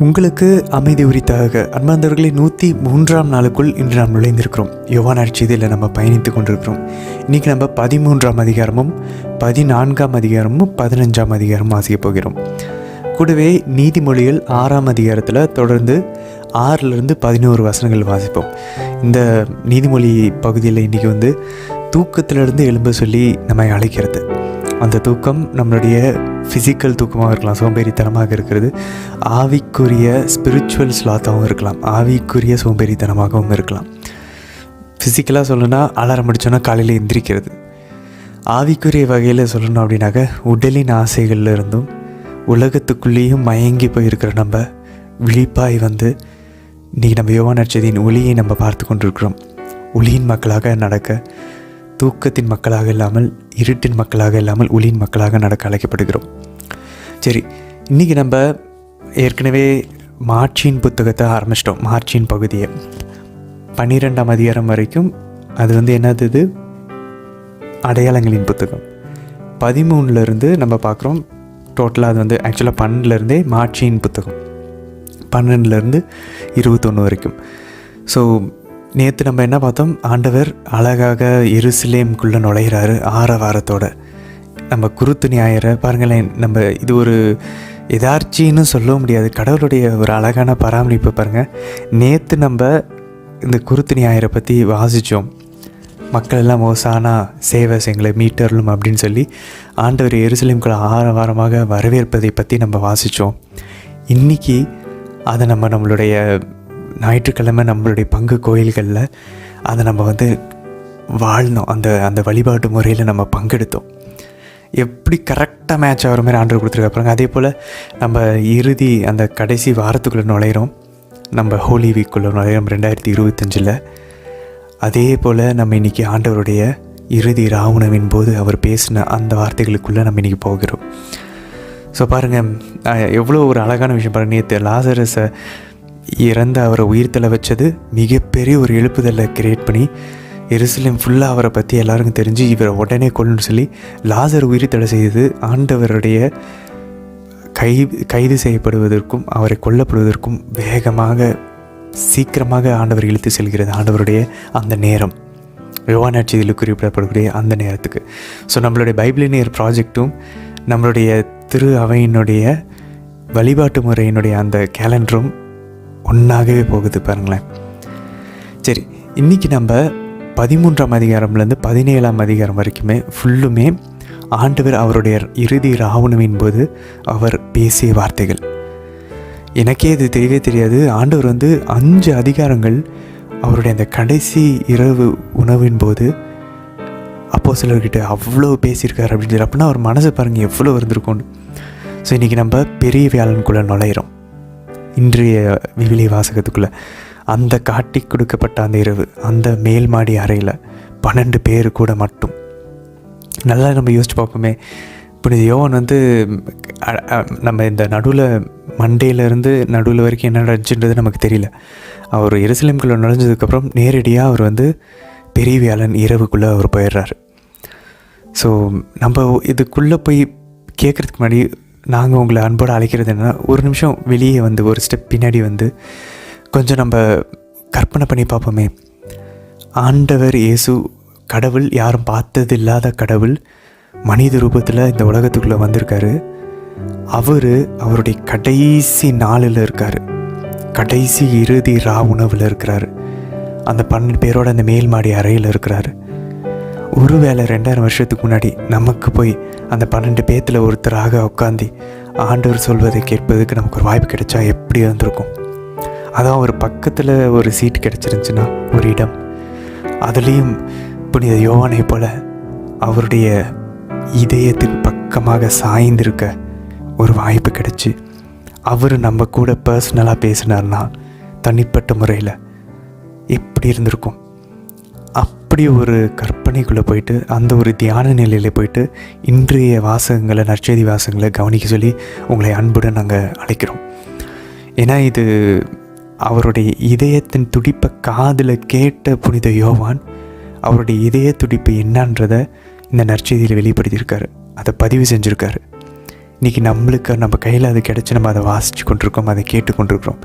உங்களுக்கு அமைதி உரித்தாக அன்பார்ந்தவர்களே, 103ஆம் நாளுக்குள் இன்று நாம் நுழைந்திருக்கிறோம். யோவான் நற்செய்தியில் நம்ம பயணித்து கொண்டிருக்கிறோம். இன்றைக்கி நம்ம 13ஆம் அதிகாரமும் 14ஆம் அதிகாரமும் 15ஆம் அதிகாரமும் வாசிக்க போகிறோம். கூடவே நீதிமொழிகள் 6ஆம் அதிகாரத்தில் தொடர்ந்து 6லிருந்து 11 வசனங்கள் வாசிப்போம். இந்த நீதிமொழி பகுதியில் இன்றைக்கி தூக்கத்திலிருந்து எழும்ப சொல்லி நம்மை அழைக்கிறது. அந்த தூக்கம் நம்மளுடைய ஃபிசிக்கல் தூக்கமாக இருக்கலாம், சோம்பேறித்தனமாக இருக்கிறது. ஆவிக்குரிய ஸ்பிரிச்சுவல் ஸ்லாத்தாகவும் இருக்கலாம், ஆவிக்குரிய சோம்பேறித்தனமாகவும் இருக்கலாம். ஃபிசிக்கலாக சொல்லணுன்னா அலாரம் அடித்தோன்னா காலையில் எந்திரிக்கிறது. ஆவிக்குரிய வகையில் சொல்லணும் அப்படின்னாக்க உடலின் ஆசைகளில் இருந்தும் உலகத்துக்குள்ளேயும் மயங்கி போயிருக்கிற நம்ம விழிப்பாய் இன்றைக்கி நம்ம யோவான் நற்செய்தியின் ஒளியை நம்ம பார்த்து கொண்டிருக்கிறோம். ஒளியின் மக்களாக நடக்க, தூக்கத்தின் மக்களாக இல்லாமல், இருட்டின் மக்களாக இல்லாமல் ஒளியின் மக்களாக நடக்க அழைக்கப்படுகிறோம். சரி, இன்றைக்கி நம்ம ஏற்கனவே மார்ச்சின் புத்தகத்தை ஆரம்பிச்சிட்டோம். மார்ச்சின் பகுதியை 12ஆம் அதிகாரம் வரைக்கும் அது என்னது, அடையாளங்களின் புத்தகம். 13லேருந்து நம்ம பார்க்குறோம். டோட்டலாக அது ஆக்சுவலாக 12லேருந்தே மார்ச்சின் புத்தகம், 12லேருந்து 21 வரைக்கும். ஸோ நேற்று நம்ம என்ன பார்த்தோம், ஆண்டவர் அழகாக எருசலேமுக்குள்ளே நுழைகிறாரு ஆரவாரத்தோட. நம்ம குருத்து ஞாயிறை பாருங்களேன், நம்ம இது ஒரு எதார்ச்சின்னு சொல்ல முடியாது, கடவுளுடைய ஒரு அழகான பராமரிப்பு பாருங்கள். நேற்று நம்ம இந்த குருத்து ஞாயிறை பற்றி வாசித்தோம். மக்கள் எல்லாம் ஓசானா சேவை எங்களை மீட்டர்லும் அப்படின்னு சொல்லி ஆண்டவர் எருசலேமுக்குள்ள ஆரவாரமாக வரவேற்பதை பற்றி நம்ம வாசித்தோம். இன்றைக்கி அதை நம்மளுடைய ஞாயிற்றுக்கிழமை நம்மளுடைய பங்கு கோயில்களில் அதை நம்ம வாழ்ந்தோம். அந்த வழிபாட்டு முறையில் நம்ம பங்கெடுத்தோம். எப்படி கரெக்டாக மேட்ச் ஆகிற மாதிரி ஆண்டவர் கொடுத்துருக்காங்க. அதே போல் நம்ம இறுதி அந்த கடைசி வாரத்துக்குள்ளே நுழையிறோம். நம்ம ஹோலி வீக்குள்ளே நுழையிறோம் 2025. அதே போல் நம்ம இன்றைக்கி ஆண்டவருடைய இறுதி ராவுணவின் போது அவர் பேசின அந்த வார்த்தைகளுக்குள்ளே நம்ம இன்றைக்கி போகிறோம். ஸோ பாருங்கள், எவ்வளோ ஒரு அழகான விஷயம் பாருங்கள். நேற்று லாசரஸை இறந்து அவரை உயிர்த்தலை வச்சது மிகப்பெரிய ஒரு எழுப்புதலை கிரியேட் பண்ணி எருசலேம் ஃபுல்லாக அவரை பற்றி எல்லாருக்கும் தெரிஞ்சு இவரை உடனே கொல்லணும்னு சொல்லி லாசர் உயிர்த்தலை செய்து ஆண்டவருடைய கைது செய்யப்படுவதற்கும் அவரை கொல்லப்படுவதற்கும் வேகமாக சீக்கிரமாக ஆண்டவர் இழுத்து செல்கிறது. ஆண்டவருடைய அந்த நேரம் யோவான் நற்செய்தியில் குறிப்பிடப்படக்கூடிய அந்த நேரத்துக்கு. ஸோ நம்மளுடைய பைபிளினியர் ப்ராஜெக்டும் நம்மளுடைய திரு அவையினுடைய வழிபாட்டு முறையினுடைய அந்த கேலண்டரும் ஒன்றாகவே போகுது பாருங்களேன். சரி, இன்றைக்கி நம்ம 13ஆம் அதிகாரம்லேருந்து 17ஆம் அதிகாரம் வரைக்குமே ஃபுல்லுமே ஆண்டவர் அவருடைய இறுதி ராவுணவின் போது அவர் பேசிய வார்த்தைகள். எனக்கே இது தெரியவே தெரியாது. ஆண்டவர் 5 அதிகாரங்கள் அவருடைய அந்த கடைசி இரவு உணவின் போது அப்போஸ்தலர்கிட்ட அவ்வளோ பேசியிருக்காரு அப்படின்னு சொல்லி. அப்படின்னா அவர் மனசை பாருங்கள் எவ்வளோ இருந்திருக்கும்னு. ஸோ இன்றைக்கி நம்ம பெரிய வியாழனுக்குள்ளே நுழையிறோம். இன்றைய விவிலிய வாசகத்துக்குள்ளே அந்த காட்டி கொடுக்கப்பட்ட அந்த இரவு, அந்த மேல் மாடி அறையில் 12 பேர் கூட மட்டும். நல்லா நம்ம யோசிச்சு பார்ப்போமே. புனித யோவான் நம்ம இந்த நடுவில் மண்டேலேருந்து நடுவில் வரைக்கும் என்ன நடந்துச்சுன்றது நமக்கு தெரியல. அவர் எருசலேமுக்குள்ளே நுழைஞ்சதுக்கப்புறம் நேரடியாக அவர் பெரிய வியாழன் இரவுக்குள்ளே அவர் போயிடுறாரு. ஸோ நம்ம இதுக்குள்ளே போய் கேட்குறதுக்கு முன்னாடி நாங்கள் உங்களை அன்போடு அழைக்கிறது என்னென்னா, ஒரு நிமிஷம் வெளியே ஒரு ஸ்டெப் பின்னாடி கொஞ்சம் நம்ம கற்பனை பண்ணி பார்ப்போமே. ஆண்டவர் இயேசு கடவுள், யாரும் பார்த்தது இல்லாத கடவுள் மனித ரூபத்தில் இந்த உலகத்துக்குள்ளே வந்திருக்காரு. அவருடைய கடைசி நாளில் இருக்கார், கடைசி இறுதி உணவில் இருக்கிறாரு. அந்த 12 பேரோட அந்த மேல் மாடி அறையில் இருக்கிறாரு. ஒருவேளை 2000 வருஷத்துக்கு முன்னாடி நமக்கு போய் அந்த 12 பேத்தில் ஒருத்தராக உட்காந்து ஆண்டவர் சொல்வதை கேட்பதுக்கு நமக்கு ஒரு வாய்ப்பு கிடைச்சா எப்படி இருந்திருக்கும். அதான் ஒரு பக்கத்தில் ஒரு சீட் கிடச்சிருந்துச்சுன்னா, ஒரு இடம், அதுலேயும் புனித யோவானை போல் அவருடைய இதயத்துக்கு பக்கமாக சாய்ந்திருக்க ஒரு வாய்ப்பு கிடைச்சி அவர் நம்ம கூட பர்சனலாக பேசினார்னா தனிப்பட்ட முறையில் எப்படி இருந்திருக்கும். அப்படி ஒரு கற்பனைக்குள்ளே போயிட்டு அந்த ஒரு தியான நிலையில் போயிட்டு இன்றைய வாசகங்களை, நற்செய்தி வாசகங்களை கவனிக்க சொல்லி உங்களை அன்புடன் நாங்கள் அழைக்கிறோம். ஏன்னா இது அவருடைய இதயத்தின் துடிப்பை காதில் கேட்ட புனித யோவான் அவருடைய இதய துடிப்பு என்னன்றதை இந்த நற்செய்தியில் வெளிப்படுத்தியிருக்காரு, அதை பதிவு செஞ்சுருக்காரு. இன்றைக்கி நம்மளுக்கு நம்ம கையில் அது கிடச்சி நம்ம அதை வாசித்து கொண்டிருக்கோம், அதை கேட்டு கொண்டிருக்கிறோம்.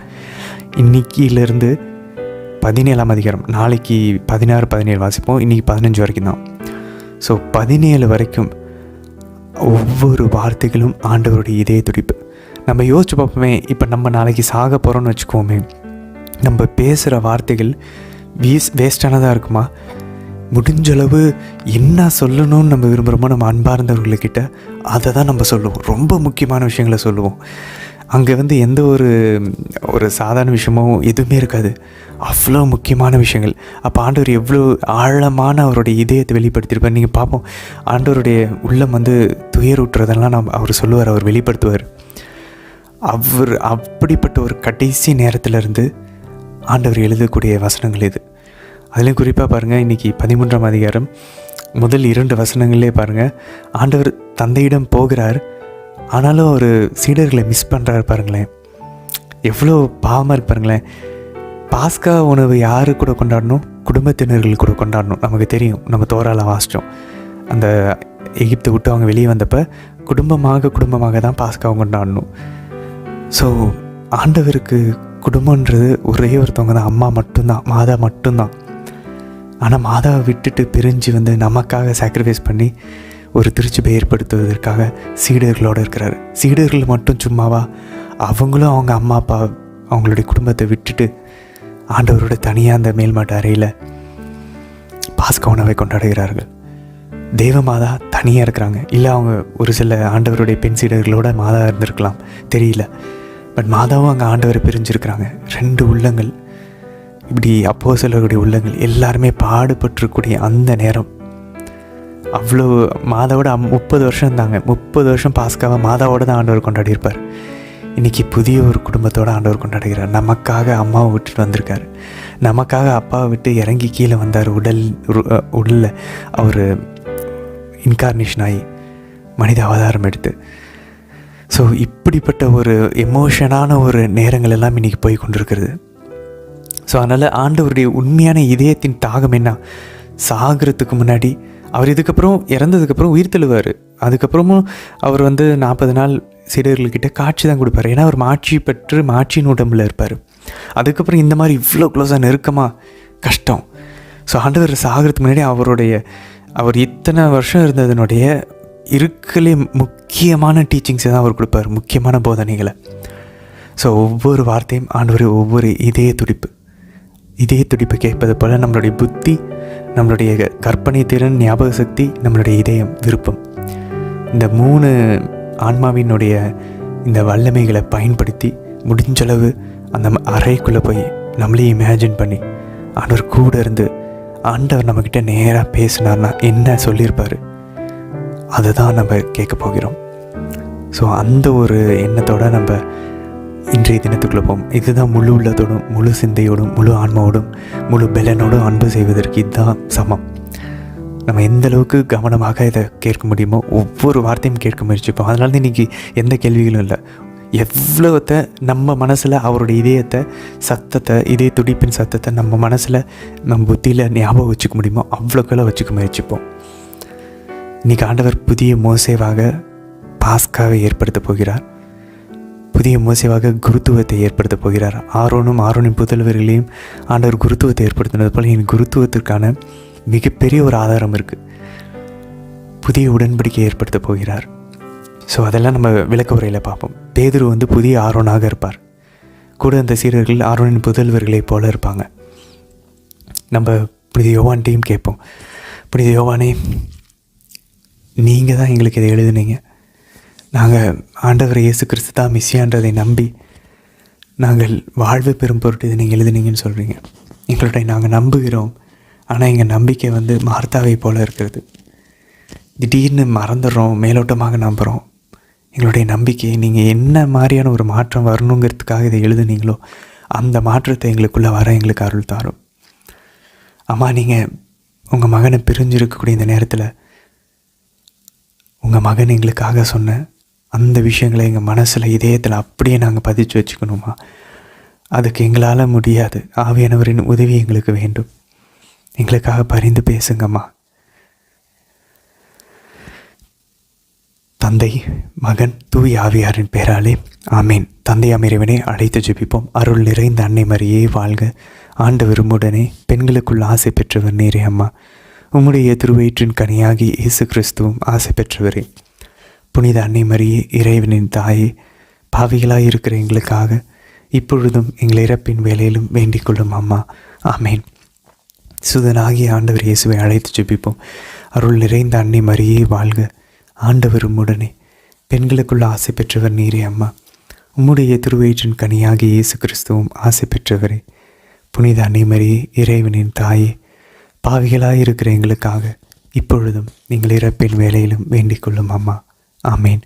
இன்றைக்கிலேருந்து 17ஆம் அதிகாரம், நாளைக்கு 16, 17 வாசிப்போம், இன்றைக்கி 15 வரைக்கும் தான். ஸோ 17 வரைக்கும் ஒவ்வொரு வார்த்தைகளும் ஆண்டவருடைய இதய துடிப்பு. நம்ம யோசிச்சு பார்ப்போமே, இப்போ நம்ம நாளைக்கு சாக போகிறோன்னு வச்சுக்கோமே, நம்ம பேசுகிற வார்த்தைகள் வேஸ்டானதாக இருக்குமா? முடிஞ்சளவு என்ன சொல்லணும்னு நம்ம விரும்புகிறோமோ நம்ம அன்பார்ந்தவர்கள்கிட்ட அதை தான் நம்ம சொல்லுவோம். ரொம்ப முக்கியமான விஷயங்களை சொல்லுவோம். அங்கே எந்த ஒரு சாதாரண விஷயமோ எதுவுமே இருக்காது, அவ்வளோ முக்கியமான விஷயங்கள். அப்போ ஆண்டவர் எவ்வளோ ஆழமான அவருடைய இதயத்தை வெளிப்படுத்தியிருப்பார். நீங்கள் பார்ப்போம், ஆண்டவருடைய உள்ளம் துயரூட்டுறதெல்லாம் அவர் சொல்லுவார், அவர் வெளிப்படுத்துவார். அவர் அப்படிப்பட்ட ஒரு கடைசி நேரத்திலிருந்து ஆண்டவர் எழுதக்கூடிய வசனங்கள் இது. அதுலேயும் குறிப்பாக பாருங்கள், இன்றைக்கி 13ஆம் அதிகாரம் முதல் 2 வசனங்களே பாருங்கள், ஆண்டவர் தந்தையிடம் போகிறார், ஆனாலும் ஒரு சீடர்களை மிஸ் பண்ணுறாரு. பாருங்களேன், எவ்வளோ பாவமாக இருக்கு பாருங்களேன். பாஸ்கா உணவு யாரு கூட கொண்டாடணும்? குடும்பத்தினர்கள் கூட கொண்டாடணும். நமக்கு தெரியும், நம்ம தோரால வாசித்தோம். அந்த எகிப்தை விட்டு அவங்க வெளியே வந்தப்போ குடும்பமாக தான் பாஸ்காவை கொண்டாடணும். ஸோ ஆண்டவருக்கு குடும்பன்றது ஒரே ஒருத்தவங்க தான், அம்மா மட்டும்தான், மாதா மட்டும்தான். ஆனால் மாதாவை விட்டுட்டு பிரிஞ்சு நமக்காக சாக்ரிஃபைஸ் பண்ணி ஒரு திருச்சபை ஏற்படுத்துவதற்காக சீடர்களோடு இருக்கிறாரு. சீடர்கள் மட்டும் சும்மாவா? அவங்களும் அவங்க அம்மா அப்பா அவங்களுடைய குடும்பத்தை விட்டுட்டு ஆண்டவரோட தனியாக அந்த மேல்மாட்டு அறையில் பாஸ்கா உணவை கொண்டாடுகிறார்கள். தேவ மாதா தனியாக இருக்கிறாங்க. இல்லை அவங்க ஒரு சில ஆண்டவருடைய பெண் சீடர்களோட மாதா இருந்திருக்கலாம், தெரியல. பட் மாதாவும் அங்கே ஆண்டவரை பிரிஞ்சிருக்கிறாங்க. 2 உள்ளங்கள், இப்படி அப்போஸ்தலர்களுடைய உள்ளங்கள் எல்லாருமே பாடுபட்டுருக்கூடிய அந்த நேரம். அவ்வளோ மாதாவோட 30 வருஷம் இருந்தாங்க. 30 வருஷம் பாஸ்காவை மாதாவோடு தான் ஆண்டவர் கொண்டாடியிருப்பார். இன்றைக்கி புதிய ஒரு குடும்பத்தோடு ஆண்டவர் கொண்டாடுகிறார். நமக்காக அம்மாவை விட்டுட்டு வந்திருக்கார், நமக்காக அப்பாவை விட்டு இறங்கி கீழே வந்தார். உடலில் அவர் இன்கார்னேஷன் ஆகி மனித அவதாரம் எடுத்து. ஸோ இப்படிப்பட்ட ஒரு எமோஷனான ஒரு நேரங்கள் எல்லாம் இன்றைக்கி போய் கொண்டிருக்கிறது. ஸோ அதனால் ஆண்டவருடைய உண்மையான இதயத்தின் தாகம் என்ன? சாகிறதுக்கு முன்னாடி அவர் இதுக்கப்புறம் இறந்ததுக்கப்புறம் உயிர் தெழுவார். அதுக்கப்புறமும் அவர் 40 நாள் சீடர்கள்கிட்ட காட்சி தான் கொடுப்பார். ஏன்னா அவர் மாட்சி பெற்று மாட்சியின் உடம்பில் இருப்பார். அதுக்கப்புறம் இந்த மாதிரி இவ்வளோ க்ளோஸாக நெருக்கமாக கஷ்டம். ஸோ ஆண்டவர் சாகிறதுக்கு முன்னாடி அவர் இத்தனை வருஷம் இருந்ததனுடைய இருக்கலே முக்கியமான டீச்சிங்ஸை தான் அவர் கொடுப்பார், முக்கியமான போதனைகளை. ஸோ ஒவ்வொரு வார்த்தையும் ஆண்டவர் ஒவ்வொரு இதய துடிப்பு கேட்பது போல் நம்மளுடைய புத்தி, நம்மளுடைய கற்பனை திறன், ஞாபக சக்தி, நம்மளுடைய இதயம், விருப்பம், இந்த 3 ஆன்மாவினுடைய இந்த வல்லமைகளை பயன்படுத்தி முடிஞ்சளவு அந்த அறைக்குள்ளே போய் நம்மளே இமேஜின் பண்ணி ஆண்டவர் கூட இருந்து ஆண்டவர் நம்மக்கிட்ட நேராக பேசினார்னா என்ன சொல்லியிருப்பார், அதை தான் நம்ம கேட்க போகிறோம். ஸோ அந்த ஒரு எண்ணத்தோடு நம்ம இன்றைய தினத்துக்குள்ளே போவோம். இதுதான் முழு உள்ளத்தோடும், முழு சிந்தையோடும், முழு ஆன்மாவோடும், முழு பெலனோடும் அன்பு செய்வதற்கு இதுதான் சமம். நம்ம எந்த அளவுக்கு கவனமாக இதை கேட்க முடியுமோ ஒவ்வொரு வார்த்தையும் கேட்க முயற்சிப்போம். அதனால தான் இன்றைக்கி எந்த கேள்விகளும் இல்லை. எவ்வளோத்தை நம்ம மனசில் அவருடைய சத்தத்தை, இதய துடிப்பின் சத்தத்தை நம்ம மனசில், நம்ம புத்தியில் ஞாபகம் வச்சுக்க முடியுமோ அவ்வளோக்கெல்லாம் வச்சுக்க முயற்சிப்போம். இன்றைக்கி ஆண்டவர் புதிய மோசேவாக பாஸ்காவை ஏற்படுத்த போகிறார். புதிய மோசேவாக குருத்துவத்தை ஏற்படுத்த போகிறார். ஆரோனின் புதல்வர்களையும் ஆண்டவர் குருத்துவத்தை ஏற்படுத்தினது போல் என் குருத்துவத்திற்கான மிகப்பெரிய ஒரு ஆதாரம் இருக்குது. புதிய உடன்படிக்கை ஏற்படுத்த போகிறார். ஸோ அதெல்லாம் நம்ம விளக்க உரையில் பார்ப்போம். பேதுரு புதிய ஆரோனாக இருப்பார். கூட அந்த சீடர்கள் ஆரோனின் புதல்வர்களைப் போல இருப்பாங்க. நம்ம புனித யோவான்ட்டையும் கேட்போம், புனித யோவானே, நீங்கள் தான் எங்களுக்கு இதை எழுதுனீங்க. நாங்கள் ஆண்டவர் இயேசு கிறிஸ்து தான் மிஸ்ஸியான்றதை நம்பி நாங்கள் வாழ்வு பெறும் பொருட்டு இதை நீங்கள் எழுதுனீங்கன்னு சொல்கிறீங்க. எங்களுடைய நாங்கள் நம்புகிறோம். ஆனால் எங்கள் நம்பிக்கை மார்த்தாவை போல் இருக்கிறது. திடீர்னு மறந்துடுறோம், மேலோட்டமாக நம்புகிறோம். எங்களுடைய நம்பிக்கையை நீங்கள் என்ன மாதிரியான ஒரு மாற்றம் வரணுங்கிறதுக்காக இதை எழுதுனீங்களோ அந்த மாற்றத்தை எங்களுக்குள்ளே வர எங்களுக்கு அருள் தாரும். அம்மா, நீங்கள் உங்கள் மகனை பிரிஞ்சிருக்கக்கூடிய இந்த நேரத்தில் உங்கள் மகன் எங்களுக்காக சொன்ன அந்த விஷயங்களை எங்கள் மனசில், இதயத்தில் அப்படியே நாங்கள் பதிச்சு வச்சுக்கணுமா? அதுக்கு எங்களால் முடியாது. ஆவியானவரின் உதவி எங்களுக்கு வேண்டும். எங்களுக்காக பரிந்து பேசுங்கம்மா. தந்தை, மகன், தூய் ஆவியாரின் பெயராலே ஆமீன். தந்தையாம் இறைவனை அழைத்து ஜெபிப்போம். அருள் நிறைந்த அன்னை மரியே வாழ்க. ஆண்டவர் உம்முடனே, பெண்களுக்குள் ஆசை பெற்றவர் நீரே அம்மா. உம்முடைய திருவயிற்றின் கனியாகி இயேசு கிறிஸ்துவும் ஆசை பெற்றவரே. புனித அன்னை மரியே, இறைவனின் தாயே, பாவிகளாய் இருக்கிற எங்களுக்காக இப்பொழுதும் எங்கள் இறப்பின் வேலையிலும் வேண்டிக் கொள்ளும் அம்மா. ஆமீன். சுதனாகிய ஆண்டவர் இயேசுவை அழைத்து ஜெபிப்போம். அருள் நிறைந்த அன்னை மரியே வாழ்க. ஆண்டவர் உம்முடனே, பெண்களுக்குள்ள ஆசை பெற்றவர் நீரே அம்மா. உம்முடைய திருவயிற்றின் கனியாகி இயேசு கிறிஸ்துவும் ஆசை பெற்றவரே. புனித அன்னை மரியே, இறைவனின் தாயே, பாவிகளாய் இருக்கிற எங்களுக்காக இப்பொழுதும் நீங்கள் இறப்பின் வேலையிலும் வேண்டிக் கொள்ளும் அம்மா. ஆமீன்.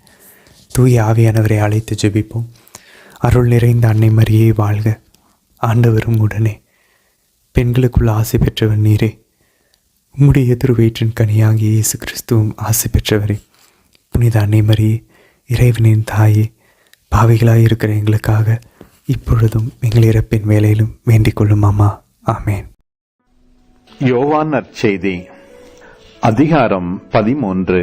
தூய ஆவியானவரை அழைத்து ஜெபிப்போம். அருள் நிறைந்த அன்னை மரியே வாழ்க. ஆண்டவர் உம்முடனே, பெண்களுக்குள்ள ஆசை பெற்றவர் நீரே. உம்முடைய திருவயிற்றின் கனியாகி இயேசு கிறிஸ்துவும் ஆசை பெற்றவரே. புனித அன்னை மரியே, இறைவனின் தாயே, பாவிகளாய் இருக்கிற எங்களுக்காக இப்பொழுதும் எங்கள் இறப்பின் வேலையிலும் வேண்டிக் கொள்ளும் அம்மா. ஆமேன். யோவான் நற்செய்தி அதிகாரம் 13.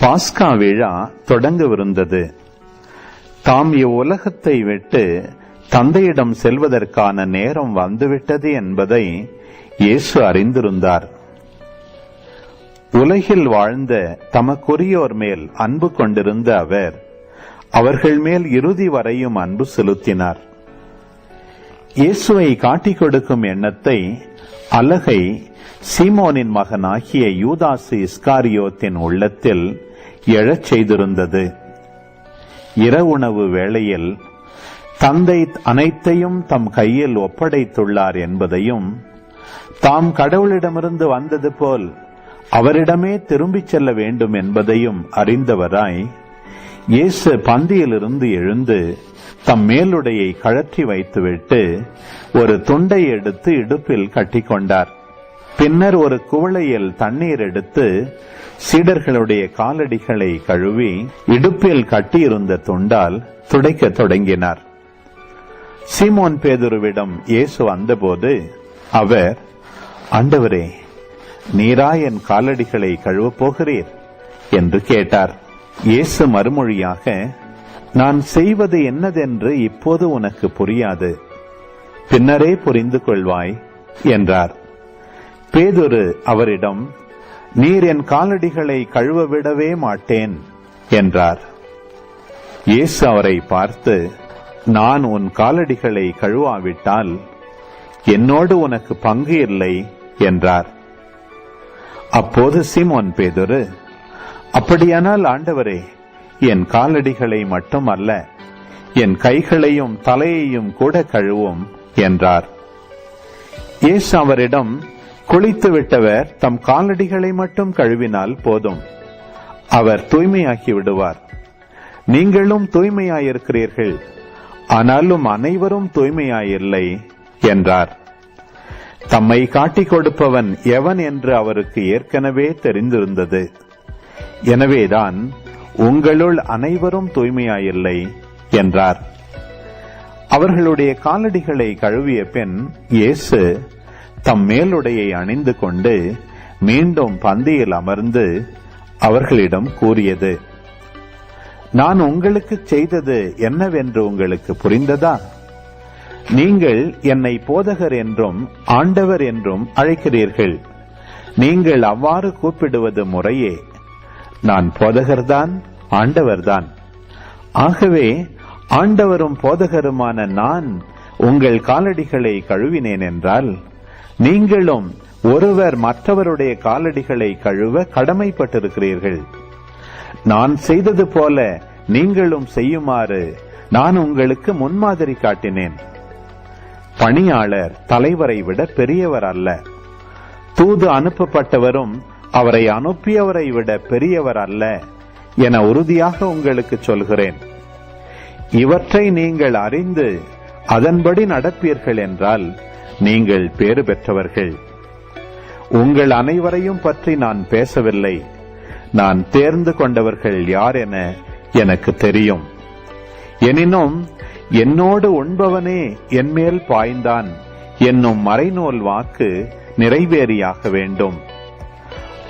பாஸ்கா விழா தொடங்கவிருந்தது. தாம் இவ்வுலகத்தை விட்டு தந்தையிடம் செல்வதற்கான நேரம் வந்துவிட்டது என்பதை இயேசு அறிந்திருந்தார். உலகில் வாழ்ந்த தமக்குரியோர் மேல் அன்பு கொண்டிருந்த அவர் அவர்கள் மேல் இறுதி வரையும் அன்பு செலுத்தினார். இயேசுவை காட்டிக் கொடுக்கும் எண்ணத்தை அலகை சீமோனின் மகனாகிய யூதாசு இஸ்காரியோத்தின் உள்ளத்தில் எழச் செய்திருந்தது. இரவுணவு வேளையில் தந்தை அனைத்தையும் தம் கையில் ஒப்படைத்துள்ளார் என்பதையும், தாம் கடவுளிடமிருந்து வந்தது போல் அவரிடமே திரும்பிச் செல்ல வேண்டும் என்பதையும் அறிந்தவராய் இயேசு பந்தியிலிருந்து எழுந்து தம் மேலுடையை கழற்றி வைத்துவிட்டு ஒரு துண்டை எடுத்து இடுப்பில் கட்டிக்கொண்டார். பின்னர் ஒரு குவளையில் தண்ணீர் எடுத்து சீடர்களுடைய காலடிகளை கழுவி இடுப்பில் கட்டியிருந்த துண்டால் துடைக்க தொடங்கினார். சீமோன் பேதுருவிடம் இயேசு வந்தபோது அவர், ஆண்டவரே, நீரா என் காலடிகளை கழுவப் போகிறீர் என்று கேட்டார். இயேசு மறுமொழியாக, நான் செய்வது என்னதென்று இப்போது உனக்கு புரியாது, பின்னரே புரிந்து கொள்வாய் என்றார். பேதுரு அவரிடம், நீர் என் காலடிகளை கழுவ விடவே மாட்டேன் என்றார். இயேசு அவரை பார்த்து, நான் உன் காலடிகளை கழுவாவிட்டால் என்னோடு உனக்கு பங்கு இல்லை என்றார். அப்போது சீமோன் பேதுரு, அப்படியானால் ஆண்டவரே, என் காலடிகளை மட்டும் அல்ல, என் கைகளையும் தலையையும் கூட கழுவும் என்றார். இயேசு அவரிடம், குளித்து விட்டவர் தம் காலடிகளை மட்டும் கழுவினால் போதும், அவர் தூய்மையாக்கி விடுவார். நீங்களும் தூய்மையாயிருக்கிறீர்கள், ஆனாலும் அனைவரும் தூய்மையாயில்லை என்றார். தம்மை காட்டிக் கொடுப்பவன் எவன் என்று அவருக்கு ஏற்கனவே தெரிந்திருந்தது. எனவேதான் உங்களுள் அனைவரும் தூய்மையாயில்லை என்றார். அவர்களுடைய காலடிகளை கழுவிய பின் இயேசு தம் மேலுடையை அணிந்து கொண்டு மீண்டும் பந்தியில் அமர்ந்து அவர்களிடம் கூறியது, நான் உங்களுக்கு செய்தது என்னவென்று உங்களுக்கு புரிந்ததா? நீங்கள் என்னை போதகர் என்றும் ஆண்டவர் என்றும் அழைக்கிறீர்கள். நீங்கள் அவ்வாறு கூப்பிடுவது முறையே. நான் போதகர்தான், ஆண்டவர்தான். ஆகவே ஆண்டவரும் போதகருமான நான் உங்கள் காலடிகளை கழுவினேன் என்றால், நீங்களும் ஒருவர் மற்றவருடைய காலடிகளை கழுவ கடமைப்பட்டிருக்கிறீர்கள். நான் செய்தது போல நீங்களும் செய்யுமாறு நான் உங்களுக்கு முன்மாதிரி காட்டினேன். பணியாளர் தலைவரை விட பெரியவர் அல்ல, தூது அனுப்பப்பட்டவரும் அவரை அனுப்பியவரை விட பெரியவர் அல்ல என உறுதியாக உங்களுக்கு சொல்கிறேன். இவற்றை நீங்கள் அறிந்து அதன்படி நடப்பீர்கள் என்றால் நீங்கள் பேறு பெற்றவர்கள். உங்கள் அனைவரையும் பற்றி நான் பேசவில்லை. நான் தேர்ந்து கொண்டவர்கள் யார் என எனக்கு தெரியும். எனினும் என்னோடு உண்பவனே என்மேல் பாய்ந்தான் என்னும் மறைநூல் வாக்கு நிறைவேறியாக வேண்டும்.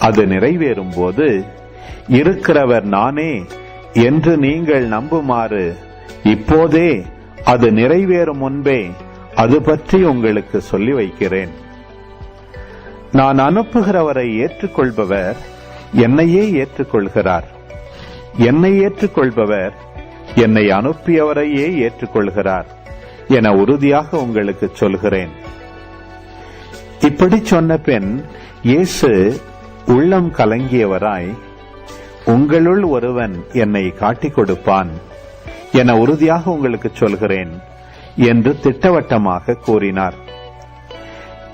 அது நிறைவேறும் போது இருக்கிறவர் நானே என்று நீங்கள் நம்புமாறு இப்போதே அது நிறைவேறும் முன்பே அது பற்றி உங்களுக்கு சொல்லி வைக்கிறேன். நான் அனுப்புகிறவரை ஏற்றுக்கொள்பவர் என்னையே ஏற்றுக்கொள்கிறார். என்னை ஏற்றுக்கொள்பவர் என்னை அனுப்பியவரையே ஏற்றுக்கொள்கிறார் என உறுதியாக உங்களுக்கு சொல்கிறேன். இப்படி சொன்ன பின் இயேசு உள்ளம் கலங்கியவராய், உங்களுள் ஒருவன் என்னை காட்டிக் கொடுப்பான் என உறுதியாக உங்களுக்கு சொல்கிறேன் என்று திட்டவட்டமாக கூறினார்.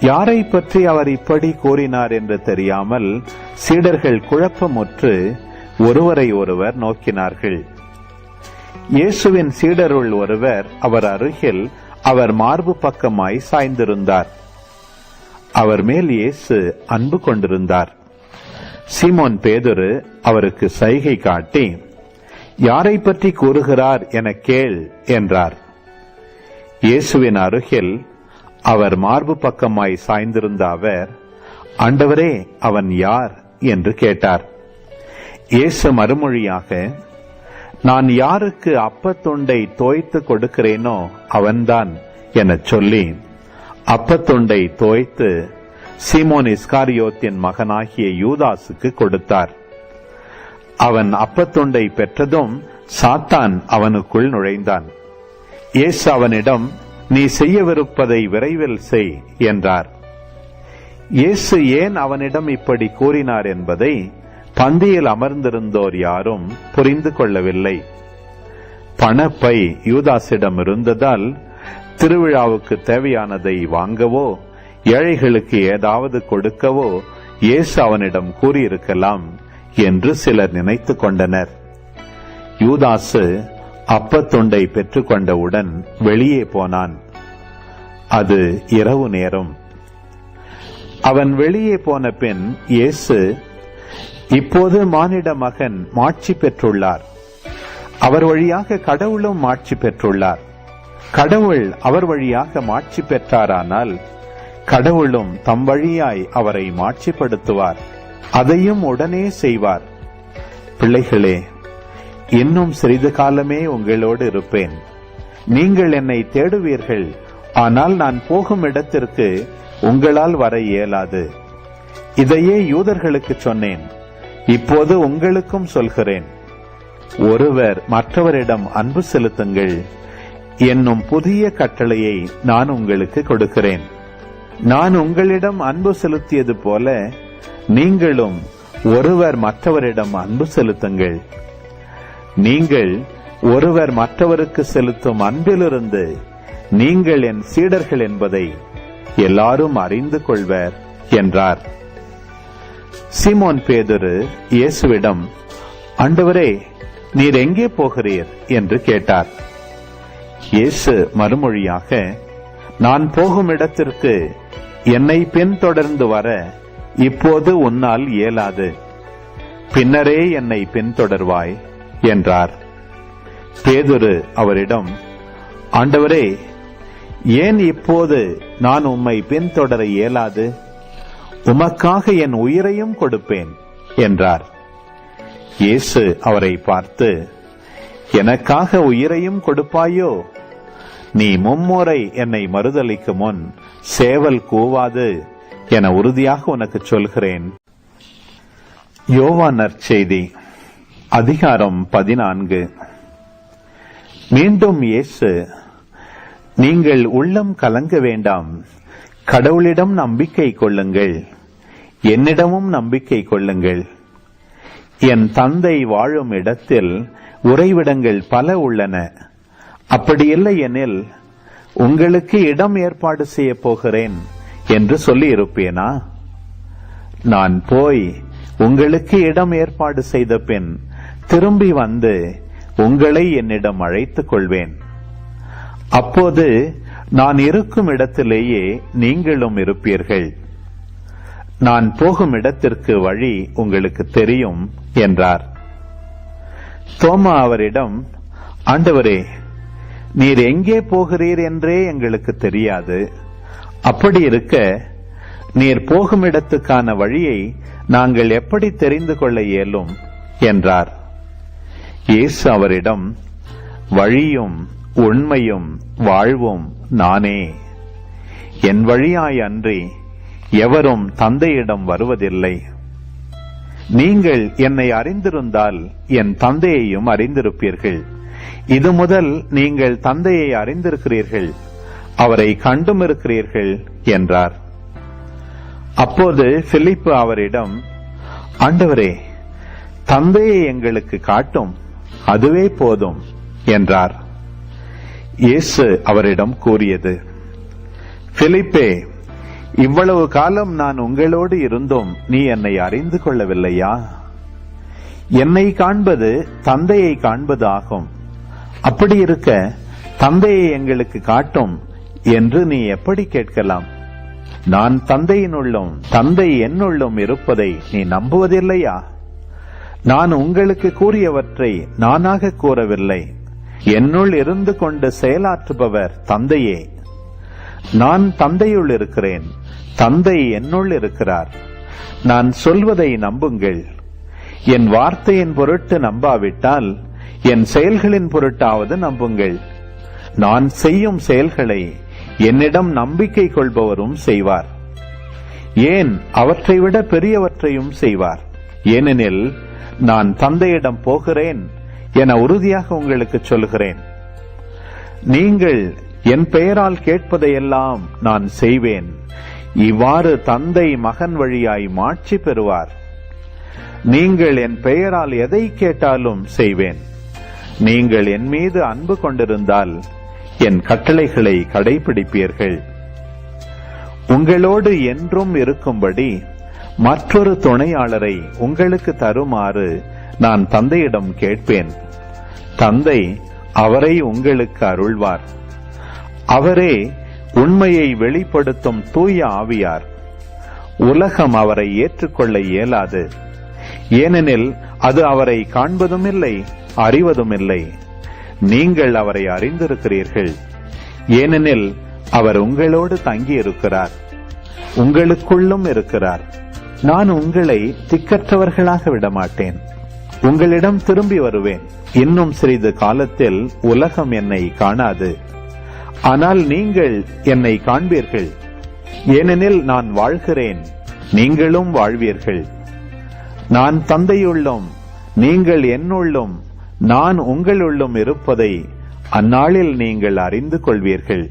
யாரை பற்றி அவர் இப்படி கூறினார் என்று தெரியாமல் சீடர்கள் குழப்பமுற்று ஒருவரை ஒருவர் நோக்கினார்கள். இயேசுவின் சீடருள் ஒருவர் அவர் அருகில் அவர் மார்பு பக்கமாய் சாய்ந்திருந்தார். அவர் மேல் இயேசு அன்பு கொண்டிருந்தார். சீமோன் பேதுரு அவருக்கு சைகை காட்டி, யாரை பற்றி கூறுகிறார் என கேள் என்றார். இயேசுவின் அருகில் அவர் மார்பு பக்கமாய் சாய்ந்திருந்த அவர், ஆண்டவரே, அவன் யார் என்று கேட்டார். இயேசு மறுமொழியாக, நான் யாருக்கு அப்பத்துண்டை தோய்த்து கொடுக்கிறேனோ அவன்தான் எனச் சொல்லி அப்பத்துண்டை தோய்த்து சீமோன் இஸ்காரியோத்தின் மகனாகிய யூதாசுக்கு கொடுத்தார். அவன் அப்பத்துண்டை பெற்றதும் சாத்தான் அவனுக்குள் நுழைந்தான். இயேசு அவனிடம், நீ செய்யவிருப்பதை விரைவில் செய் என்றார். இயேசு ஏன் அவனிடம் இப்படி கூறினார் என்பதை பந்தியில் அமர்ந்திருந்தோர் யாரும் புரிந்து கொள்ளவில்லை. பணப்பை யூதாசிடம் இருந்ததால் திருவிழாவுக்கு தேவையானதை வாங்கவோ ஏழைகளுக்கு ஏதாவது கொடுக்கவோ இயேசு அவனிடம் கூறியிருக்கலாம் என்று சிலர் நினைத்து கொண்டனர். யூதாசு அப்பத்துண்டை பெற்றுக்கொண்டவுடன் வெளியே போனான். அது இரவு நேரம். அவன் வெளியே போன பின் இயேசு, இப்போது மானிட மகன் மாட்சி பெற்றுள்ளார். அவர் வழியாக கடவுளும் மாட்சி பெற்றுள்ளார். கடவுள் அவர் வழியாக மாட்சி பெற்றாரானால் கடவுளும் தம் வழியாய் அவரை மாட்சிப்படுத்துவார். அதையும் உடனே செய்வார். பிள்ளைகளே, இன்னும் சிறிது காலமே உங்களோடு இருப்பேன். நீங்கள் என்னை தேடுவீர்கள். ஆனால் நான் போகும் இடத்திற்கு உங்களால் வர இயலாது. இதையே யூதர்களுக்கு சொன்னேன், இப்போது உங்களுக்கும் சொல்கிறேன். ஒருவர் மற்றவரிடம் அன்பு செலுத்துங்கள் என்னும் புதிய கட்டளையை நான் உங்களுக்கு கொடுக்கிறேன். நான் உங்களிடம் அன்பு செலுத்தியது போல நீங்களும் ஒருவர் மற்றவரிடம் அன்பு செலுத்துங்கள். நீங்கள் ஒருவர் மற்றவருக்கு செலுத்தும் அன்பிலிருந்து நீங்கள் என் சீடர்கள் என்பதை எல்லாரும் அறிந்து கொள்வர் என்றார். சீமோன் பேதுரு இயேசுவிடம், ஆண்டவரே, நீர் எங்கே போகிறீர் என்று கேட்டார். இயேசு மறுமொழியாக, நான் போகும் இடத்திற்கு என்னை பின்தொடர்ந்து வர இப்போது உன்னால் இயலாது. பின்னரே என்னை பின்தொடர்வாய் என்றார். பேதுரு அவரிடம், ஆண்டவரே, ஏன் இப்போது நான் உம்மை பின்தொடர இயலாது? உமக்காக என் உயிரையும் கொடுப்பேன் என்றார். இயேசு அவரை பார்த்து, எனக்காக உயிரையும் கொடுப்பாயோ? நீ மும்முறை என்னை மறுதலிக்கும் முன் சேவல் கூவாது என உறுதியாக உனக்கு சொல்கிறேன். யோவான் நற்செய்தி அதிகாரம் 14. மீண்டும் இயேசு, நீங்கள் உள்ளம் கலங்க வேண்டாம். கடவுளிடம் நம்பிக்கை கொள்ளுங்கள், என்னிடமும் நம்பிக்கை கொள்ளுங்கள். என் தந்தை வாழும் இடத்தில் உறைவிடங்கள் பல உள்ளன. அப்படியில்லை எனில் உங்களுக்கு இடம் ஏற்பாடு செய்ய போகிறேன் என்று சொல்லி இருப்பேனா? நான் போய் உங்களுக்கு இடம் ஏற்பாடு செய்த பின் திரும்பி வந்து உங்களை என்னிடம் அழைத்துக் கொள்வேன். அப்போது நான் இருக்கும் இடத்திலேயே நீங்களும் இருப்பீர்கள். நான் போகும் இடத்திற்கு வழி உங்களுக்கு தெரியும் என்றார். தோமா அவரிடம், ஆண்டவரே, நீர் எங்கே போகிறீர் என்றே எங்களுக்கு தெரியாது. அப்படி இருக்க நீர் போகும் இடத்துக்கான வழியை நாங்கள் எப்படி தெரிந்து கொள்ள இயலும் என்றார். இயேசு அவரிடம், வழியும் உண்மையும் வாழ்வும் நானே. என் வழியாய் அன்றி எவரும் தந்தையிடம் வருவதில்லை. நீங்கள் என்னை அறிந்திருந்தால் என் தந்தையையும் அறிந்திருப்பீர்கள். இது முதல் நீங்கள் தந்தையை அறிந்திருக்கிறீர்கள், அவரை கண்டும் இருக்கிறீர்கள் என்றார். அப்போது பிலிப்பு அவரிடம், ஆண்டவரே, தந்தையை எங்களுக்கு காட்டும், அதுவே போதும் என்றார். இயேசு அவரிடம் கூறியது, பிலிப்பே, இவ்வளவு காலம் நான் உங்களோடு இருந்தும் நீ என்னை அறிந்து கொள்ளவில்லையா? என்னை காண்பது தந்தையை காண்பது ஆகும். அப்படி இருக்க தந்தையை எங்களுக்கு காட்டும் என்று நீ எப்படி கேட்கலாம்? நான் தந்தையினுள்ளும் தந்தை என்னுள்ளும் இருப்பதை நீ நம்புவதில்லையா? நான் உங்களுக்கு கூறியவற்றை நானாக கூறவில்லை, என்னுள் இருந்து கொண்டு செயலாற்றுபவர் தந்தையே. நான் தந்தையுள் இருக்கிறேன், தந்தை என்னுள் இருக்கிறார். நான் சொல்வதை நம்புங்கள். என் வார்த்தையின் பொருட்டு நம்பாவிட்டால் என் செயல்களின் பொருட்டாவது நம்புங்கள். நான் செய்யும் செயல்களை என்னிடம் நம்பிக்கை கொள்பவரும் செய்வார். ஏன், அவற்றை விட பெரியவற்றையும் செய்வார். ஏனெனில் நான் தந்தையிடம் போகிறேன் என உறுதியாக உங்களுக்கு சொல்கிறேன். நீங்கள் என் பெயரால் கேட்பதையெல்லாம் நான் செய்வேன். இவ்வாறு தந்தை மகன் வழியாய் மாட்சி பெறுவார். நீங்கள் என் பெயரால் எதை கேட்டாலும் செய்வேன். நீங்கள் என் மீது அன்பு கொண்டிருந்தால் என் கட்டளைகளை கடைபிடிப்பீர்கள். உங்களோடு என்றும் இருக்கும்படி மற்றொரு துணையாளரை உங்களுக்கு தருமாறு நான் தந்தையிடம் கேட்பேன். தந்தை அவரை உங்களுக்கு அருள்வார். அவரே உண்மையை வெளிப்படுத்தும் தூய ஆவியார். உலகம் அவரை ஏற்றுக்கொள்ள இயலாது, ஏனெனில் அது அவரை காண்பதும் இல்லை, அறிவதும் இல்லை. நீங்கள் அவரை அறிந்திருக்கிறீர்கள், ஏனெனில் அவர் உங்களோடு தங்கியிருக்கிறார், உங்களுக்குள்ளும் இருக்கிறார். நான் உங்களை திக்கற்றவர்களாக விடமாட்டேன். உங்களிடம் திரும்பி வருவேன். இன்னும் சிறிது காலத்தில் உலகம் என்னை காணாது, ஆனால் நீங்கள் என்னை காண்பீர்கள். ஏனெனில் நான் வாழ்கிறேன், நீங்களும் வாழ்வீர்கள். நான் தந்தையுள்ளும் நீங்கள் என்னுள்ளும் நான் உங்களுள்ளும் இருப்பதை அந்நாளில் நீங்கள் அறிந்து கொள்வீர்கள்.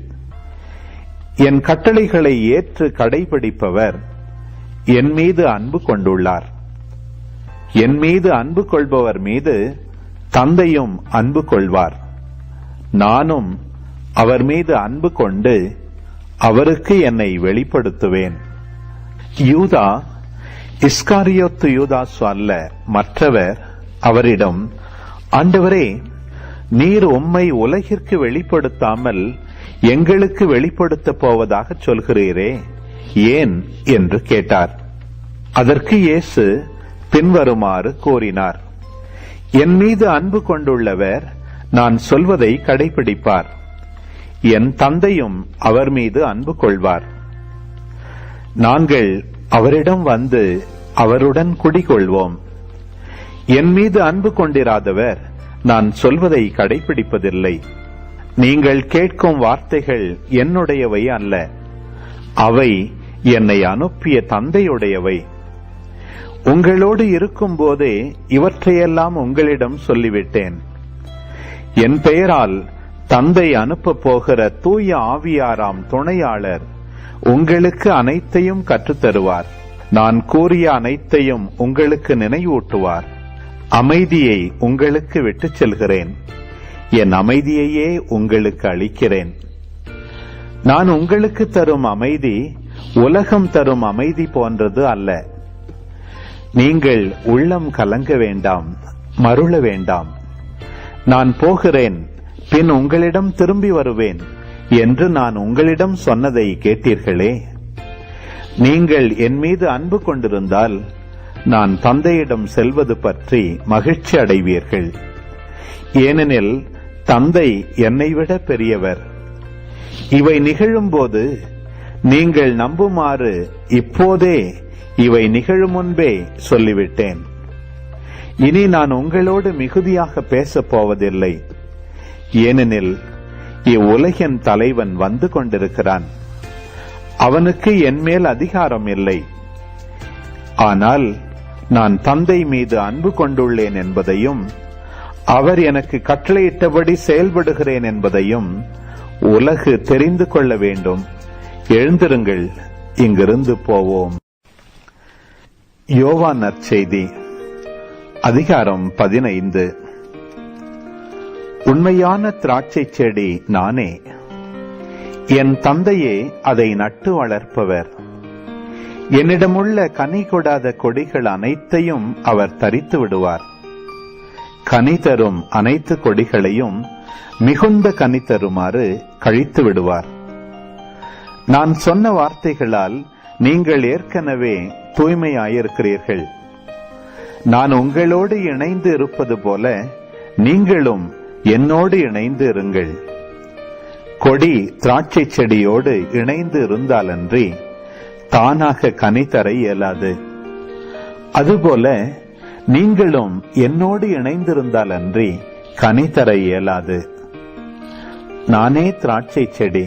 என் கட்டளைகளை ஏற்று கடைபிடிப்பவர் என் மீது அன்பு கொண்டுள்ளார். என் மீது அன்பு கொள்பவர் மீது தந்தையும் அன்பு கொள்வார். நானும் அவர் மீது அன்பு கொண்டு அவருக்கு என்னை வெளிப்படுத்துவேன். யூதா, இஸ்காரியோத்து யூதாசு அல்ல, மற்றவர் அவரிடம், ஆண்டவரே, நீர் உம்மை உலகிற்கு வெளிப்படுத்தாமல் எங்களுக்கு வெளிப்படுத்தப் போவதாக சொல்கிறீரே, ஏன் என்று கேட்டார். அதற்கு இயேசு பின்வருமாறு கூறினார். என் மீது அன்பு கொண்டுள்ளவர் நான் சொல்வதை கடைபிடிப்பார். என் தந்தையும் அவர் மீது அன்பு கொள்வார். நாங்கள் அவரிடம் வந்து அவருடன் குடிகொள்வோம். என் மீது அன்பு கொண்டிராதவர் நான் சொல்வதை கடைபிடிப்பதில்லை. நீங்கள் கேட்கும் வார்த்தைகள் என்னுடையவை அல்ல, அவை என்னை அனுப்பிய தந்தையுடையவை. உங்களோடு இருக்கும் போதே இவற்றையெல்லாம் உங்களிடம் சொல்லிவிட்டேன். என் பெயரால் தந்தை அனுப்ப போகிற தூய ஆவியாராம் துணையாளர் உங்களுக்கு அனைத்தையும் கற்றுத்தருவார். நான் கூறிய அனைத்தையும் உங்களுக்கு நினைவூட்டுவார். அமைதியை உங்களுக்கு விட்டுச் செல்கிறேன், என் அமைதியையே உங்களுக்கு அளிக்கிறேன். நான் உங்களுக்கு தரும் அமைதி உலகம் தரும் அமைதி போன்றது அல்ல. நீங்கள் உள்ளம் கலங்க வேண்டாம், மருள வேண்டாம். நான் போகிறேன், பின் உங்களிடம் திரும்பி வருவேன் என்று நான் உங்களிடம் சொன்னதை கேட்டீர்களே. நீங்கள் என் மீது அன்பு கொண்டிருந்தால் நான் தந்தையிடம் செல்வது பற்றி மகிழ்ச்சி அடைவீர்கள். ஏனெனில் தந்தை என்னை விட பெரியவர். இவை நிகழும்போது நீங்கள் நம்புமாறு இப்போதே இவை நிகழும் முன்பே சொல்லிவிட்டேன். இனி நான் உங்களோடு மிகுதியாக பேசப் போவதில்லை, ஏனெனில் இவ்வுலகின் தலைவன் வந்து கொண்டிருக்கிறான். அவனுக்கு என்மேல் அதிகாரம் இல்லை. ஆனால் நான் தந்தை மீது அன்பு கொண்டுள்ளேன் என்பதையும் அவர் எனக்கு கட்டளையிட்டபடி செயல்படுகிறேன் என்பதையும் உலகு தெரிந்து கொள்ள வேண்டும். எழுந்திருங்கள், இங்கிருந்து போவோம். யோவான் நற்செய்தி அதிகாரம் 15. உண்மையான திராட்சை செடி நானே, என் தந்தையே அதை நட்டு வளர்ப்பவர். என்னிடமுள்ள கனி கொடாத கொடிகள் அனைத்தையும் அவர் தரித்து விடுவார். கனி தரும் அனைத்து கொடிகளையும் மிகுந்த கனி தருமாறு கழித்து விடுவார். நான் சொன்ன வார்த்தைகளால் நீங்கள் ஏற்கனவே தூய்மையாயிருக்கிறீர்கள். நான் உங்களோடு இணைந்து இருப்பது போல நீங்களும் என்னோடு இணைந்து இருங்கள். கொடி திராட்சை செடியோடு இணைந்து இருந்தாலன்றி தானாக கனி தர இயலாது. அதுபோல நீங்களும் என்னோடு இணைந்திருந்தால் அன்றி கனி தர இயலாது. நானே திராட்சை செடி,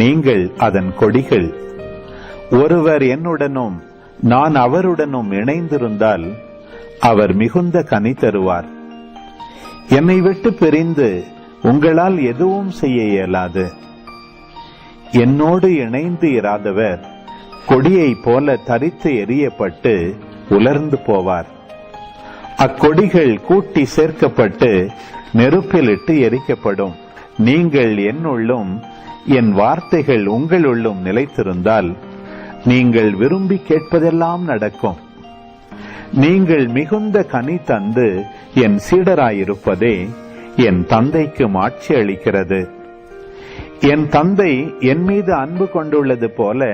நீங்கள் அதன் கொடிகள். ஒருவர் என்னுடனும் நான் அவருடனும் இணைந்திருந்தால் அவர் மிகுந்த கனி தருவார். என்னை விட்டு பிரிந்து உங்களால் எதுவும் செய்ய இயலாது. என்னோடு இணைந்து இராதவர் கொடியை போல தரித்து எறியப்பட்டு உலர்ந்து போவார். அக்கொடிகள் கூட்டி சேர்க்கப்பட்டு நெருப்பிலிட்டு எரிக்கப்படும். நீங்கள் என்னுள்ளும் என் வார்த்தைகள் உங்களுள்ளும் நிலைத்திருந்தால் நீங்கள் விரும்பி கேட்பதெல்லாம் நடக்கும். நீங்கள் மிகுந்த கனி தந்து என் சீடராயிருப்பதே என் தந்தைக்கு மாட்சி அளிக்கிறது. என் தந்தை என் மீது அன்பு கொண்டுள்ளது போல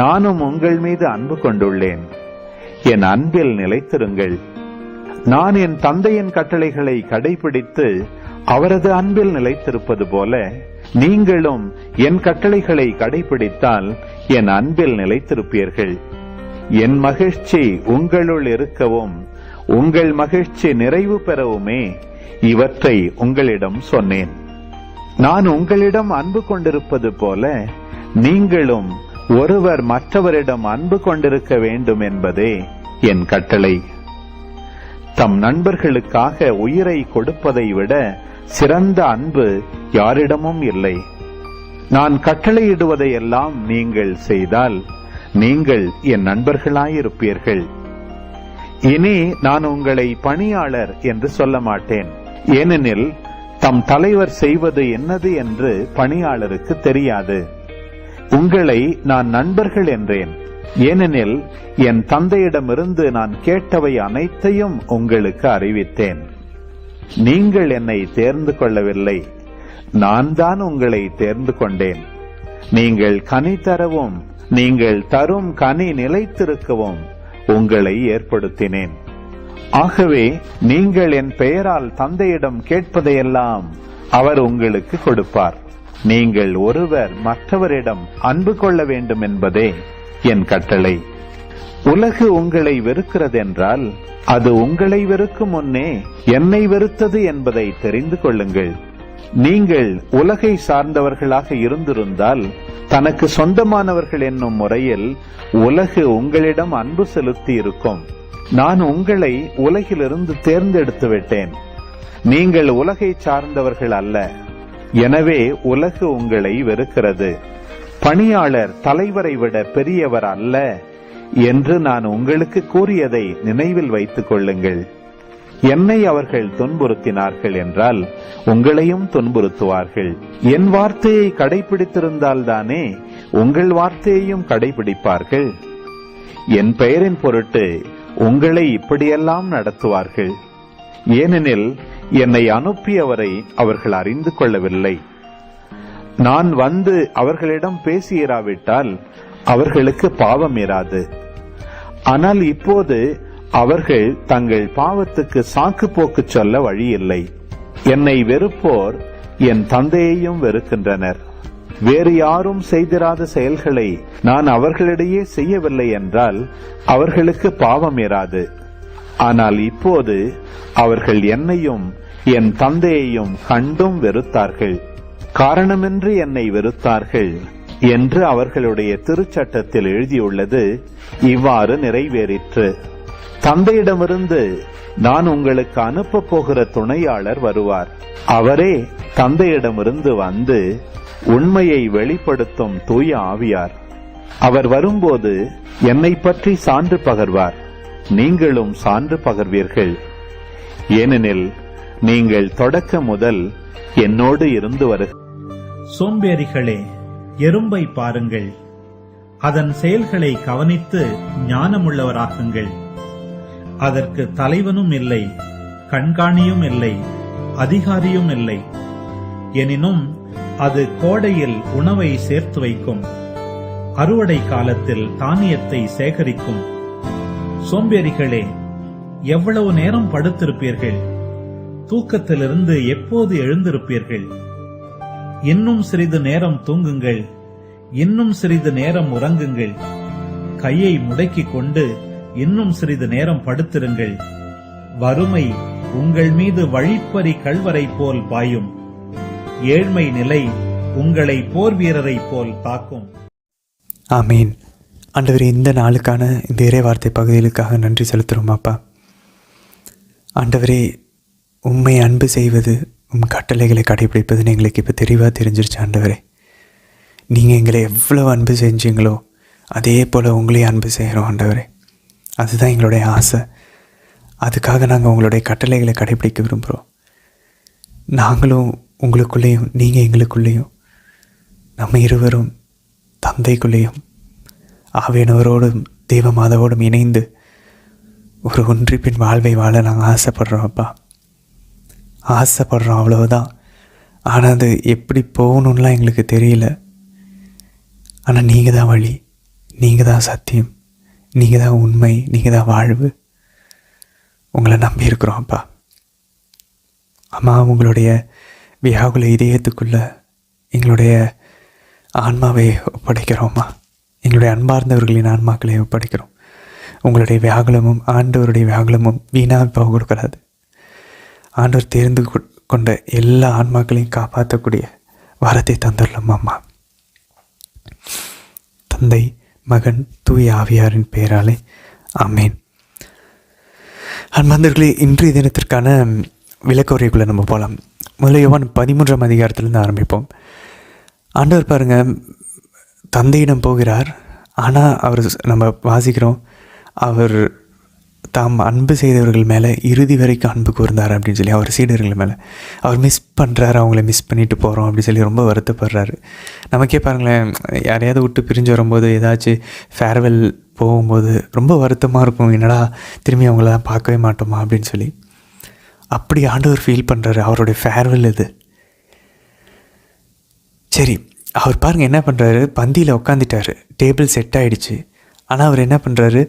நானும் உங்கள் மீது அன்பு கொண்டுள்ளேன். என் அன்பில் நிலைத்திருங்கள். நான் என் தந்தையின் கட்டளைகளை கடைபிடித்து அவரது அன்பில் நிலைத்திருப்பது போல நீங்களும் என் கட்டளைகளை கடைபிடித்தால் என் அன்பில் நிலைத்திருப்பீர்கள். என் மகிழ்ச்சி உங்களுள் இருக்கவும் உங்கள் மகிழ்ச்சி நிறைவு பெறவுமே இவற்றை உங்களிடம் சொன்னேன். நான் உங்களிடம் அன்பு கொண்டிருப்பது போல நீங்களும் ஒருவர் மற்றவரிடம் அன்பு கொண்டிருக்க வேண்டும் என்பதே என் கட்டளை. தம் நண்பர்களுக்காக உயிரை கொடுப்பதை விட சிறந்த அன்பு யாரிடமும் இல்லை. நான் கட்டளையிடுவதையெல்லாம் நீங்கள் செய்தால் நீங்கள் என் நண்பர்களாயிருப்பீர்கள். இனி நான் உங்களை பணியாளர் என்று சொல்ல மாட்டேன், ஏனெனில் தம் தலைவர் செய்வது என்னது என்று பணியாளருக்கு தெரியாது. உங்களை நான் நண்பர்கள் என்றேன், ஏனெனில் என் தந்தையிடமிருந்து நான் கேட்டவை அனைத்தையும் உங்களுக்கு அறிவித்தேன். நீங்கள் என்னை தேர்ந்து கொள்ளவில்லை, நான் தான் உங்களை தேர்ந்து கொண்டேன். நீங்கள் கனி தரவும் நீங்கள் தரும் கனி நிலைத்திருக்கவும் உங்களை ஏற்படுத்தினேன். ஆகவே நீங்கள் என் பெயரால் தந்தையிடம் கேட்பதையெல்லாம் அவர் உங்களுக்கு கொடுப்பார். நீங்கள் ஒருவர் மற்றவரிடம் அன்பு கொள்ள வேண்டும் என்பதே என் கட்டளை. உலகு உங்களை வெறுக்கிறதென்றால் அது உங்களை வெறுக்கும் முன்னே என்னை வெறுத்தது என்பதை தெரிந்து கொள்ளுங்கள். நீங்கள் உலகை சார்ந்தவர்களாக இருந்திருந்தால் தனக்கு சொந்தமானவர்கள் என்னும் முறையில் உலகு உங்களிடம் அன்பு செலுத்தி இருக்கும். நான் உங்களை உலகிலிருந்து தேர்ந்தெடுத்து விட்டேன். நீங்கள் உலகை சார்ந்தவர்கள் அல்ல, எனவே உலகு உங்களை வெறுக்கிறது. பணியாளர் தலைவரை விட பெரியவர் அல்ல என்று நான் உங்களுக்கு கூறியதை நினைவில் வைத்துக் கொள்ளுங்கள். என்னை அவர்கள் துன்புறுத்தினார்கள் என்றால் உங்களையும் துன்புறுத்துவார்கள். என் வார்த்தையை கடைபிடித்திருந்தால் தானே உங்கள் வார்த்தையையும் கடைபிடிப்பார்கள். என் பெயரின் பொருட்டு உங்களை இப்படியெல்லாம் நடத்துவார்கள். ஏனெனில் என்னை அனுப்பியவரை அவர்கள் அறிந்து கொள்ளவில்லை. நான் வந்து அவர்களிடம் பேசியிராவிட்டால் அவர்களுக்கு பாவம் இராது. ஆனால் இப்போது அவர்கள் தங்கள் பாவத்துக்கு சாக்கு போக்கு சொல்ல வழியில்லை. என்னை வெறுப்போர் என் தந்தையையும் வெறுக்கின்றனர். வேறு யாரும் செய்திராத செயல்களை நான் அவர்களிடையே செய்யவில்லை என்றால் அவர்களுக்கு பாவம் இராது. ஆனால் இப்போது அவர்கள் என்னையும் என் தந்தையையும் கண்டும் வெறுத்தார்கள். காரணமின்றி என்னை வெறுத்தார்கள் என்று அவர்களுடைய திருச்சட்டத்தில் எழுதியுள்ளது இவ்வாறு நிறைவேறிற்று. தந்தையிடமிருந்து நான் உங்களுக்கு அனுப்பப் போகிற துணையாளர் வருவார். அவரே தந்தையிடமிருந்து வந்து உண்மையை வெளிப்படுத்தும் தூய ஆவியார். அவர் வரும்போது என்னை பற்றி சான்று பகர்வார். நீங்களும் சான்று பகர்வீர்கள். ஏனெனில் நீங்கள் தொடக்க முதல் என்னோடு இருந்து சோம்பேறிகளே, எறும்பை பாருங்கள், அதன் செயல்களை கவனித்து ஞானமுள்ளவராகுங்கள். அதற்கு தலைவனும் இல்லை, கண்காணியும் இல்லை, அதிகாரியும் இல்லை. எனினும் அது கோடையில் உணவை சேர்த்து வைக்கும், அறுவடை காலத்தில் தானியத்தை சேகரிக்கும். சோம்பேறிகளே, எவ்வளவு நேரம் படுத்திருப்பீர்கள்? தூக்கத்திலிருந்து எப்போது எழுந்திருப்பீர்கள்? இன்னும் சிறிது நேரம் தூங்குங்கள், இன்னும் சிறிது நேரம் உறங்குங்கள். கையை முடக்கிக் கொண்டு இன்னும் சிறிது நேரம் படுத்திருங்கள். வறுமை உங்கள் மீது வழிப்பறி கள்வரை போல் பாயும். ஏழ்மை நிலை உங்களை போர் வீரரை போல் தாக்கும். ஆமீன். ஆண்டவரே, இந்த நாளுக்கான இந்த இறைவார்த்தை பகுதிகளுக்காக நன்றி செலுத்துகிறோம் அப்பா. ஆண்டவரே, உம்மை அன்பு செய்வது, உம் கட்டளைகளை கடைபிடிப்பதுன்னு எங்களுக்கு இப்போ தெளிவாக தெரிஞ்சிருச்சு. ஆண்டவரே, நீங்கள் எங்களை எவ்வளோ அன்பு செஞ்சீங்களோ அதே போல் உங்களையும் அன்பு செய்கிறோம். ஆண்டவரே, அதுதான் எங்களுடைய ஆசை. அதுக்காக நாங்கள் உங்களுடைய கட்டளைகளை கடைபிடிக்க விரும்புகிறோம். நாங்களும் உங்களுக்குள்ளேயும் நீங்கள் எங்களுக்குள்ளேயும், நம்ம இருவரும் தந்தைக்குள்ளேயும் ஆவியானவரோடும் தெய்வ மாதாவோடும் இணைந்து ஒரு ஒன்றிப்பின் வாழ்வை வாழ நாங்கள் ஆசைப்படுறோம் அப்பா. ஆசைப்படுறோம், அவ்வளவுதான். ஆனால் அது எப்படி போகணுன்னெலாம் எங்களுக்கு தெரியல. ஆனால் நீங்கள் தான் வழி, நீங்கள் தான் சத்தியம், நீங்கள் தான் உண்மை, நீங்கள் தான் வாழ்வு. உங்களை நம்பி இருக்கிறோம் அப்பா. அம்மா, உங்களுடைய வியாகுல இதயத்துக்குள்ள எங்களுடைய ஆன்மாவை ஒப்படைக்கிறோம்மா. எங்களுடைய அன்பார்ந்தவர்களின் ஆன்மாக்களை ஒப்படைக்கிறோம். உங்களுடைய வியாகுலமும் ஆண்டவருடைய வியாகுலமும் வீணாக போக கொடுக்கக்கூடாது. ஆண்டவர் தேர்ந்து கொண்ட எல்லா ஆன்மாக்களையும் காப்பாற்றக்கூடிய வரத்தை தந்துடலாம் அம்மா. தந்தை, மகன், தூய ஆவியாரின் பெயராலே ஆமேன். அன்பார்ந்தவர்களே, இன்றைய தினத்திற்கான விளக்க நம்ம போகலாம். முதல்ல யோவான் 13ஆம் அதிகாரத்திலிருந்து ஆரம்பிப்போம். ஆண்டவர் பாருங்கள், தந்தையிடம் போகிறார். ஆனால் அவர், நம்ம வாசிக்கிறோம், அவர் தாம் அன்பு செய்தவர்கள் மேலே இறுதி வரைக்கும் அன்பு கூர்ந்தார் அப்படின்னு சொல்லி. அவர் சீடர்கள் மேலே அவர் மிஸ் பண்ணுறாரு, அவங்கள மிஸ் பண்ணிட்டு போகிறோம் அப்படின்னு சொல்லி ரொம்ப வருத்தப்படுறாரு. நமக்கே பாருங்களேன், யாரையாவது விட்டு பிரிஞ்சு வரும்போது, ஏதாச்சும் ஃபேர்வெல் போகும்போது ரொம்ப வருத்தமாக இருக்கும். என்னடா திரும்பி அவங்கள பார்க்கவே மாட்டோமா அப்படின்னு சொல்லி. அப்படி ஆண்டவர் ஃபீல் பண்ணுறாரு. அவருடைய ஃபேர்வெல் இது. சரி, அவர் பாருங்கள் என்ன பண்ணுறாரு, பந்தியில் உட்காந்துட்டார், டேபிள் செட் ஆகிடுச்சு. ஆனால் அவர் என்ன பண்ணுறாரு,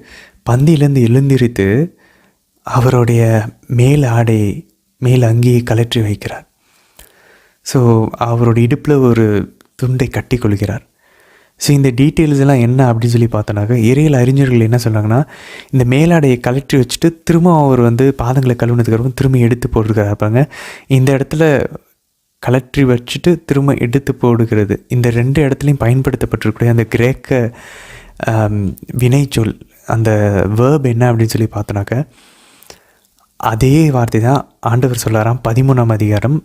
பந்தியிலேருந்து எழுந்திரித்து அவருடைய மேல் ஆடை, மேல் அங்கியை கலற்றி வைக்கிறார். ஸோ அவருடைய இடுப்பில் ஒரு துண்டை கட்டி கொள்கிறார். ஸோ இந்த டீட்டெயில்ஸ் எல்லாம் என்ன அப்படின்னு சொல்லி பார்த்தோன்னாக்க, இறையியல் அறிஞர்கள் என்ன சொல்கிறாங்கன்னா, இந்த மேலாடையை கலற்றி வச்சுட்டு திரும்ப அவர் பாதங்களை கழுவுனதுக்கப்புறம் திரும்ப எடுத்து போட்டுருக்கிறாப்பாங்க. இந்த இடத்துல கலற்றி வச்சுட்டு திரும்ப எடுத்து போடுகிறது, இந்த 2 இடத்துலையும் பயன்படுத்தப்பட்டிருக்கக்கூடிய அந்த கிரேக்க வினைச்சொல், அந்த வேர்ப் என்ன அப்படின்னு சொல்லி பார்த்தோன்னாக்க, அதே வார்த்தை தான் ஆண்டவர் சொல்லாராம் 13ஆம் அதிகாரம்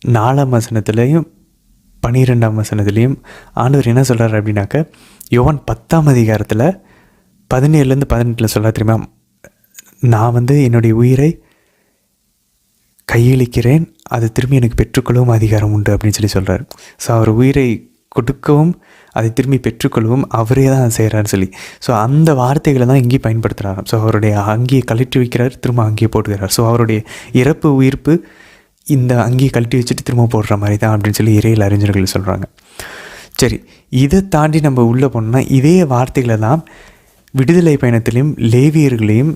4ஆம் வசனத்துலேயும் 12ஆம் வசனத்துலேயும். ஆண்டவர் என்ன சொல்கிறார் அப்படின்னாக்க, யோவான் 10ஆம் அதிகாரத்தில் 17லேருந்து 18 சொல்ல தெரியுமா, நான் என்னுடைய உயிரை கையளிக்கிறேன், அது திரும்பி எனக்கு பெற்றுக்கொள்ளவும் அதிகாரம் உண்டு அப்படின்னு சொல்லி சொல்கிறார். ஸோ அவர் உயிரை கொடுக்கவும் அதை திரும்பி பெற்றுக்கொள்ளவும் அவரே தான் செய்கிறான்னு சொல்லி. ஸோ அந்த வார்த்தைகளை தான் இங்கேயும் பயன்படுத்துகிறாராம். ஸோ அவருடைய அங்கியை கழட்டி வைக்கிறார், திரும்ப அங்கேயே போட்டுக்கிறார். ஸோ அவருடைய இறப்பு உயிர்ப்பு இந்த அங்கேயை கழட்டி வச்சுட்டு திரும்ப போடுற மாதிரி தான் அப்படின்னு சொல்லி இறையியல் அறிஞர்கள் சொல்கிறாங்க. சரி, இதை தாண்டி நம்ம உள்ளே போனோம்னா, இதே வார்த்தைகளை தான் விடுதலை பயணத்திலையும் லேவியர்களையும்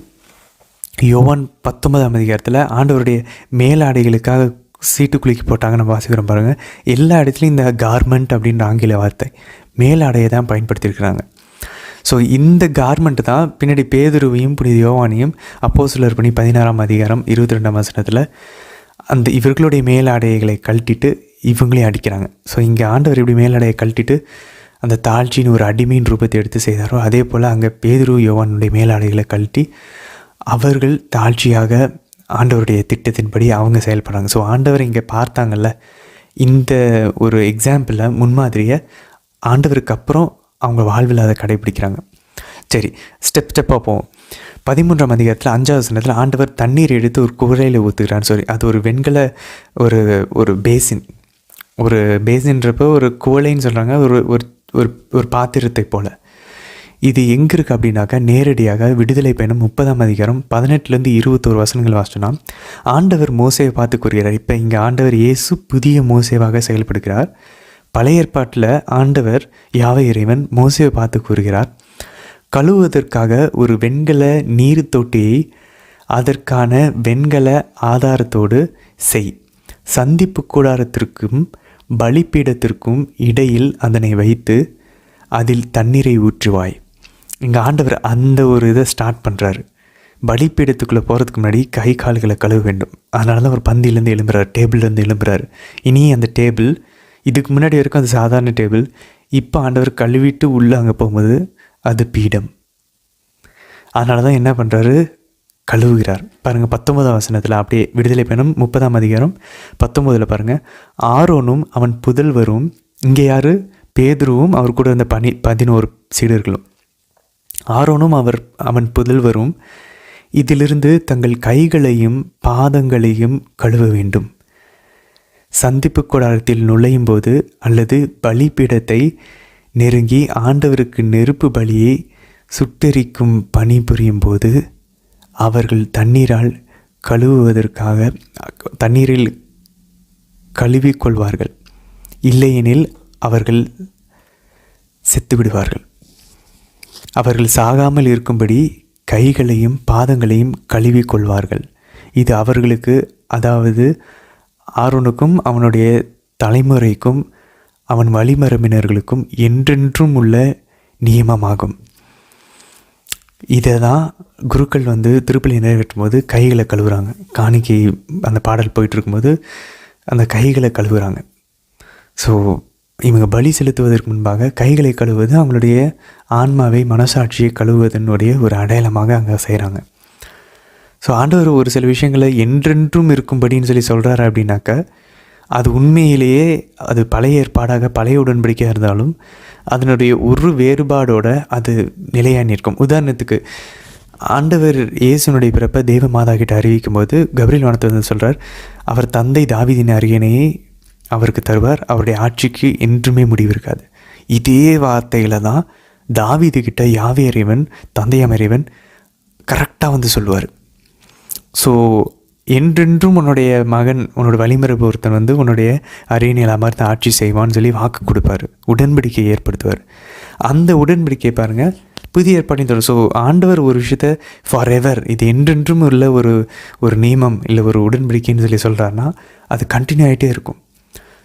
யோவான் 19ஆம் அதிகாரத்தில் ஆண்டவருடைய மேலாடைகளுக்காக சீட்டு குலுக்கி போட்டாங்க. நம்ம வாசிக்கிறோம் பாருங்கள். எல்லா இடத்துலையும் இந்த கார்மெண்ட் அப்படின்ற ஆங்கில வார்த்தை மேலாடையை தான் பயன்படுத்தியிருக்கிறாங்க. ஸோ இந்த கார்மெண்ட் தான் பின்னாடி பேதுருவையும் புனித யோவானையும் அப்போஸ்தலர் பணி 16ஆம் அதிகாரம் 22ஆம் வசனத்தில் அந்த இவர்களுடைய மேலாடைகளை கழட்டிட்டு இவங்களையும் அடிக்கிறாங்க. ஸோ இங்கே ஆண்டவர் எப்படி மேலாடையை கழட்டிட்டு அந்த தாழ்ச்சின்னு ஒரு அடிமையின் ரூபத்தை எடுத்து செய்தாரோ, அதே போல் அங்கே பேதுரு யோவானுடைய மேலாடைகளை கழட்டி அவர்கள் தாழ்ச்சியாக ஆண்டவருடைய திட்டத்தின்படி அவங்க செயல்படுறாங்க. ஸோ ஆண்டவர் இங்கே பார்த்தாங்கல்ல, இந்த ஒரு எக்ஸாம்பிளில் முன்மாதிரியை ஆண்டவருக்கு அப்புறம் அவங்க வாழ்வில் அதை கடைபிடிக்கிறாங்க. சரி, ஸ்டெப்பாக போவோம். 13ஆம் அதிகாரத்தில் 5வது வசனத்தில் ஆண்டவர் தண்ணீர் எடுத்து ஒரு குவளையில் ஊற்றுக்கிறான்னு சொல்லி, அது ஒரு வெண்கல ஒரு பேசின்றப்போ ஒரு குவளைன்னு சொல்கிறாங்க, ஒரு பாத்திரத்தை போல். இது எங்கே இருக்குது அப்படின்னாக்கா, நேரடியாக விடுதலை பயணம் 30ஆம் அதிகாரம் 18லேருந்து 21 வசனங்கள் வாசிச்சோன்னா ஆண்டவர் மோசேவை பார்த்து கூறுகிறார். இப்போ இங்கே ஆண்டவர் இயேசு புதிய மோசேவாக செயல்படுகிறார். பழைய ஏற்பாட்டில் ஆண்டவர் யாவே இறைவன் மோசேவை பார்த்து கூறுகிறார், கழுவுவதற்காக ஒரு வெண்கல நீர் தொட்டியை அதற்கான வெண்கல ஆதாரத்தோடு செய், சந்திப்பு கூடாரத்திற்கும் பலிப்பீடத்திற்கும் இடையில் அதனை வைத்து அதில் தண்ணீரை ஊற்றுவாய். இங்கே ஆண்டவர் அந்த ஒரு இதை ஸ்டார்ட் பண்ணுறாரு. பலிப்பீடத்துக்குள்ளே போகிறதுக்கு முன்னாடி கை கால்களை கழுவ வேண்டும். அதனால தான் ஒரு பந்தியிலேருந்து எழும்புறாரு, டேபிள்லேருந்து எழும்புறாரு. இனி அந்த டேபிள், இதுக்கு முன்னாடி வரைக்கும் அது சாதாரண டேபிள், இப்போ ஆண்டவர் கழுவிட்டு உள்ளே அங்கே போகும்போது அது பீடம். அதனால தான் என்ன பண்ணுறாரு, கழுவுகிறார். பாருங்கள் 19ஆம் வசனத்தில், அப்படியே விடுதலை பயணம் 30ஆம் அதிகாரம் 19 பாருங்கள், ஆரோனும் அவன் புதல்வரும், இங்கே யார், பேதுருவும் அவர் கூட இருந்த 11 சீடர்களும், ஆரோனும் அவன் புதல்வரும் இதிலிருந்து தங்கள் கைகளையும் பாதங்களையும் கழுவ வேண்டும். சந்திப்பு கூடாரத்தில் நுழையும் போது அல்லது பலிபீடத்தை நெருங்கி ஆண்டவருக்கு நெருப்பு பலியை சுட்டெரிக்கும் பணி புரியும் போது அவர்கள் தண்ணீரால் கழுவுவதற்காக தண்ணீரில் கழுவிக்கொள்வார்கள். இல்லையெனில் அவர்கள் செத்து விடுவார்கள். அவர்கள் சாகாமல் இருக்கும்படி கைகளையும் பாதங்களையும் கழுவிக்கொள்வார்கள். இது அவர்களுக்கு, அதாவது ஆரோனுக்கும் அவனுடைய தலைமுறைக்கும் அவன் வழிமரபினர்களுக்கும் என்றென்றும் உள்ள நியமமாகும். இதை தான் குருக்கள் திருப்பலி நிறைவேற்றும் போது கைகளை கழுவுறாங்க. காணிக்கை அந்த பாடல் போயிட்டு இருக்கும்போது அந்த கைகளை கழுவுறாங்க. ஸோ இவங்க பலி செலுத்துவதற்கு முன்பாக கைகளை கழுவுவது அவங்களுடைய ஆன்மாவை, மனசாட்சியை கழுவுவதனுடைய ஒரு அடையாளமாக அங்கே செய்கிறாங்க. ஸோ ஆண்டவர் ஒரு சில விஷயங்களை என்றென்றும் இருக்கும்படின்னு சொல்கிறாரு அப்படின்னாக்கா, அது உண்மையிலேயே அது பழைய ஏற்பாடாக பழைய உடன்படிக்கையாக இருந்தாலும் அதனுடைய ஒரு வேறுபாடோடு அது நிலையாக நிற்கும். உதாரணத்துக்கு, ஆண்டவர் இயேசுனுடைய பிறப்பை தேவ மாதா கிட்ட அறிவிக்கும் போது கபிரியேல் வானத்திலிருந்து சொல்கிறார், அவர் தந்தை தாவீதின் அரியணையை அவருக்கு தருவார், அவருடைய ஆட்சிக்கு என்றுமே முடிவு இருக்காது. இதே வார்த்தையில் தான் தாவீது கிட்ட யாவே இறைவன், தந்தையாம் இறைவன் கரெக்டாக சொல்லுவார். ஸோ என்றென்றும் உன்னுடைய மகன், உன்னோட வழிமரபு ஒருத்தன் உன்னுடைய அரியணையில் அமர்ந்து ஆட்சி செய்வான்னு சொல்லி வாக்கு கொடுப்பார், உடன்படிக்கையை ஏற்படுத்துவார். அந்த உடன்படிக்கை பாருங்கள் புதிய ஏற்பாட்டின் தொடர். ஸோ ஆண்டவர் ஒரு விஷயத்தை ஃபார் எவர், இது என்றென்றும் உள்ள ஒரு நியமம் இல்லை ஒரு உடன்படிக்கைன்னு சொல்கிறாருன்னா அது கண்டினியூ ஆகிட்டே இருக்கும்.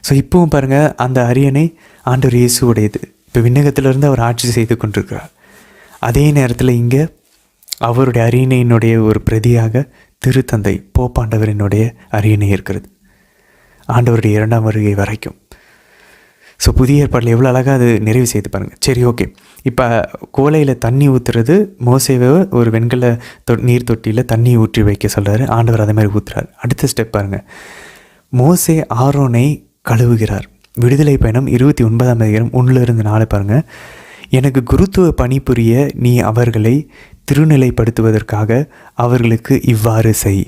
ஸோ இப்போவும் பாருங்கள், அந்த அரியணை ஆண்டவர் இயேசுவுடையது. இப்போ விண்ணகத்திலிருந்து அவர் ஆட்சி செய்து கொண்டிருக்கிறார். அதே நேரத்தில் இங்கே அவருடைய அரியணையினுடைய ஒரு பிரதியாக திருத்தந்தை போப்பாண்டவரினுடைய அரியணை இருக்கிறது, ஆண்டவருடைய 2ஆம் வருகை வரைக்கும். ஸோ புதிய ஏற்பாட்டில் எவ்வளோ அழகாக அது நிறைவு செய்து பாருங்கள். சரி, ஓகே. இப்போ கோலையில் தண்ணி ஊற்றுறது, மோசேவை ஒரு வெண்கல நீர் தொட்டியில் தண்ணி ஊற்றி வைக்க சொல்கிறாரு, ஆண்டவர் அதே மாதிரி ஊற்றுறாரு. அடுத்த ஸ்டெப் பாருங்கள், மோசே ஆரோனை கழுவுகிறார். விடுதலை பயணம் 29ஆம் அதிகாரம் 1-4 பாருங்கள், எனக்கு குருத்துவ பணிபுரிய நீ அவர்களை திருநிலைப்படுத்துவதற்காக அவர்களுக்கு இவ்வாறு செய்.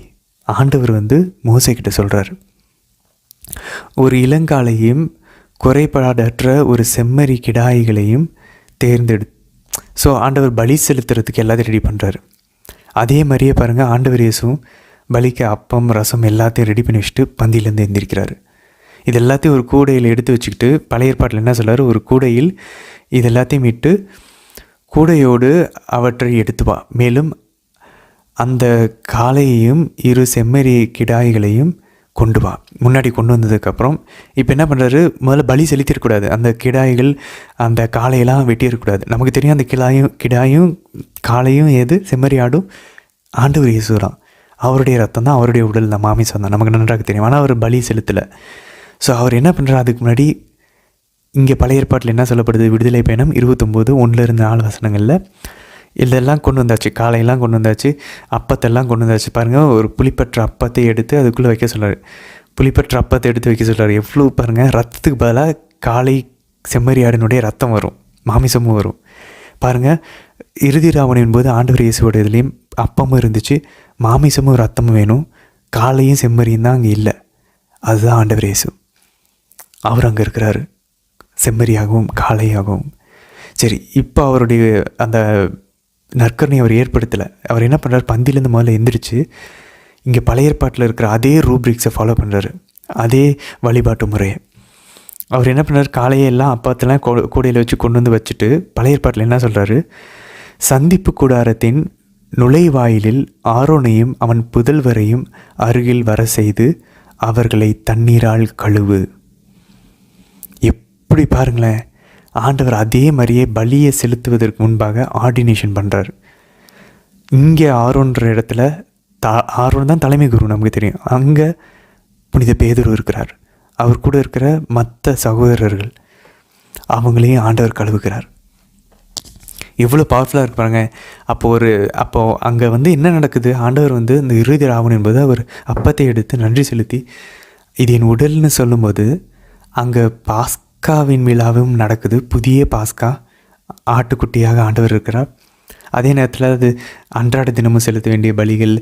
ஆண்டவர் மோசே கிட்ட சொல்கிறார், ஒரு இளங்காலையும் குறைபாடற்ற ஒரு செம்மறி கிடாய்களையும் தேர்ந்தெடு. ஸோ ஆண்டவர் பலி செலுத்துறதுக்கு எல்லாத்தையும் ரெடி பண்ணுறாரு. அதே மாதிரியே பாருங்கள், ஆண்டவர் இயேசுவும் பலிக்கு அப்பம் ரசம் எல்லாத்தையும் ரெடி பண்ணி வச்சுட்டு பந்தியிலேருந்து எந்திரிக்கிறாரு. இது எல்லாத்தையும் ஒரு கூடையில் எடுத்து வச்சுக்கிட்டு, பழைய ஏற்பாட்டில் என்ன சொல்கிறார், ஒரு கூடையில் இது எல்லாத்தையும் இட்டு கூடையோடு அவற்றை எடுத்து வா, மேலும் அந்த காளையையும் 2 செம்மறி கிடாய்களையும் கொண்டு வா. முன்னாடி கொண்டு வந்ததுக்கப்புறம் இப்போ என்ன பண்ணுறாரு, முதல்ல பலி செலுத்திடக்கூடாது, அந்த கிடாய்கள் அந்த காளையெல்லாம் வெட்டியிருக்கக்கூடாது. நமக்கு தெரியும் அந்த கிடாயும் காளையும் ஏது, செம்மறியாடும் ஆண்டவர் இயேசுதான். அவருடைய ரத்தம் தான், அவருடைய உடல் தான், மாமிசம் தான், நமக்கு நன்றாக தெரியும். ஆனால் அவர் பலி செலுத்தலை. ஸோ அவர் என்ன பண்ணுறாரு, அதுக்கு முன்னாடி இங்கே பழைய ஏற்பாட்டில் என்ன சொல்லப்படுது, விடுதலை பயணம் 29 1-4 வசனங்களில் இதெல்லாம் கொண்டு வந்தாச்சு, காளையெல்லாம் கொண்டு வந்தாச்சு, அப்பத்தெல்லாம் கொண்டு வந்தாச்சு. பாருங்கள், ஒரு புளிப்பற்ற அப்பத்தை எடுத்து அதுக்குள்ளே வைக்க சொல்கிறார். புளிப்பற்ற அப்பத்தை எடுத்து வைக்க சொல்கிறார். எவ்வளோ பாருங்கள், ரத்தத்துக்கு பதிலாக காளை செம்மறியாடினுடைய ரத்தம் வரும், மாமிசமும் வரும். பாருங்கள், இறுதி ராவணின் போது ஆண்டவர் இயேசுவோட இதுலேயும் அப்பமும் இருந்துச்சு, மாமிசமும் ரத்தமும் வேணும், காளையும் செம்மறியும் தான் அங்கே இல்லை. அதுதான் ஆண்டவர் இயேசு. அவர் அங்கே இருக்கிறாரு, செம்மறியாகவும் காளையாகவும். சரி, இப்போ அவருடைய அந்த நற்கருணை அவர் ஏற்படுத்தலை. அவர் என்ன பண்ணுறாரு, பந்திலேருந்து முதல்ல எந்திரிச்சு இங்கே பழைய ஏற்பாட்டில் இருக்கிற அதே ரூப்ரிக்ஸை ஃபாலோ பண்ணுறாரு, அதே வழிபாட்டு முறையை. அவர் என்ன பண்ணுறாரு, காளையெல்லாம் அப்பத்தெல்லாம் கூடையில் வச்சு கொண்டு வந்து வச்சுட்டு பழைய ஏற்பாட்டில் என்ன சொல்கிறாரு, சந்திப்பு கூடாரத்தின் நுழைவாயிலில் ஆரோனையும் அவன் புதல்வரையும் அருகில் வர செய்து அவர்களை தண்ணீரால் கழுவு. எப்படி பாருங்களேன், ஆண்டவர் அதே மாதிரியே பலியை செலுத்துவதற்கு முன்பாக ஆர்டினேஷன் பண்ணுறார். இங்கே ஆரோன்ற இடத்துல ஆரோன் தான் தலைமை குரு, நமக்கு தெரியும். அங்கே புனித பேதுரு இருக்கிறார், அவர் கூட இருக்கிற மற்ற சகோதரர்கள் அவங்களையும் ஆண்டவர் கழுவுகிறார். எவ்வளோ பவர்ஃபுல்லாக இருப்பாங்க. அப்போது அங்கே என்ன நடக்குது, ஆண்டவர் இந்த இறுதி ராவணன் என்பது அவர் அப்பத்தை எடுத்து நன்றி செலுத்தி இது என் உடல்னு சொல்லும்போது அங்கே பாஸ்காவின் விழாவும் நடக்குது. புதிய பாஸ்கா ஆட்டுக்குட்டியாக ஆண்டவர் இருக்கிறார். அதே நேரத்தில் அது அன்றாட தினமும் செலுத்த வேண்டிய பலிகள்,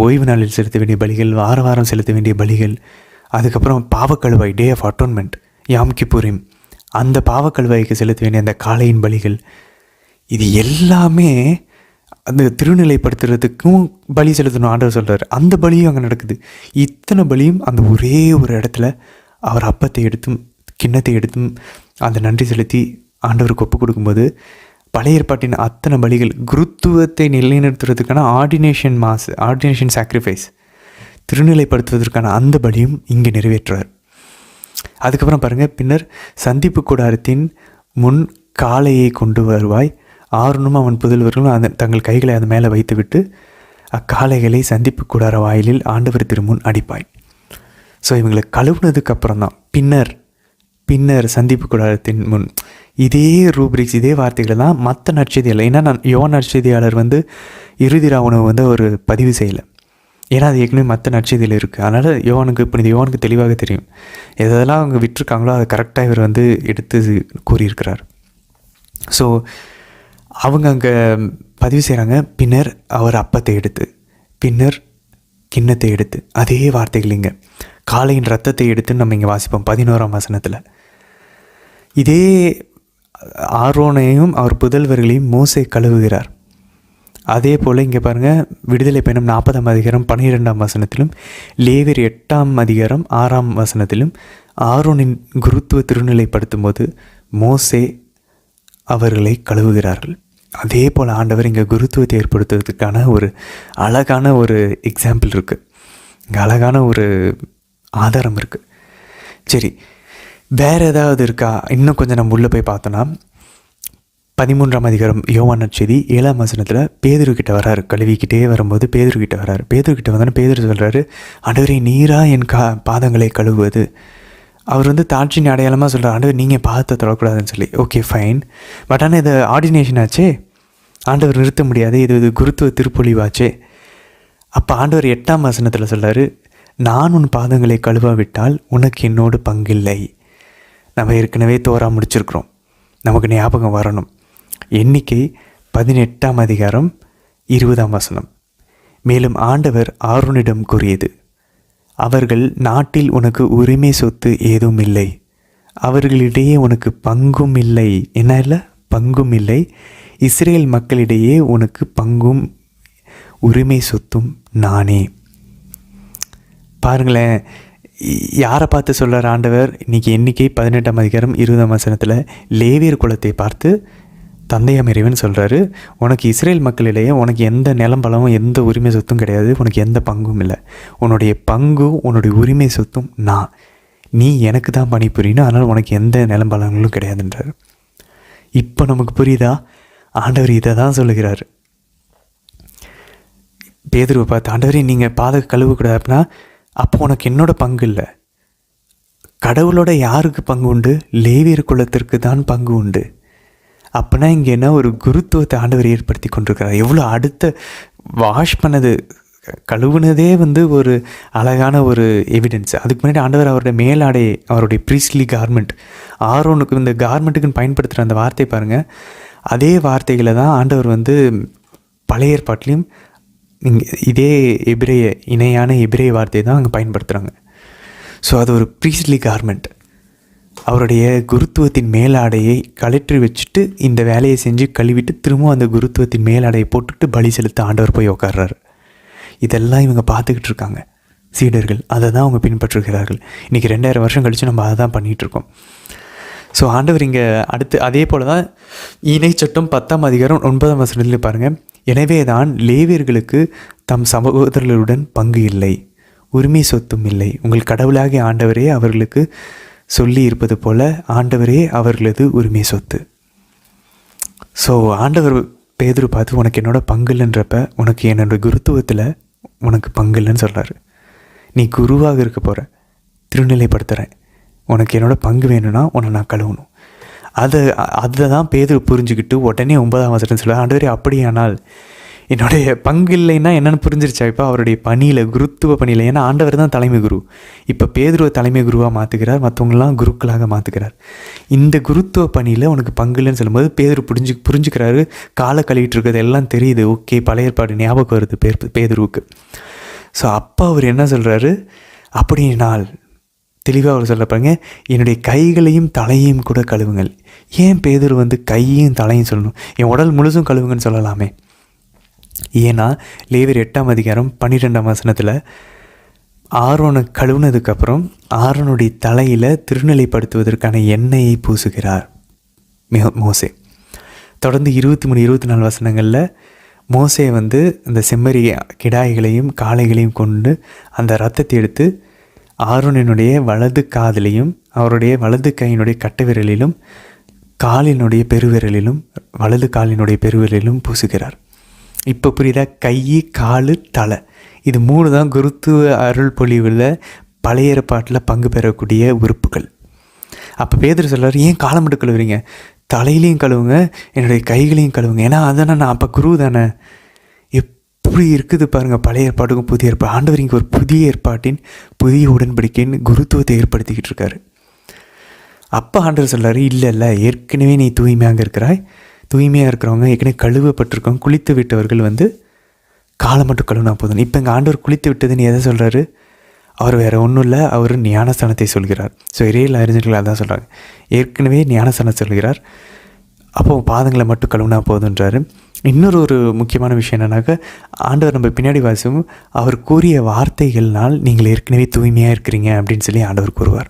ஓய்வு நாளில் செலுத்த வேண்டிய பலிகள், வாரம் செலுத்த வேண்டிய பலிகள், அதுக்கப்புறம் பாவக்கழுவாய், டே ஆஃப் அட்டோன்மெண்ட், யாம் கிப்புரிம், அந்த பாவக்கழுவாய்க்கு செலுத்த வேண்டிய அந்த காளையின் பலிகள், இது எல்லாமே அந்த திருநிலைப்படுத்துறதுக்கும் பலி செலுத்தணும் ஆண்டவர் சொல்கிறார். அந்த பலியும் அங்கே நடக்குது. இத்தனை பலியும் அந்த ஒரே ஒரு இடத்துல அவர் அப்பத்தை எடுத்தும் கிண்ணத்தை எடுத்தும் அந்த நன்றி செலுத்தி ஆண்டவருக்கு ஒப்பு கொடுக்கும்போது பழைய ஏற்பாட்டின் அத்தனை பலிகள் குருத்துவத்தை நிலைநிறுத்துறதுக்கான ஆர்டினேஷன் சாக்ரிஃபைஸ், திருநிலைப்படுத்துவதற்கான அந்த பலியும் இங்கே நிறைவேற்றுவார். அதுக்கப்புறம் பாருங்கள், பின்னர் சந்திப்பு கூடாரத்தின் முன் காளையை கொண்டு வருவாய், ஆரோனும் அவன் புதல்வர்களும் தங்கள் கைகளை அது மேலே வைத்துவிட்டு அக்காளைகளை சந்திப்பு கூடார வாயிலில் ஆண்டவர் திருமுன் அடிப்பாய். ஸோ இவங்களை கழுவுனதுக்கு அப்புறம் தான் பின்னர் சந்திப்பு கூடாரத்தின் முன், இதே ரூப்ரிக்ஸ், இதே வார்த்தைகளை தான் மற்ற நற்செய்தியாளர், ஏன்னா யோவான் நற்செய்தியாளர் இறுதி ராவணவை அவர் பதிவு செய்யலை, ஏன்னா அது ஏற்கனவே மற்ற நற்செய்தியில் இருக்குது. அதனால் புனித யோவானுக்கு தெளிவாக தெரியும் எதெல்லாம் அவங்க விட்டுருக்காங்களோ அதை கரெக்டாக இவர் எடுத்து கூறியிருக்கிறார். ஸோ அவங்க அங்கே பதிவு செய்கிறாங்க. பின்னர் அவர் அப்பத்தை எடுத்து, பின்னர் கிண்ணத்தை எடுத்து, அதே வார்த்தைகள் இங்கே காளையின் ரத்தத்தை எடுத்து நம்ம இங்கே வாசிப்போம் 11ஆம் வசனத்தில். இதே ஆரோனையும் அவர் புதல்வர்களையும் மோசே கழுவுகிறார். அதே போல் இங்கே பாருங்கள், விடுதலை பயணம் 40ஆம் அதிகாரம் 12ஆம் வசனத்திலும், லேவியர் 8ஆம் அதிகாரம் 6ஆம் வசனத்திலும் ஆரோனின் குருத்துவ திருநிலைப்படுத்தும் போது மோசே அவர்களை கழுவுகிறார்கள். அதே போல் ஆண்டவர் இங்கே குருத்துவத்தை ஏற்படுத்துவதற்கான ஒரு அழகான ஒரு எக்ஸாம்பிள் இருக்குது, இங்கே அழகான ஒரு ஆதாரம் இருக்குது. சரி, வேறு ஏதாவது இருக்கா? இன்னும் கொஞ்சம் நம்ம உள்ளே போய் பார்த்தோன்னா 13ஆம் அதிகாரம் யோவான் நற்செய்தி 7ஆம் வசனத்தில் பேதுருக்கிட்ட வராரு, கழுவிக்கிட்டே வரும்போது பேதுருக்கிட்ட வராரு. பேதுருக்கிட்ட வந்தோன்னா பேதுரு சொல்கிறாரு, ஆண்டவரே நீரா என் பாதங்களை கழுவுவது. அவர் தாட்சியின் அடையாளமாக சொல்கிறார், ஆண்டவர் நீங்கள் பாதத்தை தொடக்கூடாதுன்னு சொல்லி. ஓகே ஃபைன், பட் ஆனால் இது ஆர்டினேஷன் ஆச்சே, ஆண்டவர் நிறுத்த முடியாது, இது குருத்துவ திருப்பொழிவாச்சே. அப்போ ஆண்டவர் 8ஆம் வசனத்தில் சொல்கிறாரு, நான் உன் பாதங்களை கழுவாவிட்டால் உனக்கு என்னோடு பங்கில்லை. நம்ம ஏற்கனவே தோரா முடிச்சிருக்கிறோம், நமக்கு ஞாபகம் வரணும். எண்ணிக்கை 18ஆம் அதிகாரம் 20ஆம் வசனம். மேலும் ஆண்டவர் ஆரோனிடம் கூறியது, அவர்கள் நாட்டில் உனக்கு உரிமை சொத்து ஏதும் இல்லை, அவர்களிடையே உனக்கு பங்கும் இல்லை. என்ன இல்லை? பங்கும் இல்லை. இஸ்ரேல் மக்களிடையே உனக்கு பங்கும் உரிமை சொத்தும் நானே. பாருங்களேன், யாரை பார்த்து சொல்கிறார் ஆண்டவர்? இன்றைக்கி எண்ணிக்கை 18ஆம் அதிகாரம் 20ஆம் வசனத்தில் லேவியர் குலத்தை பார்த்து தந்தையாம் இறைவன் சொல்கிறாரு, உனக்கு இஸ்ரேல் மக்களிடையே உனக்கு எந்த நிலம் பலமும் எந்த உரிமை சொத்தும் கிடையாது, உனக்கு எந்த பங்கும் இல்லை. உன்னுடைய பங்கும் உன்னுடைய உரிமை சொத்தும் நான். நீ எனக்கு தான் பணிபுரியணும், அதனால் உனக்கு எந்த நிலம் பலங்களும் கிடையாதுன்றார். இப்போ நமக்கு புரியுதா? ஆண்டவர் இதை தான் சொல்லுகிறார். பேதுருவை பார்த்து, ஆண்டவரே நீங்கள் பாதை கழுவக்கூடாது அப்படின்னா அப்போ உனக்கு என்னோட பங்கு இல்லை. கடவுளோட யாருக்கு பங்கு உண்டு? லேவியர் குலத்திற்கு தான் பங்கு உண்டு. அப்படின்னா இங்கே என்ன ஒரு குருத்துவத்தை ஆண்டவர் ஏற்படுத்தி கொண்டிருக்கிறார். எவ்வளோ அடுத்த வாஷ் பண்ணது கழுவுனதே ஒரு அழகான ஒரு எவிடன்ஸ். அதுக்கு முன்னாடி ஆண்டவர் அவருடைய மேலாடை, அவருடைய ப்ரீஸ்ட்லி கார்மெண்ட், ஆரோனுக்கு இந்த கார்மெண்ட்டுக்குன்னு பயன்படுத்துகிற அந்த வார்த்தை பாருங்கள், அதே வார்த்தைகளை தான் ஆண்டவர் பழைய ஏற்பாட்டிலையும் இதே இணையான எபிரேய வார்த்தை தான் அங்கே பயன்படுத்துகிறாங்க. ஸோ அது ஒரு ப்ரீஸ்ட்லி கார்மெண்ட். அவருடைய குருத்துவத்தின் மேலாடையை கழற்றி வச்சுட்டு இந்த வேலையை செஞ்சு கழுவிட்டு திரும்ப அந்த குருத்துவத்தின் மேலாடையை போட்டுட்டு பலி செலுத்த ஆண்டவர் போய் உட்கார்றாரு. இதெல்லாம் இவங்க பார்த்துக்கிட்டு இருக்காங்க சீடர்கள். அதை தான் அவங்க பின்பற்றுகிறார்கள். இன்றைக்கி 2000 வருஷம் கழித்து நம்ம அதை தான் பண்ணிகிட்ருக்கோம். ஸோ ஆண்டவர் இங்கே அடுத்து அதே போல் தான் இணை சட்டம் 10ஆம் அதிகாரம் 9ஆம் வசனத்தில் பாருங்கள், எனவே தான் லேவியர்களுக்கு தம் சகோதரர்களுடன் பங்கு இல்லை, உரிமை சொத்தும் இல்லை. உங்கள் கடவுளாகிய ஆண்டவரே அவர்களுக்கு சொல்லி இருப்பது போல ஆண்டவரே அவர்களது உரிமை சொத்து. ஸோ ஆண்டவர் பேதுரு பார்த்து, உனக்கு என்னோட பங்கு இல்லைன்றப்ப உனக்கு என்னோடய குருத்துவத்தில் உனக்கு பங்கு இல்லைன்னு சொல்கிறாரு. நீ குருவாக இருக்க போகிற, திருநிலைப்படுத்துகிறேன், உனக்கு என்னோடய பங்கு வேணும்னா உன்னை நான் கழுவணும். அதை தான் பேதுரு புரிஞ்சுக்கிட்டு உடனே 9ஆம் வசனம் சொல்ல, ஆண்டவரே அப்படியானால் என்னுடைய பங்கு இல்லைன்னா என்னென்னு புரிஞ்சிருச்சா? இப்போ அவருடைய பணியில், குருத்துவ பணியில், ஏன்னா ஆண்டவர் தான் தலைமை குரு. இப்போ பேதுருவை தலைமை குருவாக மாற்றுக்கிறார், மற்றவங்களாம் குருக்களாக மாற்றுக்கிறார். இந்த குருத்துவ பணியில் உனக்கு பங்கு இல்லைன்னு சொல்லும்போது பேதுரு புரிஞ்சுக்கிறாரு. காலை கழுவிட்டு இருக்கிறது எல்லாம் தெரியுது. ஓகே, பழைய ஏற்பாடு ஞாபகம் வருது பேதுருவுக்கு. ஸோ அப்போ அவர் என்ன சொல்கிறாரு, அப்படினால் தெளிவாக அவர் சொல்ல பாருங்க, என்னுடைய கைகளையும் தலையையும் கூட கழுவுங்கள். ஏன் பேதுரு கையையும் தலையும் சொல்லணும்? என் உடல் முழுசும் கழுவுங்கன்னு சொல்லலாமே. ஏன்னா லேவியர் 8ஆம் அதிகாரம் 12ஆம் வசனத்தில் ஆரோனை கழுவுனதுக்கப்புறம் ஆரோனுடைய தலையில் திருநிலைப்படுத்துவதற்கான எண்ணெயை பூசுகிறார் மோசே. தொடர்ந்து 23, 24 வசனங்களில் மோசே இந்த செம்மறி கிடாய்களையும் காளைகளையும் கொண்டு அந்த இரத்தத்தை எடுத்து ஆரோனினுடைய வலது காதிலையும் அவருடைய வலது கையினுடைய கட்டை விரலிலும் காலினுடைய பெருவிரலிலும் வலது காலினுடைய பெருவிரலிலும் பூசுகிறார். இப்போ புரியுதா? கை, கால், தலை, இது 3 தான் குருத்துவ அருள் பொழிவில் பழைய ஏற்பாட்டில் பங்கு பெறக்கூடிய உறுப்புகள். அப்போ பேதுரு சொல்கிறார், ஏன் காலை மட்டும் கழுவுறீங்க? தலையிலையும் கழுவுங்க, என்னுடைய கைகளையும் கழுவுங்க. ஏன்னா அதானே நான் அப்போ குரு தானே. எப்படி இருக்குது பாருங்கள் பழைய ஏற்பாட்டுக்கும் புதிய ஏற்பாடு. ஆண்டவர் இங்கே ஒரு புதிய ஏற்பாட்டின் புதிய உடன்படிக்கைன்னு குருத்துவத்தை ஏற்படுத்திக்கிட்டு இருக்காரு. அப்போ ஆண்டவர் சொல்கிறாரு, இல்லை ஏற்கனவே நீ தூய்மையாக இருக்கிறாய், தூய்மையாக இருக்கிறவங்க ஏற்கனவே கழுவப்பட்டிருக்கவங்க குளித்து விட்டவர்கள் காலை மட்டும் கழுவுனா போதும். இப்போ இங்கே ஆண்டவர் குளித்து விட்டதுன்னு எதை சொல்கிறாரு? அவர் வேறு ஒன்றும் இல்லை, அவர் ஞானஸ்தானத்தை சொல்கிறார். ஸோ இறையில் அறிஞர்கள் அதான் சொல்கிறாங்க, ஏற்கனவே ஞானஸ்தானம் சொல்கிறார், அப்போது பாதங்களை மட்டும் கழுவுனா போதுன்றாரு. இன்னொரு முக்கியமான விஷயம் என்னன்னாக்கா, ஆண்டவர் நம்ம பின்னாடி வாசிக்கும் அவர் கூறிய வார்த்தைகள்னால் நீங்கள் ஏற்கனவே தூய்மையாக இருக்கிறீங்க அப்படின்னு சொல்லி ஆண்டவர் கூறுவார்.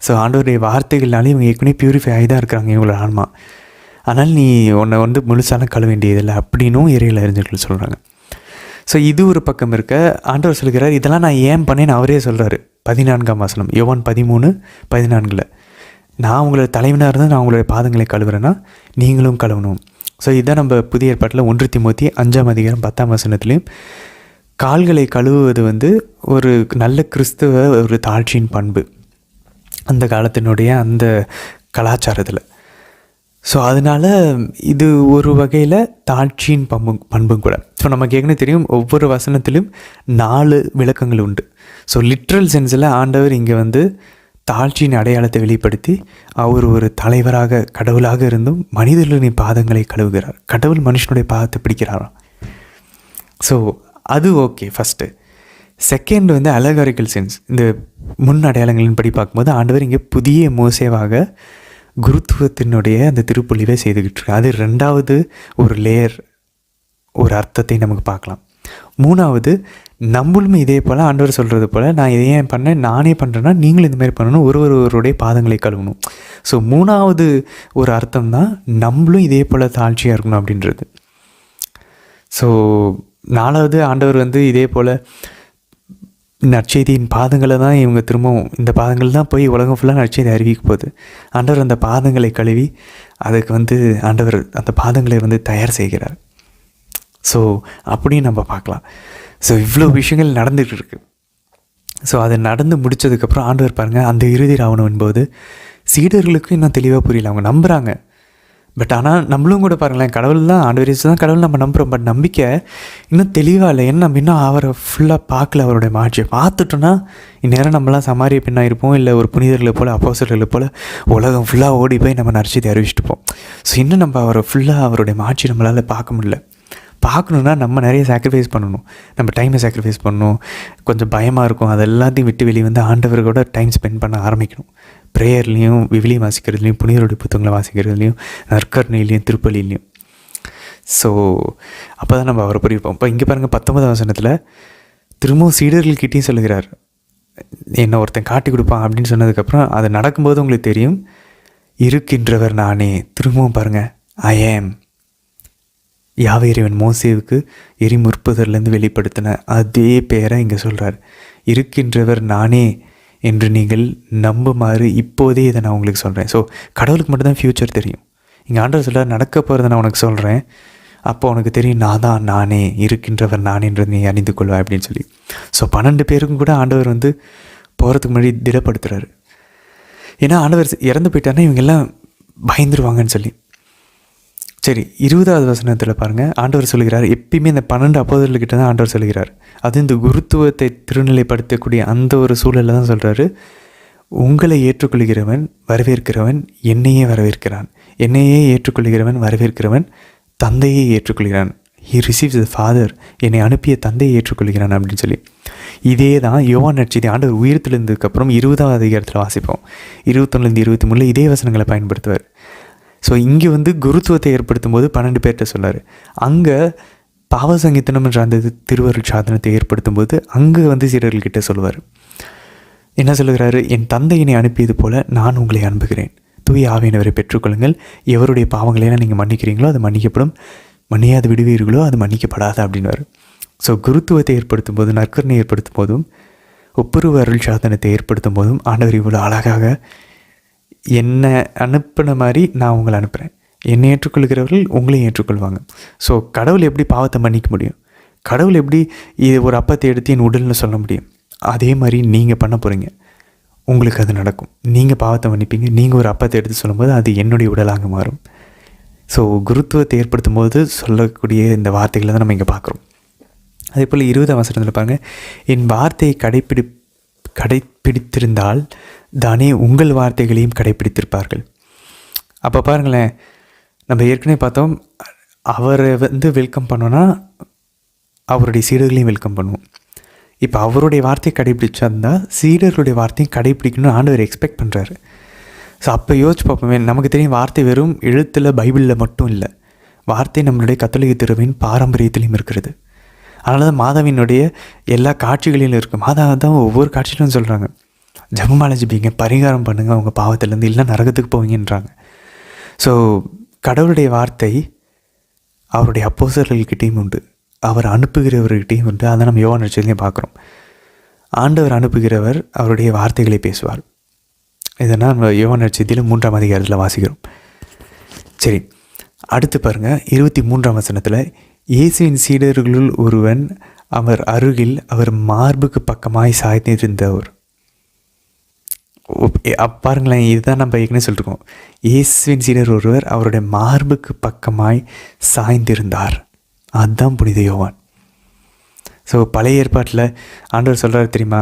ஸோ ஆண்டவருடைய வார்த்தைகள்னாலே இவங்க ஏற்கனவே பியூரிஃபை ஆகி தான் இருக்கிறாங்க இவங்களோட ஆன்மா. ஆனால் நீ உன்னை முழுசான கழுவ வேண்டியதில்லை அப்படின்னும் இறையில் அறிஞர்கள் சொல்கிறாங்க. ஸோ இது ஒரு பக்கம் இருக்க, ஆண்டவர் சொல்கிறார், இதெல்லாம் நான் ஏன் பண்ணேன்னு அவரே சொல்கிறாரு. 14ஆம் வசனம், யோவான் 13:14, நான் உங்களோட தலைவனாக இருந்தால் நான் உங்களுடைய பாதங்களை கழுவுறேன்னா நீங்களும் கழுவணும். ஸோ இதுதான் நம்ம புதிய ஏற்பாட்டில் 1 தீமோத்தி 5ஆம் அதிகாரம் 10ஆம் வசனத்துலேயும் கால்களை கழுவுவது ஒரு நல்ல கிறிஸ்துவ ஒரு தாழ்ச்சியின் பண்பு அந்த காலத்தினுடைய அந்த கலாச்சாரத்தில். ஸோ அதனால் இது ஒரு வகையில் தாழ்ச்சியின் பண்பும் கூட. ஸோ நமக்கு ஏற்கனவே தெரியும் ஒவ்வொரு வசனத்திலும் 4 விளக்கங்கள் உண்டு. ஸோ லிட்ரல் சென்ஸில் ஆண்டவர் இங்கே தாழ்ச்சியின் அடையாளத்தை வெளிப்படுத்தி அவர் ஒரு தலைவராக கடவுளாக இருந்தும் மனிதர்களின் பாதங்களை கழுவுகிறார். கடவுள் மனுஷனுடைய பாதத்தை பிடிக்கிறாராம். ஸோ அது ஓகே ஃபஸ்ட்டு. செகண்ட் அலகாரிக்கல் சென்ஸ், இந்த முன் அடையாளங்களின் படி பார்க்கும்போது ஆண்டவர் இங்கே புதிய மோசேவாக குருத்துவத்தினுடைய அந்த திருப்பொழிவை செய்துக்கிட்டு இருக்கு. அது 2வது ஒரு லேயர், ஒரு அர்த்தத்தை நமக்கு பார்க்கலாம். மூணாவது, நம்மளும் இதே போல் ஆண்டவர் சொல்கிறது போல் நான் இதை ஏன் பண்ணேன், நானே பண்ணுறேன்னா நீங்களும் இந்த மாதிரி பண்ணணும், ஒருவருடைய பாதங்களை கழுவணும். ஸோ மூணாவது ஒரு அர்த்தம் தான் நம்மளும் இதே போல் தாழ்ச்சியாக இருக்கணும் அப்படின்றது. ஸோ நாலாவது, ஆண்டவர் இதே போல் நற்செய்தியின் பாதங்களை தான் இவங்க திரும்பவும் இந்த பாதங்கள் தான் போய் உலகம் ஃபுல்லாக நற்செய்தி அறிவிக்க போகுது. ஆண்டவர் அந்த பாதங்களை கழுவி அதுக்கு ஆண்டவர் அந்த பாதங்களை தயார் செய்கிறார். ஸோ அப்படியும் நம்ம பார்க்கலாம். ஸோ இவ்வளோ விஷயங்கள் நடந்துகிட்டு இருக்கு. ஸோ அது நடந்து முடித்ததுக்கப்புறம் ஆண்டவர் பாருங்கள், அந்த இறுதி ராவணம் என்பது சீடர்களுக்கும் இன்னும் தெளிவாக புரியல. அவங்க நம்புகிறாங்க, பட் ஆனால் நம்மளும் கூட பாருங்களேன், கடவுள் தான், ஆண்டவர் இயேசு தான் கடவுள் நம்ம நம்புகிறோம். பட் நம்பிக்கை இன்னும் தெளிவாக இல்லை. ஏன்னா நம்ம இன்னும் அவரை ஃபுல்லாக பார்க்கல. அவருடைய மாட்சியை பார்த்துட்டோன்னா இந்நேரம் நம்மளாம் சமாரிய பெண்ணாக இருப்போம், இல்லை ஒரு புனிதர்களை போல் அப்போஸ்தலர்களை போல் உலகம் ஃபுல்லாக ஓடி போய் நம்ம நற்செய்தி அறிவிச்சிட்டுப்போம். ஸோ இன்னும் நம்ம அவரை ஃபுல்லாக அவருடைய மாட்சி நம்மளால் பார்க்க முடியல. பார்க்கணுன்னா நம்ம நிறைய சாக்ரிஃபைஸ் பண்ணணும், நம்ம டைமை சாக்ரிஃபைஸ் பண்ணணும். கொஞ்சம் பயமாக இருக்கும், அது எல்லாத்தையும் விட்டு வெளியே ஆண்டவரோட டைம் ஸ்பெண்ட் பண்ண ஆரம்பிக்கணும். ப்ரேயர்லேயும், விவிலியம் வாசிக்கிறதுலையும், புனிதருடைய புத்தகங்களை வாசிக்கிறதுலையும், நற்கருணையிலையும், திருப்பலிலையும். ஸோ அப்போ தான் நம்ம அவரை புரிவிப்போம். இப்போ இங்கே பாருங்கள், 19ஆம் வசனத்தில் திரும்பவும் சீடர்கள்கிட்டையும் சொல்லுகிறார், என்னை ஒருத்தன் காட்டி கொடுப்பான் அப்படின்னு சொன்னதுக்கப்புறம் அது நடக்கும்போது உங்களுக்கு தெரியும், இருக்கின்றவர் நானே. திரும்பவும் பாருங்கள், ஐ ஆம். யாவே இறைவன் மோசேவுக்கு எரிமுற்புதர்லேருந்து வெளிப்படுத்தின அதே பேரை இங்கே சொல்கிறார். இருக்கின்றவர் நானே என்று நீங்கள் நம்புமாறு இப்போதே இதை நான் உங்களுக்கு சொல்கிறேன். ஸோ கடவுளுக்கு மட்டும்தான் ஃப்யூச்சர் தெரியும். இங்கே ஆண்டவர் சொல்கிறார், நடக்க போகிறத நான் உனக்கு சொல்கிறேன், அப்போ உனக்கு தெரியும் நான் தான் நானே, இருக்கின்றவர் நானேன்றது நீ அறிந்து கொள்வா அப்படின்னு சொல்லி. ஸோ 12 பேருக்கும் கூட ஆண்டவர் போகிறதுக்கு முன்னாடி திடப்படுத்துகிறாரு. ஏன்னா ஆண்டவர் இறந்து போயிட்டாருன்னா இவங்கெல்லாம் பயந்துருவாங்கன்னு சொல்லி. சரி, 20ஆவது வசனத்தில் பாருங்கள், ஆண்டவர் சொல்கிறார், எப்பயுமே இந்த 12 அப்போஸ்தலர்கிட்ட தான் ஆண்டவர் சொல்கிறார். அது இந்த குருத்துவத்தை திருநிலைப்படுத்தக்கூடிய அந்த ஒரு சூழலில் தான் சொல்கிறாரு, உங்களை ஏற்றுக்கொள்கிறவன் வரவேற்கிறவன் என்னையே வரவேற்கிறான், என்னையே ஏற்றுக்கொள்கிறவன் வரவேற்கிறவன் தந்தையை ஏற்றுக்கொள்கிறான். ஹி ரிசீவ்ஸ் த ஃபாதர், என்னை அனுப்பிய தந்தையை ஏற்றுக்கொள்கிறான் அப்படின்னு சொல்லி. இதே தான் யோவான் நற்செய்தி ஆண்டவர் உயிர்த்தெழுந்ததுக்கப்புறம் 20ஆவது அதிகாரத்தில் வாசிப்போம். 21 23 இதே வசனங்களை பயன்படுத்துவார். ஸோ இங்கே குருத்துவத்தை ஏற்படுத்தும் போது 12 பேர்கிட்ட சொல்லார். அங்கே பாவ சங்கீதனம் என்ற அந்த திருவருள் சாதனத்தை ஏற்படுத்தும் போது அங்கே சீடர்கள்கிட்ட சொல்லுவார். என்ன சொல்லுகிறாரு, என் தந்தையினை அனுப்பியது போல நான் உங்களை அனுப்புகிறேன், தூய ஆவியானவரை பெற்றுக்கொள்ளுங்கள், எவருடைய பாவங்களையெல்லாம் நீங்கள் மன்னிக்கிறீங்களோ அது மன்னிக்கப்படும், மன்னியாது விடுவீர்களோ அது மன்னிக்கப்படாது அப்படின்வார். ஸோ குருத்துவத்தை ஏற்படுத்தும் போதும், நற்கருணை ஏற்படுத்தும் போதும், ஒப்புரவு அருள் சாதனத்தை ஏற்படுத்தும் போதும் ஆண்டவர் இவ்வளோ அழகாக என்னை அனுப்பின மாதிரி நான் உங்களை அனுப்புகிறேன், என்னை ஏற்றுக்கொள்கிறவர்கள் உங்களையும் ஏற்றுக்கொள்வாங்க. ஸோ கடவுள் எப்படி பாவத்தை மன்னிக்க முடியும், கடவுள் எப்படி இது ஒரு அப்பத்தை எடுத்து என் உடல்னு சொல்ல முடியும், அதே மாதிரி நீங்கள் பண்ண போகிறீங்க, உங்களுக்கு அது நடக்கும். நீங்கள் பாவத்தை மன்னிப்பீங்க, நீங்கள் ஒரு அப்பத்தை எடுத்து சொல்லும்போது அது என்னுடைய உடலாக மாறும். ஸோ குருத்துவத்தை ஏற்படுத்தும் போது சொல்லக்கூடிய இந்த வார்த்தைகளை தான் நம்ம இங்கே பார்க்குறோம். அதே போல் 20ஆம் வசனத்தில் பாருங்கள், என் வார்த்தையை கடைப்பிடித்திருந்தால் தானே உங்கள் வார்த்தைகளையும் கடைப்பிடித்திருப்பார்கள். அப்போ பாருங்களேன், நம்ம ஏற்கனவே பார்த்தோம், அவரை வெல்கம் பண்ணோன்னா அவருடைய சீடர்களையும் வெல்கம் பண்ணுவோம். இப்போ அவருடைய வார்த்தையை கடைப்பிடிச்சா இருந்தால் சீடர்களுடைய வார்த்தையும் கடைப்பிடிக்கணும்னு ஆண்டவர் எக்ஸ்பெக்ட் பண்ணுறாரு. ஸோ அப்போ யோசிச்சு பார்ப்போமே, நமக்கு தெரியும் வார்த்தை வெறும் எழுத்தில் பைபிளில் மட்டும் இல்லை, வார்த்தை நம்மளுடைய கத்தோலிக்க திருவையின் பாரம்பரியத்திலையும் இருக்கிறது. அதனால தான் மாதாவினுடைய எல்லா காட்சிகளிலும் இருக்குது. மாதா தான் ஒவ்வொரு காட்சியிலும் சொல்கிறாங்க, ஜெபமாலை ஜெபிங்க, பரிகாரம் பண்ணுங்கள் உங்கள் பாவத்திலேருந்து, இல்லை நரகத்துக்கு போவீங்கன்றாங்க. ஸோ கடவுளுடைய வார்த்தை அவருடைய அப்போஸ்தலர்கள்கிட்டையும் உண்டு, அவர் அனுப்புகிறவர்கிட்டையும் உண்டு. அதை நம்ம யோவான் நற்செய்தியிலையும் பார்க்குறோம். ஆண்டவர் அனுப்புகிறவர் அவருடைய வார்த்தைகளை பேசுவார். இதனால் நம்ம யோவான் நற்செய்தியில் 3ஆம் அதிகாரத்தில் வாசிக்கிறோம். சரி, அடுத்து பாருங்கள், 23ஆம் வசனத்தில், இயேசுவின் சீடர்களுள் ஒருவன் அவர் அருகில் அவர் மார்புக்கு பக்கமாய் சாய்ந்திருந்தவர். பாருங்களேன், இதுதான் நம்ம ஏற்கனவே சொல்லியிருக்கோம், இயேசுவின் சீடர் ஒருவர் அவருடைய மார்புக்கு பக்கமாய் சாய்ந்திருந்தார். அதுதான் புனித யோவான். ஸோ பழைய ஏற்பாட்டில் ஆண்டவர் சொல்கிறார் தெரியுமா,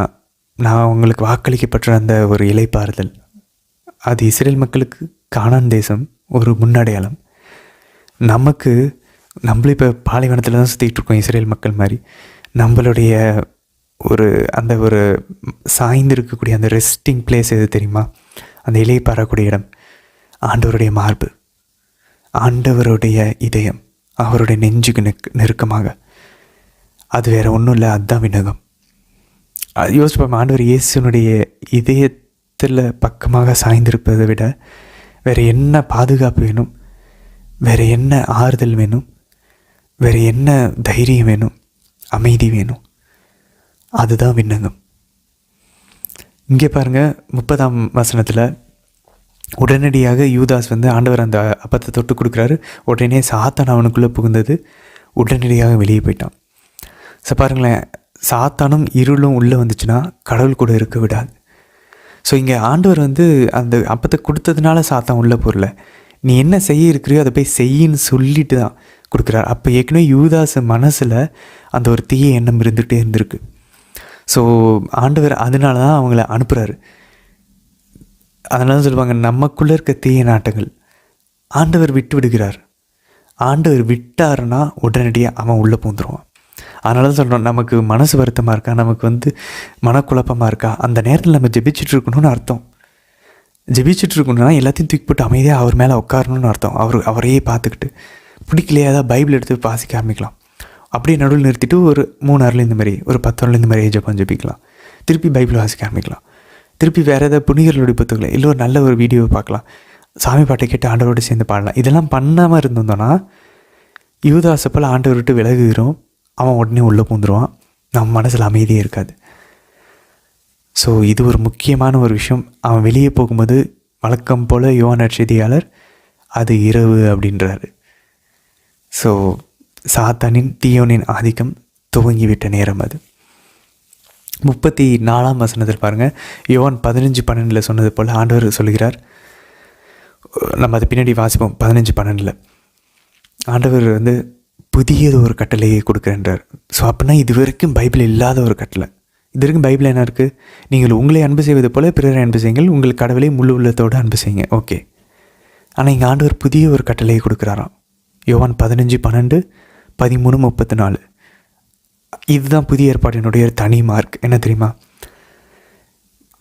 நான் உங்களுக்கு வாக்களிக்கப்பட்ட அந்த ஒரு இலைப்பாறுதல், அது இஸ்ரேல் மக்களுக்கு கானான் தேசம் ஒரு முன்னடையாளம். நம்மளும் இப்போ பாலைவனத்தில் தான் சுற்றிட்டு இருக்கோம் இஸ்ரேல் மக்கள் மாதிரி. நம்மளுடைய அந்த ஒரு சாய்ந்து இருக்கக்கூடிய அந்த ரெஸ்டிங் பிளேஸ் எது தெரியுமா, அந்த இலையை பாறக்கூடிய இடம் ஆண்டவருடைய மார்பு, ஆண்டவருடைய இதயம், அவருடைய நெஞ்சுக்கு நெருக்கமாக. அது வேறு ஒன்றும் இல்லை, அதுதான் விண்ணகம். அது யோசிப்போம், ஆண்டவர் இயேசுனுடைய இதயத்தில் பக்கமாக சாய்ந்திருப்பதை விட வேறு என்ன பாதுகாப்பு வேணும், வேறு என்ன ஆறுதல் வேணும், வேறு என்ன தைரியம் வேணும், அமைதி வேணும்? அதுதான் விண்ணகம். இங்கே பாருங்கள் 30ஆம் வசனத்தில் உடனடியாக யூதாஸ் ஆண்டவர் அந்த அப்பத்தை தொட்டு கொடுக்குறாரு. உடனே சாத்தான் அவனுக்குள்ளே புகுந்தது, உடனடியாக வெளியே போயிட்டான். ஸோ பாருங்களேன், சாத்தானும் இருளும் உள்ளே வந்துச்சுன்னா கடவுள் கூட இருக்க விடாது. ஸோ இங்கே ஆண்டவர் அந்த அப்பத்தை கொடுத்ததுனால சாத்தான் உள்ளே போகல, நீ என்ன செய்ய இருக்கிறியோ அதை போய் செய்யின்னு சொல்லிட்டு தான் கொடுக்குறாரு. அப்போ ஏற்கனவே யூதாஸ் மனசில் அந்த ஒரு தீய எண்ணம் இருந்துகிட்டே இருந்திருக்கு. ஸோ ஆண்டவர் அதனால தான் அவங்கள அனுப்புகிறாரு. அதனால தான் சொல்லுவாங்க, நமக்குள்ளே இருக்க தீய நாட்டங்கள் ஆண்டவர் விட்டு விடுகிறார். ஆண்டவர் விட்டாருன்னா உடனடியாக அவன் உள்ளே பூந்துருவான். அதனால தான் சொல்கிறோம், நமக்கு மனசு வருத்தமாக இருக்கா, நமக்கு மனக்குழப்பமாக இருக்கா, அந்த நேரத்தில் நம்ம ஜெபிச்சுட்டு இருக்கணும்னு அர்த்தம். ஜெபிச்சுட்டு இருக்கணும்னா எல்லாத்தையும் தூக்கி போட்டு அமைதியாக அவர் மேலே உட்காரணும்னு அர்த்தம். அவரையே பார்த்துக்கிட்டு பிடிக்கலையா ஏதாவது பைபிள் எடுத்து வாசிக்க ஆரம்பிக்கலாம். அப்படியே நடுவில் நிறுத்திட்டு ஒரு 3 அருள் இந்த மாதிரி, ஒரு 10 அருள் இந்த மாதிரி ஜெபிக்கலாம். திருப்பி பைபிள் வாசிக்க ஆரம்பிக்கலாம். திருப்பி வேறு ஏதாவது புனிதர்களுடைய புத்தகங்களை இல்லை ஒரு நல்ல ஒரு வீடியோவை பார்க்கலாம். சாமி பாட்டை கேட்டு ஆண்டவரோடு சேர்ந்து பாடலாம். இதெல்லாம் பண்ணாமல் இருந்தோம்னா யூதாசை போல் ஆண்டவர் விட்டு விலகுகிறோம், அவன் உடனே உள்ளே பூந்துருவான், நம்ம மனசில் அமைதியே இருக்காது. ஸோ இது ஒரு முக்கியமான ஒரு விஷயம். அவன் வெளியே போகும்போது வழக்கம் போல் யோவான் நற்செய்தியாளர் அது இரவு அப்படின்றாரு. ஸோ சாத்தானின் தீயோனின் ஆதிக்கம் துவங்கிவிட்ட நேரம் அது. 34ஆம் வசனத்தில் பாருங்கள், யோவான் 15:12 சொன்னது போல் ஆண்டவர் சொல்கிறார். நம்ம அதை பின்னாடி வாசிப்போம். 15:12 ஆண்டவர் புதியது ஒரு கட்டளையை கொடுக்குறேன்றார். ஸோ அப்படின்னா இது வரைக்கும் பைபிள் இல்லாத ஒரு கட்டளை. இது வரைக்கும் பைபிள் என்ன இருக்குது? நீங்கள் உங்களை அன்பு செய்வது போல பிறரை அன்பு செய்யுங்கள், உங்கள் கடவுளை முழு உள்ளத்தோடு அன்பு செய்யுங்க. ஓகே. ஆனால் இங்கே ஆண்டவர் புதிய ஒரு கட்டளையை கொடுக்குறாராம். யோவான் 15:12, 13:34. இதுதான் புதிய ஏற்பாட்டினுடைய தனி மார்க். என்ன தெரியுமா?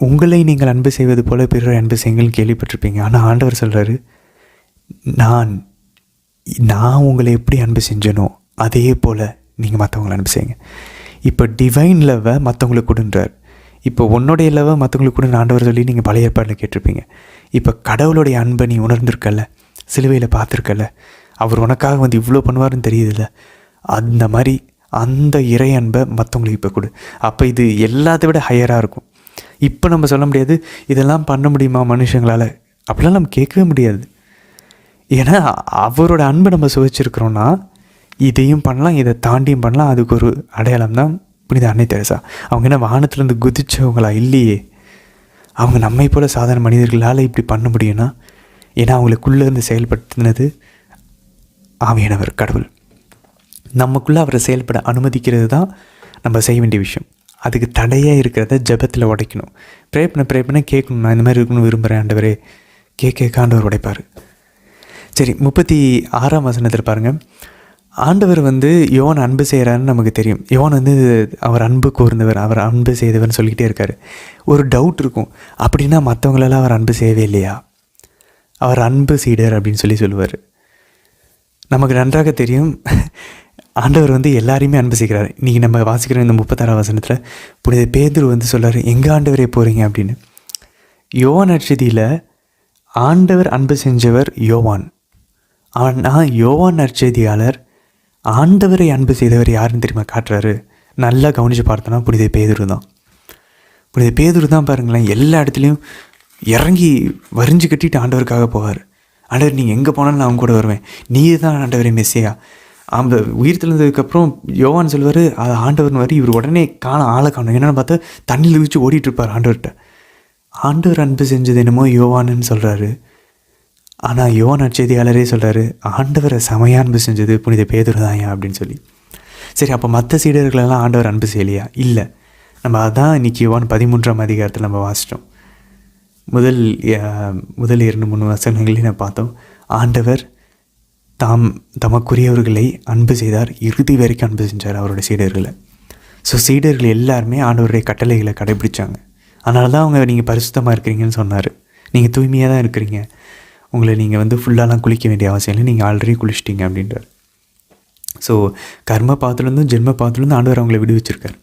உங்களை நீங்கள் அன்பு செய்வது போல பிறரை அன்பு செய்யுங்கள்னு கேள்விப்பட்டிருப்பீங்க. ஆனால் ஆண்டவர் சொல்கிறாரு, நான் உங்களை எப்படி அன்பு செஞ்சனோ அதே போல் நீங்கள் மற்றவங்களை அன்பு செய்யுங்க. இப்போ டிவைன் லவ்வை மற்றவங்களுக்கு கொடுன்றார். இப்போ உன்னுடைய லவ்வை மற்றவங்களுக்கு கொடுன்னு ஆண்டவர் சொல்லி நீங்கள் பழைய ஏற்பாட்டில் கேட்டிருப்பீங்க. இப்போ கடவுளுடைய அன்பை நீ உணர்ந்திருக்கல, சிலுவையில் பார்த்துருக்கல, அவர் உனக்காக இவ்வளோ பண்ணுவார்னு தெரியுதுல்ல, அந்த மாதிரி அந்த இறை அன்பை மற்றவங்களுக்கு இப்போ கொடு. அப்போ இது எல்லாத்தை விட ஹையராக இருக்கும். இப்போ நம்ம சொல்ல முடியாது இதெல்லாம் பண்ண முடியுமா மனுஷங்களால், அப்படிலாம் நம்ம கேட்கவே முடியாது. ஏன்னா அவரோட அன்பை நம்ம சுவைச்சிருக்கிறோன்னா இதையும் பண்ணலாம், இதை தாண்டியும் பண்ணலாம். அதுக்கு ஒரு அடையாளம் தான் புனித அன்னை தெரசா. அவங்க என்ன வானத்துலேருந்து குதிச்சவங்களா? இல்லையே. அவங்க நம்மை போல சாதாரண மனிதர்களால் இப்படி பண்ண முடியும்னா ஏன்னா அவங்களுக்குள்ளேருந்து செயல்படுத்தினது ஆவியானவர் கடவுள். நமக்குள்ளே அவரை செயல்பட அனுமதிக்கிறது தான் நம்ம செய்ய வேண்டிய விஷயம். அதுக்கு தடையாக இருக்கிறத ஜெபத்தில் உடைக்கணும். ப்ரே பண்ண கேட்கணும், நான் இந்த மாதிரி இருக்கணும்னு விரும்புகிறேன் ஆண்டவரே, கேட்க ஆண்டவர் உடைப்பார். சரி, 36ஆம் வசனத்தில் பாருங்கள், ஆண்டவர் யோவான் அன்பு செய்கிறாருன்னு நமக்கு தெரியும். யோவான் அவர் அன்பு கூர்ந்தவர், அவர் அன்பு செய்தவர்னு சொல்லிக்கிட்டே இருக்கார். ஒரு டவுட் இருக்கும், அப்படின்னா மற்றவங்களெல்லாம் அவர் அன்பு செய்யவே இல்லையா? அவர் அன்பு சீடர் அப்படின்னு சொல்லுவார். நமக்கு நன்றாக தெரியும் ஆண்டவர் எல்லாரையுமே அன்பு செய்கிறார். இன்றைக்கி நம்ம வாசிக்கிற இந்த 36ஆம் வசனத்தில் புனித பேதுரு சொல்கிறார், எங்கே ஆண்டவரே போகிறீங்க அப்படின்னு. யோவான் நற்செய்தியில் ஆண்டவர் அன்பு செஞ்சவர் யோவான். ஆனால் யோவான் நற்செய்தியாளர் ஆண்டவரை அன்பு செய்தவர் யாருன்னு தெரியுமா காட்டுறாரு? நல்லா கவனித்து பார்த்தோன்னா புனித பேதுரு தான். புனித பேதுரு தான் பாருங்களேன், எல்லா இடத்துலையும் இறங்கி வரிஞ்சு கட்டிட்டு ஆண்டவருக்காக போவார். ஆண்டவர் நீங்கள் எங்கே போனாலும் நான் அவங்க கூட வருவேன், நீ தான் ஆண்டவரே மெஸ்ஸியா. அந்த உயிர் தெழுந்ததுக்கப்புறம் யோவான் சொல்வார், அது ஆண்டவர்னு வரி இவர் உடனே ஆளை காணும். என்னென்னு பார்த்தா தண்ணியில் வச்சு ஓடிட்டுருப்பார் ஆண்டவர்கிட்ட. ஆண்டவர் அன்பு செஞ்சது என்னமோ யோவான்னு சொல்கிறாரு. ஆனால் யோவான் நற்செய்தியாளரே சொல்கிறாரு, ஆண்டவரை செமையாக அன்பு செஞ்சது புனித பேதுரு தான் ஏன் அப்படின்னு சொல்லி. சரி, அப்போ மற்ற சீடர்களெல்லாம் ஆண்டவர் அன்பு செய்யலையா? இல்லை. நம்ம அதான் இன்றைக்கி யோவான் 13ஆம் அதிகாரத்தில் நம்ம வாசித்தோம். முதல் 2-3 வசனங்களையும் நான் பார்த்தோம். ஆண்டவர் தமக்குரியவர்களை அன்பு செய்தார், இறுதி வரைக்கும் அன்பு செஞ்சார் அவருடைய சீடர்களை. ஸோ சீடர்கள் எல்லாருமே ஆண்டவருடைய கட்டளைகளை கடைபிடிச்சாங்க. அதனால தான் அவங்க நீங்கள் பரிசுத்தமாக இருக்கிறீங்கன்னு சொன்னார். நீங்கள் தூய்மையாக தான் இருக்கிறீங்க, உங்களை நீங்கள் ஃபுல்லாலாம் குளிக்க வேண்டிய அவசியம் இல்லை, நீங்கள் ஆல்ரெடி குளிச்சிட்டிங்க அப்படின்றார். ஸோ கர்ம பாவத்துலேருந்தும் ஜென்ம பாவத்துலேருந்து ஆண்டவர் அவங்களை விடுவிச்சிருக்கார்.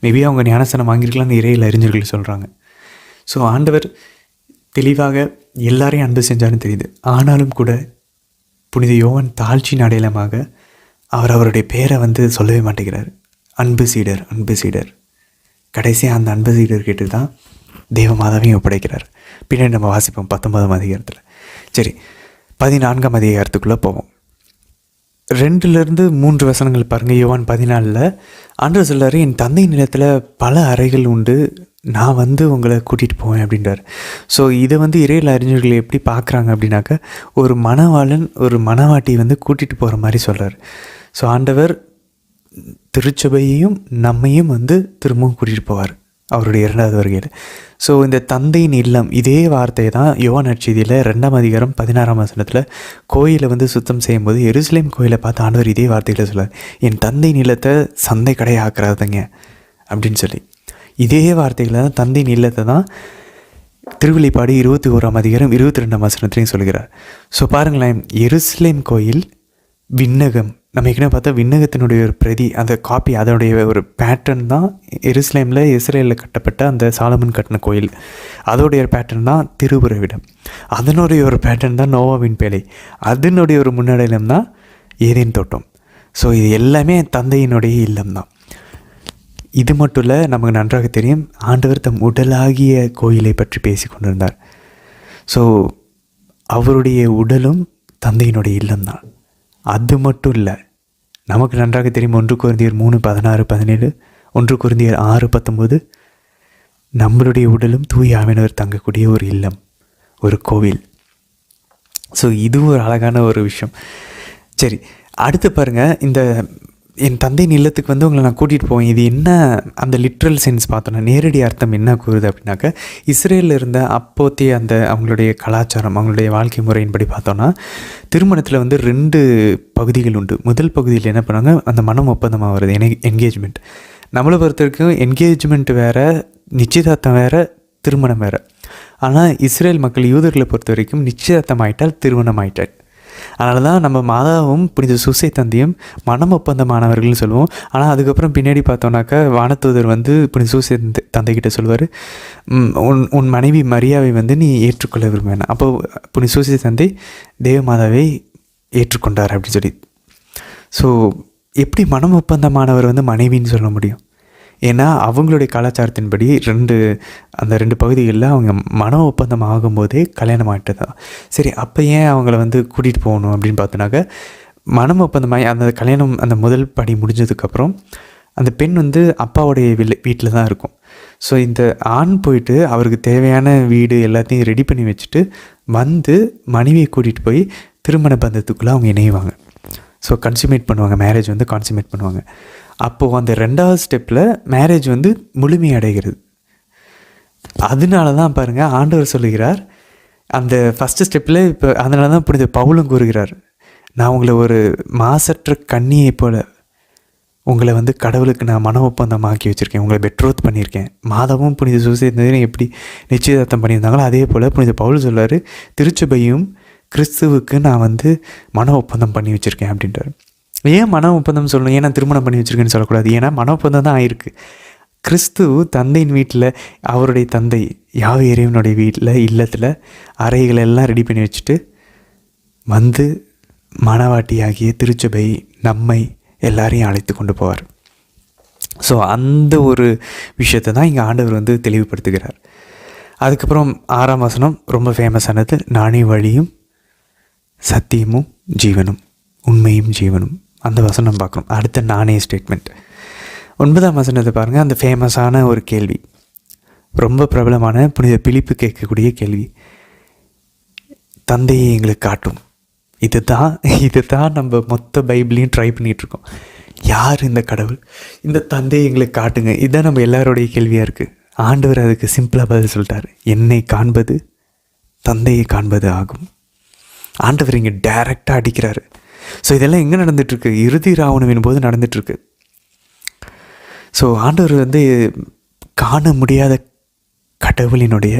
மேபி அவங்க ஞானஸ்தானம் வாங்கியிருக்கலாம்னு இறையில் அறிஞர்கள் சொல்கிறாங்க. ஸோ ஆண்டவர் தெளிவாக எல்லாரையும் அன்பு செஞ்சாலும் தெரியுது. ஆனாலும் கூட புனித யோவான் தாழ்ச்சியின் அடையாளமாக அவர் அவருடைய பேரை வந்து சொல்லவே மாட்டேங்கிறார். அன்பு சீடர், அன்பு சீடர். கடைசியாக அந்த அன்பு சீடர் கேட்டு தான் தேவமாதாவையும் ஒப்படைக்கிறார். பின்னாடி நம்ம வாசிப்போம் 19ஆம் அதிகாரத்தில். சரி, 14ஆம் அதிகாரத்துக்குள்ளே போவோம். 2-3 வசனங்கள் பாருங்கள். யோவான் 14 ஆண்டவர் சொல்கிறார், என் தந்தை நிலத்தில் பல அறைகள் உண்டு, நான் வந்து உங்களை கூட்டிகிட்டு போவேன் அப்படின்றார். ஸோ இதை வந்து இறையியல் அறிஞர்கள் எப்படி பார்க்குறாங்க அப்படின்னாக்கா, ஒரு மணவாளன் ஒரு மணவாட்டி வந்து கூட்டிகிட்டு போகிற மாதிரி சொல்கிறார். ஸோ ஆண்டவர் திருச்சபையையும் நம்மையும் வந்து திரும்பவும் கூட்டிகிட்டு போவார் அவருடைய 2வது வருகையில். ஸோ இந்த தந்தையின் இல்லம், இதே வார்த்தையை தான் யோவான் நற்செய்தியில் 2ஆம் அதிகாரம் 16ஆம் வசனத்தில் கோயிலை வந்து சுத்தம் செய்யும்போது எருசலேம் கோயிலை பார்த்து ஆண்டவர் இதே வார்த்தையில் சொல்கிறார், என் தந்தை நிலத்தை சந்தை கடையாக்குறாதுங்க அப்படின்னு சொல்லி. இதே வார்த்தைகளை தான் தந்தையின் இல்லத்தை தான் திருவிழிப்பாடு 21ஆம் அதிகாரம் 22ஆம் வசனத்திலையும் சொல்கிறார். ஸோ பாருங்களேன், எருசலேம் கோயில் விண்ணகம், நம்ம ஏற்கனவே பார்த்தா விண்ணகத்தினுடைய ஒரு பிரதி, அந்த காப்பி, அதனுடைய ஒரு பேட்டர்ன் தான் எருசலேமில் இஸ்ரேலில் கட்டப்பட்ட அந்த சாலமன் கட்டின கோயில். அதோடைய பேட்டர்ன் தான் திருவுறைவிடம். அதனுடைய ஒரு பேட்டர்ன் தான் நோவாவின் பேழை. அதனுடைய ஒரு முன்னடையிலம் தான் ஏதேன் தோட்டம். ஸோ இது எல்லாமே தந்தையினுடைய இல்லம் தான். இது மட்டும் இல்லை, நமக்கு நன்றாக தெரியும் ஆண்டவர் தம் உடலாகிய கோயிலை பற்றி பேசி கொண்டிருந்தார். ஸோ அவருடைய உடலும் தந்தையினுடைய இல்லம்தான். அது மட்டும் இல்லை, நமக்கு நன்றாக தெரியும் 1 கொரிந்தியர் 3:16-17, 1 கொரிந்தியர் 6:19, நம்மளுடைய உடலும் தூய ஆவியானவர் தங்கக்கூடிய ஒரு இல்லம், ஒரு கோவில். ஸோ இது ஒரு அழகான ஒரு விஷயம். சரி, அடுத்து பாருங்கள், இந்த என் தந்தையின் இல்லத்துக்கு வந்து உங்களை நான் கூட்டிகிட்டு போவேன். இது என்ன, அந்த லிட்ரல் சென்ஸ் பார்த்தோன்னா நேரடி அர்த்தம் என்ன கூறுது அப்படின்னாக்கா, இஸ்ரேலில் இருந்த அப்போத்தைய அந்த அவங்களுடைய கலாச்சாரம், அவங்களுடைய வாழ்க்கை முறையின்படி பார்த்தோன்னா திருமணத்தில் வந்து 2 பகுதிகள் உண்டு. முதல் பகுதியில் என்ன பண்ணாங்க, அந்த மனம் ஒப்பந்தமாக வருது, என்கேஜ்மெண்ட். நம்மளை பொறுத்த வரைக்கும் என்கேஜ்மெண்ட் வேறு, நிச்சயதார்த்தம் வேறு, திருமணம் வேறு. ஆனால் இஸ்ரேல் மக்கள், யூதர்களை பொறுத்த வரைக்கும் நிச்சயதார்த்தம் ஆயிட்டால் திருமணம் ஆயிட்டால். அதனால தான் நம்ம மாதாவும் புனித சூசை தந்தையும் மனம் ஒப்பந்தமானவர்கள்னு சொல்லுவோம். ஆனால் அதுக்கப்புறம் பின்னாடி பார்த்தோன்னாக்கா வானதூதர் வந்து புனித சூசை தந்தைக்கிட்ட சொல்லுவார், உன் மனைவி மரியாவை வந்து நீ ஏற்றுக்கொள்ள விரும்பின. அப்போ புனித சூசை தந்தை தேவமாதாவை ஏற்றுக்கொண்டார் அப்படின்னு சொல்லி. ஸோ எப்படி மனம் ஒப்பந்தமானவர் வந்து மனைவின்னு சொல்ல முடியும்? ஏன்னா அவங்களுடைய கலாச்சாரத்தின்படி அந்த 2 பகுதிகளில் அவங்க மன ஒப்பந்தம் ஆகும்போதே கல்யாணம் ஆகிட்டு தான். சரி, அப்போ ஏன் அவங்கள வந்து கூட்டிகிட்டு போகணும் அப்படின்னு பார்த்தோன்னாக்கா, மனம் ஒப்பந்தமாகி அந்த கல்யாணம் அந்த முதல் படி முடிஞ்சதுக்கப்புறம் அந்த பெண் வந்து அப்பாவுடைய வீட்டில் தான் இருக்கும். ஸோ இந்த ஆண் போயிட்டு அவருக்கு தேவையான வீடு எல்லாத்தையும் ரெடி பண்ணி வச்சுட்டு வந்து மனைவியை கூட்டிகிட்டு போய் திருமண பந்தத்துக்குள்ளே அவங்க இணைவாங்க. ஸோ கன்சுமேட் பண்ணுவாங்க, மேரேஜ் வந்து கான்சுமேட் பண்ணுவாங்க. அப்போது அந்த 2வது ஸ்டெப்பில் மேரேஜ் வந்து முழுமையடைகிறது. அதனால தான் பாருங்கள் ஆண்டவர் சொல்லுகிறார், அந்த ஃபஸ்ட்டு ஸ்டெப்பில் இப்போ அதனால தான் புனித பவுலும் கூறுகிறார், நான் உங்களை ஒரு மாசற்ற கன்னியை போல் உங்களை வந்து கடவுளுக்கு நான் மன ஒப்பந்தமாக்கி வச்சுருக்கேன், உங்களை பெட்ரோத் பண்ணியிருக்கேன். மாதாவும் புனித சூசை எப்படி நிச்சயதார்த்தம் பண்ணியிருந்தாங்களோ அதே போல் புனித பவுல் சொல்வார், திருச்சபையும் கிறிஸ்துவுக்கு நான் வந்து மன ஒப்பந்தம் பண்ணி வச்சுருக்கேன் அப்படின்றார். ஏன் மன ஒப்பந்தம் சொல்லணும்? ஏன்னா திருமணம் பண்ணி வச்சுருக்கேன்னு சொல்லக்கூடாது. ஏன்னா மன ஒப்பந்தம் தான் ஆயிருக்கு. கிறிஸ்து தந்தையின் வீட்டில், அவருடைய தந்தை யாவே இறைவனுடைய வீட்டில் இல்லத்தில் அறைகளை எல்லாம் ரெடி பண்ணி வச்சுட்டு வந்து மணவாட்டியாகிய திருச்சபை நம்மை எல்லாரையும் அழைத்து கொண்டு போவார். ஸோ அந்த ஒரு விஷயத்தை தான் இங்கே ஆண்டவர் வந்து தெளிவுபடுத்துகிறார். அதுக்கப்புறம் 6ஆம் வசனம் ரொம்ப ஃபேமஸானது, நானே வழியும் சத்தியமும் ஜீவனும் உண்மையும் ஜீவனும். அந்த வசனம் பார்க்கணும். அடுத்த நானே ஸ்டேட்மெண்ட் 9ஆம் வசனத்தை பாருங்கள். அந்த ஃபேமஸான ஒரு கேள்வி, ரொம்ப பிரபலமான புனித பிலிப்பு கேட்கக்கூடிய கேள்வி, தந்தையை எங்களுக்கு காட்டும். இதுதான் நம்ம மொத்த பைபிளையும் ட்ரை பண்ணிகிட்ருக்கோம். யார் இந்த கடவுள்? இந்த தந்தையை எங்களுக்கு காட்டுங்க. இதுதான் நம்ம எல்லாருடைய கேள்வியாக இருக்குது. ஆண்டவர் அதுக்கு சிம்பிளாக பதில் சொல்லிட்டார், என்னை காண்பது தந்தையை காண்பது ஆகும். ஆண்டவர் இங்கே டைரெக்டாக அடிக்கிறாரு. ஸோ இதெல்லாம் எங்கே நடந்துகிட்ருக்கு? இறுதி ராவணவின் போது நடந்துகிட்ருக்கு. ஸோ ஆண்டவர் வந்து காண முடியாத கடவுளினுடைய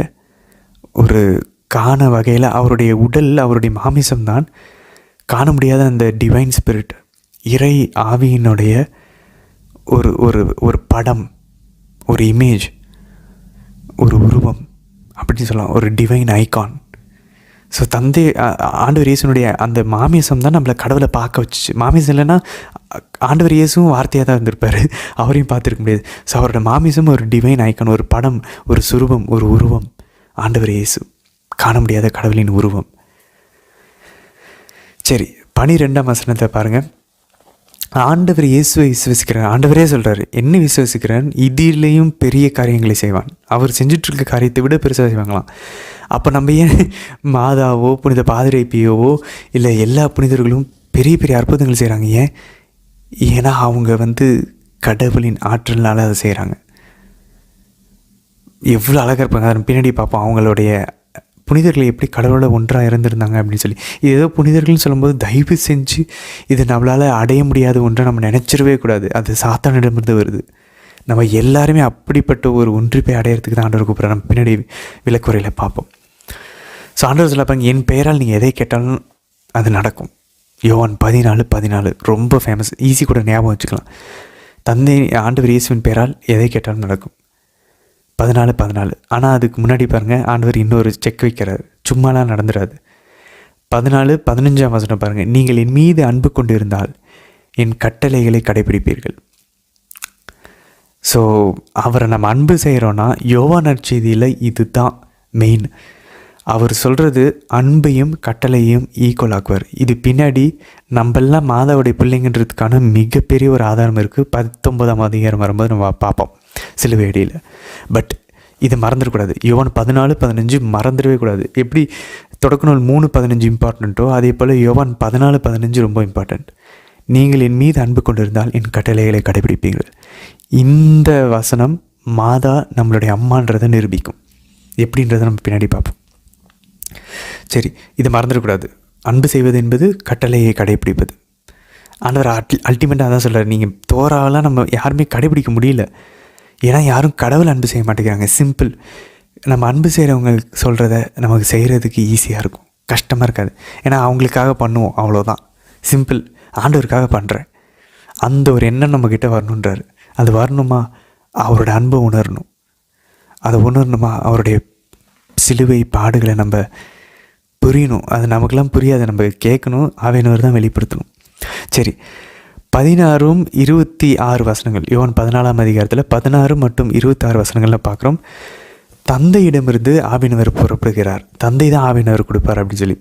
ஒரு காண வகையில் அவருடைய உடல், அவருடைய மாமிசம்தான் காண முடியாத அந்த டிவைன் ஸ்பிரிட். இறை ஆவியினுடைய ஒரு ஒரு ஒரு படம், ஒரு இமேஜ், ஒரு உருவம் அப்படின்னு சொல்லலாம், ஒரு டிவைன் ஐகான். ஸோ தந்தை ஆண்டவர் இயேசுனுடைய அந்த மாமிசம் தான் நம்மளை கடவுளை பார்க்க வச்சுச்சு. மாமிசம் இல்லைன்னா ஆண்டவர் இயேசுவும் வார்த்தையாக தான் இருந்திருப்பார், அவரையும் பார்த்துருக்க முடியாது. ஸோ அவரோட மாமிசம் ஒரு டிவைன் ஐகான், ஒரு படம், ஒரு சுரூபம், ஒரு உருவம். ஆண்டவர் இயேசு காண முடியாத கடவுளின் உருவம். சரி, 12ஆம் வசனத்தை பாருங்கள். ஆண்டவர் இயேசுவை விசுவசிக்கிறான். ஆண்டவரே சொல்கிறார், என்ன விசுவசிக்கிறான், இதிலையும் பெரிய காரியங்களை செய்வான். அவர் செஞ்சிட்ருக்க காரியத்தை விட பெருசாக செய்வாங்களாம். அப்போ நம்ம ஏன் மாதாவோ புனித பாதிரிப்பியோவோ இல்லை எல்லா புனிதர்களும் பெரிய பெரிய அற்புதங்கள் செய்கிறாங்க? ஏன்னா அவங்க கடவுளின் ஆற்றல்னால அதை செய்கிறாங்க. எவ்வளோ அழகாக இருப்பாங்க. அதன் பின்னாடி பார்ப்போம் அவங்களுடைய புனிதர்கள் எப்படி கடவுளோட ஒன்றாக இருந்திருந்தாங்க அப்படின்னு சொல்லி. இது ஏதோ புனிதர்கள்னு சொல்லும்போது தயவு செஞ்சு இது நம்மளால் அடைய முடியாத ஒன்றை நம்ம நினச்சிடவே கூடாது. அது சாத்தானிடமிருந்து வருது. நம்ம எல்லாருமே அப்படிப்பட்ட ஒரு ஒன்றிப்பை அடையிறதுக்கு தான் ஆண்டவர் கூப்பிட்றாரு. நம்ம பின்னாடி விளக்குறையில் பார்ப்போம். ஸோ ஆண்டவர் சொல்லப்பாங்க, என் பெயரால் நீங்கள் எதை கேட்டாலும் அது நடக்கும். யோவான் 14:14 ரொம்ப ஃபேமஸ், ஈஸி கூட ஞாபகம் வச்சுக்கலாம். தந்தை ஆண்டவர் இயேசுவின் பெயரால் எதை கேட்டாலும் நடக்கும். 14:14. ஆனால் அதுக்கு முன்னாடி பாருங்கள், ஆண்டவர் இன்னொரு செக் வைக்கிறார். சும்மாலாம் நடந்துடாது. 14:15 வசனம் பாருங்கள். நீங்கள் என் மீது அன்பு கொண்டு இருந்தால் என் கட்டளைகளை கடைபிடிப்பீர்கள். ஸோ அவரை நம்ம அன்பு செய்கிறோன்னா யோவான் நற்செய்தியில் இது தான் மெயின். அவர் சொல்கிறது அன்பையும் கட்டளையும் ஈக்குவல் ஆக்குவார். இது பின்னாடி நம்மெல்லாம் மாதாவுடைய பிள்ளைங்கன்றதுக்கான மிகப்பெரிய ஒரு ஆதாரம் இருக்குது. 19ஆம் அதிகாரம் வரும்போது நம்ம பார்ப்போம் சிலுவை அடியில். பட் இதை மறந்துடக்கூடாது. யோவான் 14:15 மறந்துடவே கூடாது. எப்படி தொடக்க நூல் 3:15 இம்பார்ட்டண்ட்டோ அதே போல் யோவான் 14:15 ரொம்ப இம்பார்ட்டண்ட். நீங்கள் என் மீது அன்பு கொண்டிருந்தால் என் கட்டளைகளை கடைபிடிப்பீர்கள். இந்த வசனம் மாதா நம்மளுடைய அம்மான்றதை நிரூபிக்கும். எப்படின்றத நம்ம பின்னாடி பார்ப்போம். சரி, இதை மறந்துடக்கூடாது. அன்பு செய்வது என்பது கட்டளையை கடைபிடிப்பது. ஆண்டவர் அல்டிமேட்டாக தான் சொல்கிறார். நீங்கள் தோறாவெல்லாம் நம்ம யாருமே கடைபிடிக்க முடியல. ஏன்னா யாரும் கடவுள் அன்பு செய்ய மாட்டேங்கிறாங்க. சிம்பிள். நம்ம அன்பு செய்கிறவங்க சொல்கிறத நமக்கு செய்கிறதுக்கு ஈஸியாக இருக்கும், கஷ்டமாக இருக்காது. ஏன்னா அவங்களுக்காக பண்ணுவோம், அவ்வளோதான். சிம்பிள். ஆண்டவருக்காக பண்ணுறேன் அந்த ஒரு எண்ணம் நம்மக்கிட்ட வரணுன்றார். அது வரணுமா, அவரோட அன்பை உணரணும். அதை உணரணுமா, அவருடைய சிலுவை பாடுகளை நம்ம புரியணும். அது நமக்கெல்லாம் புரியாது, நம்ம கேட்கணும். ஆவியானவர் தான் வெளிப்படுத்தணும். சரி, 16-26 வசனங்கள் யோவான் 14ஆம் அதிகாரத்தில் 16 மற்றும் 26 வசனங்களில் பார்க்குறோம். தந்தையிடமிருந்து ஆவியானவர் புறப்படுகிறார். தந்தை தான் ஆவியானவர் கொடுப்பார் அப்படின்னு சொல்லி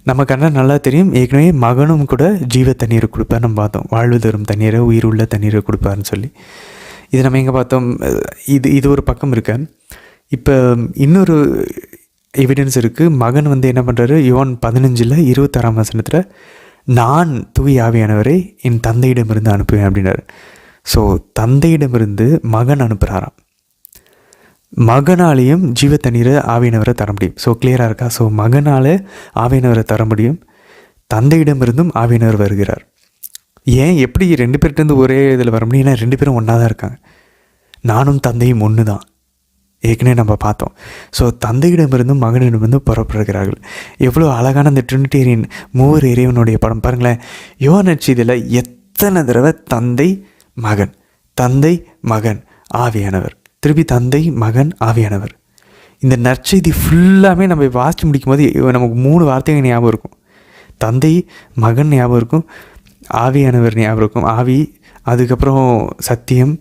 நமக்கு நல்லா தெரியும். ஏற்கனவே மகனும் கூட ஜீவ தண்ணீரை கொடுப்பார் நம்ம பார்த்தோம். வாழ்வு தரும் தண்ணீரை, உயிர் உள்ள தண்ணீரை கொடுப்பாருன்னு சொல்லி. இது நம்ம எங்கே பார்த்தோம்? இது ஒரு பக்கம் இருக்கு. இப்போ இன்னொரு எவிடன்ஸ் இருக்குது. மகன் என்ன பண்ணுறாரு? யோவான் 15:26 வசனத்தில் நான் தூய் ஆவியானவரை என் தந்தையிடமிருந்து அனுப்புவேன் அப்படின்னாரு. ஸோ தந்தையிடமிருந்து மகன் அனுப்புகிறாராம். மகனாலேயும் ஜீவ தண்ணீரை ஆவியானவரை தர முடியும். ஸோ கிளியராக இருக்கா? ஸோ மகனால் ஆவியானவரை தர முடியும், தந்தையிடமிருந்தும் ஆவியானவர் வருகிறார். ஏன் எப்படி 2 பேர்கிட்டருந்து ஒரே இதில் வர முடியும்? ஏன்னா 2 பேரும் ஒன்றா தான் இருக்காங்க. நானும் தந்தையும் ஒன்று தான், ஏற்கனவே நம்ம பார்த்தோம். ஸோ தந்தையிடமிருந்தும் மகனிடமிருந்தும் புறப்படுகிறார்கள். எவ்வளோ அழகான அந்த ட்ரினிடேரியன் மூவர் இறைவனுடைய படம் பாருங்களேன். யோவான் நற்செய்தியில் எத்தனை தடவை தந்தை மகன், தந்தை மகன் ஆவியானவர், திருப்பி தந்தை மகன் ஆவியானவர். இந்த நற்செய்தி ஃபுல்லாமே நம்ம வாசித்து முடிக்கும் போது நமக்கு 3 வார்த்தைகள் ஞாபகம் இருக்கும். தந்தை மகன் ஞாபகம் இருக்கும், ஆவியானவர் ஞாபகம் இருக்கும். ஆவி, அதுக்கப்புறம் சத்தியம்,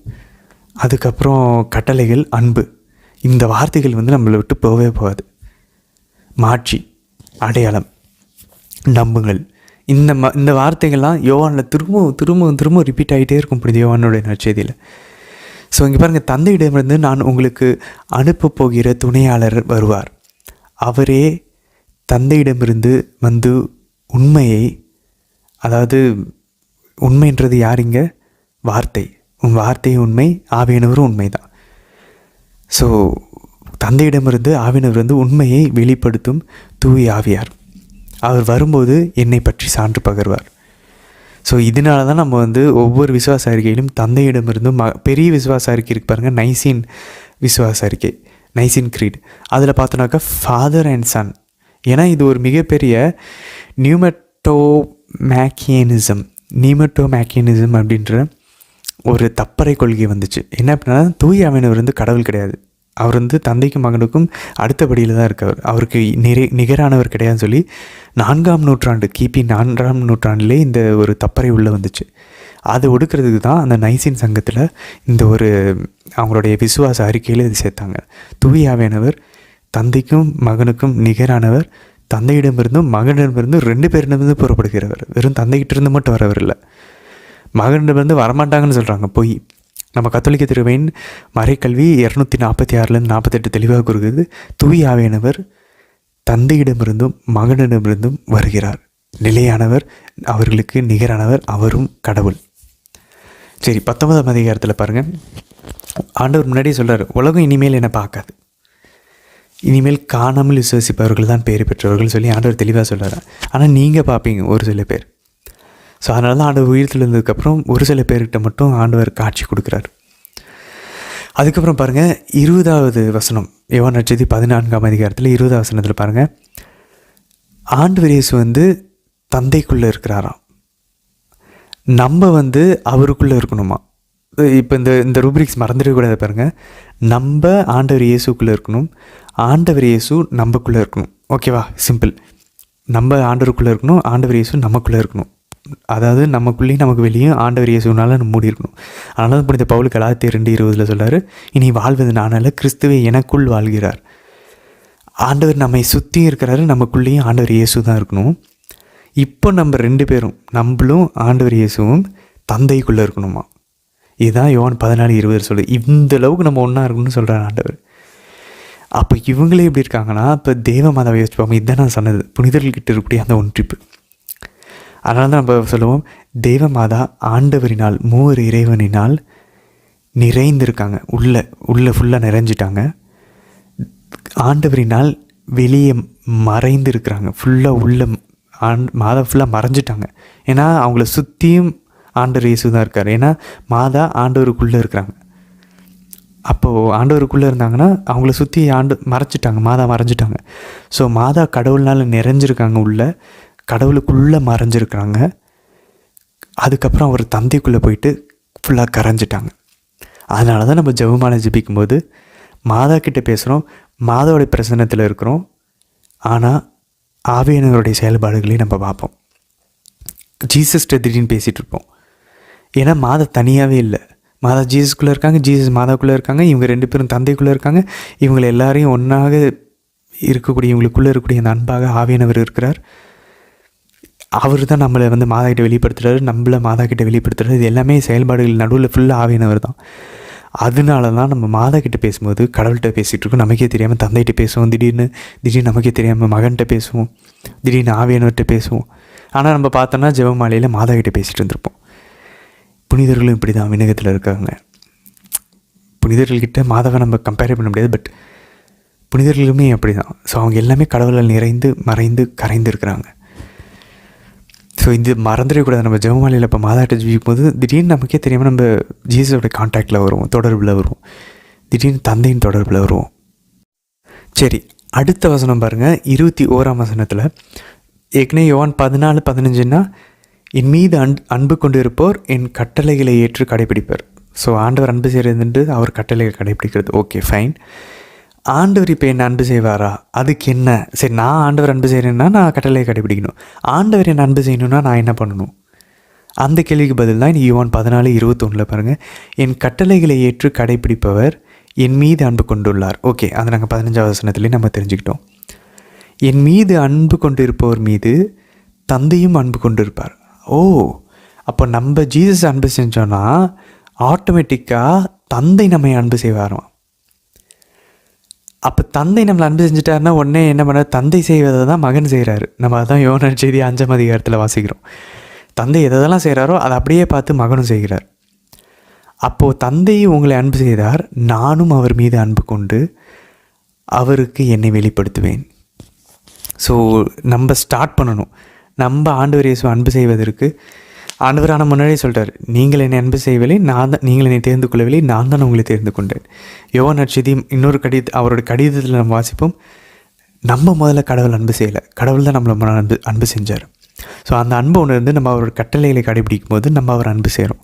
அதுக்கப்புறம் கட்டளைகள், அன்பு. இந்த வார்த்தைகள் நம்மளை விட்டு போகவே போகாது. மாட்சி, அடையாளம், நம்புங்கள். இந்த வார்த்தைகள்லாம் யோவானில் திரும்ப ரிப்பீட் ஆகிட்டே இருக்கும் புனித யோவானுடைய நற்செய்தியில். ஸோ இங்கே பாருங்கள், தந்தையிடமிருந்து நான் உங்களுக்கு அனுப்ப போகிற துணையாளர் வருவார். அவரே தந்தையிடமிருந்து உண்மையை, அதாவது உண்மைன்றது யாருங்க? வார்த்தை. வார்த்தை உண்மை, ஆவியானவரும் உண்மை தான். ஸோ தந்தையிடமிருந்து ஆவியானவர் உண்மையை வெளிப்படுத்தும் தூய் ஆவியார். அவர் வரும்போது என்னை பற்றி சான்று பகர்வார். ஸோ இதனால தான் நம்ம ஒவ்வொரு விசுவாச அறிக்கையிலும் தந்தையிடமிருந்தும் பெரிய விசுவாச அறிக்கை இருக்கு பாருங்கள், நைசின் விசுவாச அறிக்கை, நைசின் க்ரீட். அதில் பார்த்தோன்னாக்கா ஃபாதர் அண்ட் சன். ஏன்னா இது ஒரு மிகப்பெரிய நியூமெட்டோமேக்கியனிசம், நீமட்டோமேக்கியனிசம் அப்படின்ற ஒரு தப்பறை கொள்கை வந்துச்சு. என்ன அப்படின்னா, தூய ஆவியானவர் கடவுள் கிடையாது, அவர் தந்தைக்கும் மகனுக்கும் அடுத்தபடியில் தான் இருக்கவர், அவருக்கு நிகரானவர் கிடையாதுன்னு சொல்லி 4ஆம் நூற்றாண்டு கிபி 4ஆம் நூற்றாண்டிலே இந்த ஒரு தப்பறை உள்ளே வந்துச்சு. அதை ஒடுக்கிறதுக்கு தான் அந்த நைசின் சங்கத்தில் இந்த ஒரு அவங்களுடைய விசுவாச அறிக்கையில் இது சேர்த்தாங்க. தூய ஆவியானவர் தந்தைக்கும் மகனுக்கும் நிகரானவர், தந்தையிடமிருந்தும் மகனிடமிருந்தும் 2 பேரிடமிருந்து புறப்படுகிறவர், வெறும் தந்தைகிட்டிருந்து மட்டும் வரவர் இல்லை. மகனிடமிருந்து வரமாட்டாங்கன்னு சொல்கிறாங்க, போய் நம்ம கத்தோலிக்க திருவையின் மறைக்கல்வி 246 48 தெளிவாக கூறுகிறது. தூய ஆவியானவர் தந்தையிடமிருந்தும் மகனிடமிருந்தும் வருகிறார், நிலையானவர், அவர்களுக்கு நிகரானவர், அவரும் கடவுள். சரி, 19ஆம் அதிகாரத்தில் பாருங்கள், ஆண்டவர் முன்னாடியே சொல்கிறார், உலகம் இனிமேல் என்னை பார்க்காது, இனிமேல் காணாமல் விசுவசிப்பவர்கள் தான் பேர் பெற்றவர்கள் சொல்லி ஆண்டவர் தெளிவாக சொல்கிறார். ஆனால் நீங்கள் பார்ப்பீங்க ஒரு சில பேர். ஸோ அதனால தான் ஆண்டவர் உயிர்த்தில் இருந்ததுக்கப்புறம் ஒரு சில பேர்கிட்ட மட்டும் ஆண்டவர் காட்சி கொடுக்குறார். அதுக்கப்புறம் பாருங்கள் 20வது வசனம், யோவான் நற்செய்தி 14ஆம் அதிகாரத்தில் 20வது வசனத்தில் பாருங்கள், ஆண்டவர் இயேசு தந்தைக்குள்ளே இருக்கிறாராம், நம்ம அவருக்குள்ளே இருக்கணுமா. இப்போ இந்த ரூப்ரிக்ஸ் மறந்துடக்கூடாது பாருங்கள், நம்ம ஆண்டவர் இயேசுக்குள்ளே இருக்கணும், ஆண்டவர் இயேசு நம்மக்குள்ளே இருக்கணும். ஓகேவா? சிம்பிள். நம்ம ஆண்டவருக்குள்ளே இருக்கணும், ஆண்டவர் இயேசு நமக்குள்ளே இருக்கணும். அதாவது நமக்குள்ளேயும் நமக்கு வெளியும் ஆண்டவர் இயேசுனால நம்ம மூடி இருக்கணும். அதனால தான் புனித பவுல் கலாத்தியர் 2:20 சொல்கிறாரு, இனி வாழ்வது நானல்ல, கிறிஸ்துவே எனக்குள் வாழ்கிறார். ஆண்டவர் நம்மை சுற்றி இருக்கிறாரு, நமக்குள்ளேயும் ஆண்டவர் இயேசு தான் இருக்கணும். இப்போ நம்ம 2 பேரும், நம்மளும் ஆண்டவர் இயேசுவும் தந்தைக்குள்ளே இருக்கணுமா. இதுதான் யோவான் 14:20 சொல்லுது. இந்த அளவுக்கு நம்ம ஒன்றா இருக்கணும்னு சொல்கிறார் ஆண்டவர். அப்போ இவங்களே எப்படி இருக்காங்கன்னா, இப்போ தேவ மாதாவை யோசிப்பாங்க. இதுதான் நான் சொன்னது, புனிதர்கள்கிட்ட இருக்கக்கூடிய அந்த ஒன்றிப்பு. அதனால தான் நம்ம சொல்லுவோம், தேவ மாதா ஆண்டவரினால், மூவர் இறைவனினால் நிறைந்திருக்காங்க, உள்ள ஃபுல்லாக நிறைஞ்சிட்டாங்க. ஆண்டவரினால் வெளியே மறைந்து இருக்கிறாங்க, ஃபுல்லாக உள்ள மாதா ஃபுல்லாக மறைஞ்சிட்டாங்க. ஏன்னா அவங்கள சுற்றியும் ஆண்டவர் இயேசு தான் இருக்கார். ஏன்னா மாதா ஆண்டவருக்குள்ளே இருக்கிறாங்க. அப்போது ஆண்டவருக்குள்ளே இருந்தாங்கன்னா அவங்கள சுற்றி மறைச்சிட்டாங்க, மாதா மறைஞ்சிட்டாங்க. ஸோ மாதா கடவுள்னால் நிறைஞ்சிருக்காங்க, உள்ள கடவுளுக்குள்ளே மறைஞ்சிருக்கிறாங்க. அதுக்கப்புறம் அவர் தந்தைக்குள்ளே போயிட்டு ஃபுல்லாக கரைஞ்சிட்டாங்க. அதனால தான் நம்ம ஜெபமாலை ஜெபிக்கும்போது மாதா கிட்டே பேசுகிறோம், மாதாவோடைய பிரசன்னத்தில் இருக்கிறோம், ஆனால் ஆவியானவருடைய செயல்பாடுகளையும் நம்ம பார்ப்போம். ஜீசஸ்கிட்ட திடீர்னு பேசிகிட்டு இருப்போம். ஏன்னா மாதா தனியாகவே இல்லை, மாதா ஜீசஸ்குள்ளே இருக்காங்க, ஜீசஸ் மாதாக்குள்ளே இருக்காங்க, இவங்க 2 பேரும் தந்தைக்குள்ளே இருக்காங்க. இவங்களை எல்லாரையும் ஒன்றாக இருக்கக்கூடிய, இவங்களுக்குள்ளே இருக்கக்கூடிய அந்த அன்பாக ஆவியானவர் இருக்கிறார். அவர் தான் நம்மளை மாதா கிட்ட வெளிப்படுத்துகிறாரு, நம்மளை மாதா கிட்ட வெளிப்படுத்துகிறாரு. இது எல்லாமே செயல்பாடுகள் நடுவில் ஃபுல்லாக ஆவியானவர் தான். அதனால தான் நம்ம மாதா கிட்ட பேசும்போது கடவுள்கிட்ட பேசிகிட்டு இருக்கோம், நமக்கே தெரியாமல் தந்தைகிட்ட பேசுவோம், திடீர்னு நமக்கே தெரியாமல் மகன்கிட்ட பேசுவோம், திடீர்னு ஆவியானவர்கிட்ட பேசுவோம். ஆனால் நம்ம பார்த்தோன்னா ஜெபமாலையில் மாதா கிட்ட பேசிகிட்டு இருந்திருப்போம். புனிதர்களும் இப்படி தான் விண்ணகத்தில் இருக்காங்க. புனிதர்கள்கிட்ட மாதாவை நம்ம கம்பேர் பண்ண முடியாது, பட் புனிதர்களுமே அப்படி தான். ஸோ அவங்க எல்லாமே கடவுளால் நிறைந்து மறைந்து கரைந்து இருக்கிறாங்க. ஸோ இது மறந்துடக்கூடாது. நம்ம ஜெபமாலையில் இப்போ மாதாட்ட ஜெபிக்கும் போது திடீர்னு நமக்கே தெரியாமல் நம்ம ஜீசஸோட கான்டாக்டில் வருவோம், தொடர்பில் வருவோம், திடீர்னு தந்தையின் தொடர்பில் வருவோம். சரி, அடுத்த வசனம் பாருங்கள், 21ஆம் வசனத்தில். ஏற்கனவே யோவான் 14:15ன்னா, என் மீது அன்பு கொண்டு இருப்போர் என் கட்டளைகளை ஏற்று கடைபிடிப்பர். ஸோ ஆண்டவர் அன்பு செய்கிறது, அவர் கட்டளைகளை கடைபிடிக்கிறது. Okay, fine. ஆண்டவர் இப்போ என்ன அன்பு செய்வாரா? அதுக்கு என்ன? சரி, நான் ஆண்டவர் அன்பு செய்கிறேன்னா நான் கட்டளையை கடைபிடிக்கணும். ஆண்டவர் என்ன அன்பு செய்யணும்னா நான் என்ன பண்ணணும்? அந்த கேள்விக்கு பதில் தான் யோவான் 14:21 பாருங்கள், என் கட்டளைகளை ஏற்று கடைபிடிப்பவர் என் மீது அன்பு கொண்டுள்ளார். ஓகே, அதை நாங்கள் 15ஆவது வசனத்துலேயே நம்ம தெரிஞ்சுக்கிட்டோம். என் மீது அன்பு கொண்டு இருப்பவர் மீது தந்தையும் அன்பு கொண்டு இருப்பார். ஓ, அப்போ நம்ம ஜீசஸ் அன்பு செஞ்சோன்னா ஆட்டோமேட்டிக்காக தந்தை நம்மை அன்பு செய்வாராம். அப்போ தந்தை நம்மளை அன்பு செஞ்சுட்டாருன்னா உடனே என்ன பண்ண, தந்தை செய்வதை தான் மகன் செய்கிறாரு. நம்ம அதான் யோவான் நற்செய்தி 5ஆம் அதிகாரத்தில் வாசிக்கிறோம். தந்தை எதெல்லாம் செய்கிறாரோ அதை அப்படியே பார்த்து மகனும் செய்கிறார். அப்போது தந்தை உங்களை அன்பு செய்தார், நானும் அவர் மீது அன்பு கொண்டு அவருக்கு என்னை வெளிப்படுத்துவேன். ஸோ நம்ம ஸ்டார்ட் பண்ணணும். நம்ம ஆண்டவர் இயேசு அன்பு செய்வதற்கு ஆண்டவரான முன்னாடியே சொல்கிறார், நீங்கள் என்னை அன்பு செய்யவில்லை, நீங்கள் என்னை தேர்ந்து கொள்ளவில்லை, நான் தான் உங்களை தேர்ந்து கொண்டேன். யோவான் நற்செய்தி இன்னொரு அவரோட கடிதத்தில் நம்ம வாசிப்போம், நம்ம முதல்ல கடவுள் அன்பு செய்யலை, கடவுள் தான் நம்மளை அன்பு செஞ்சார். ஸோ அந்த அன்பு ஒன்று இருந்து நம்ம அவரோட கட்டளைகளை கடைபிடிக்கும் போது நம்ம அவர் அன்பு செய்கிறோம்.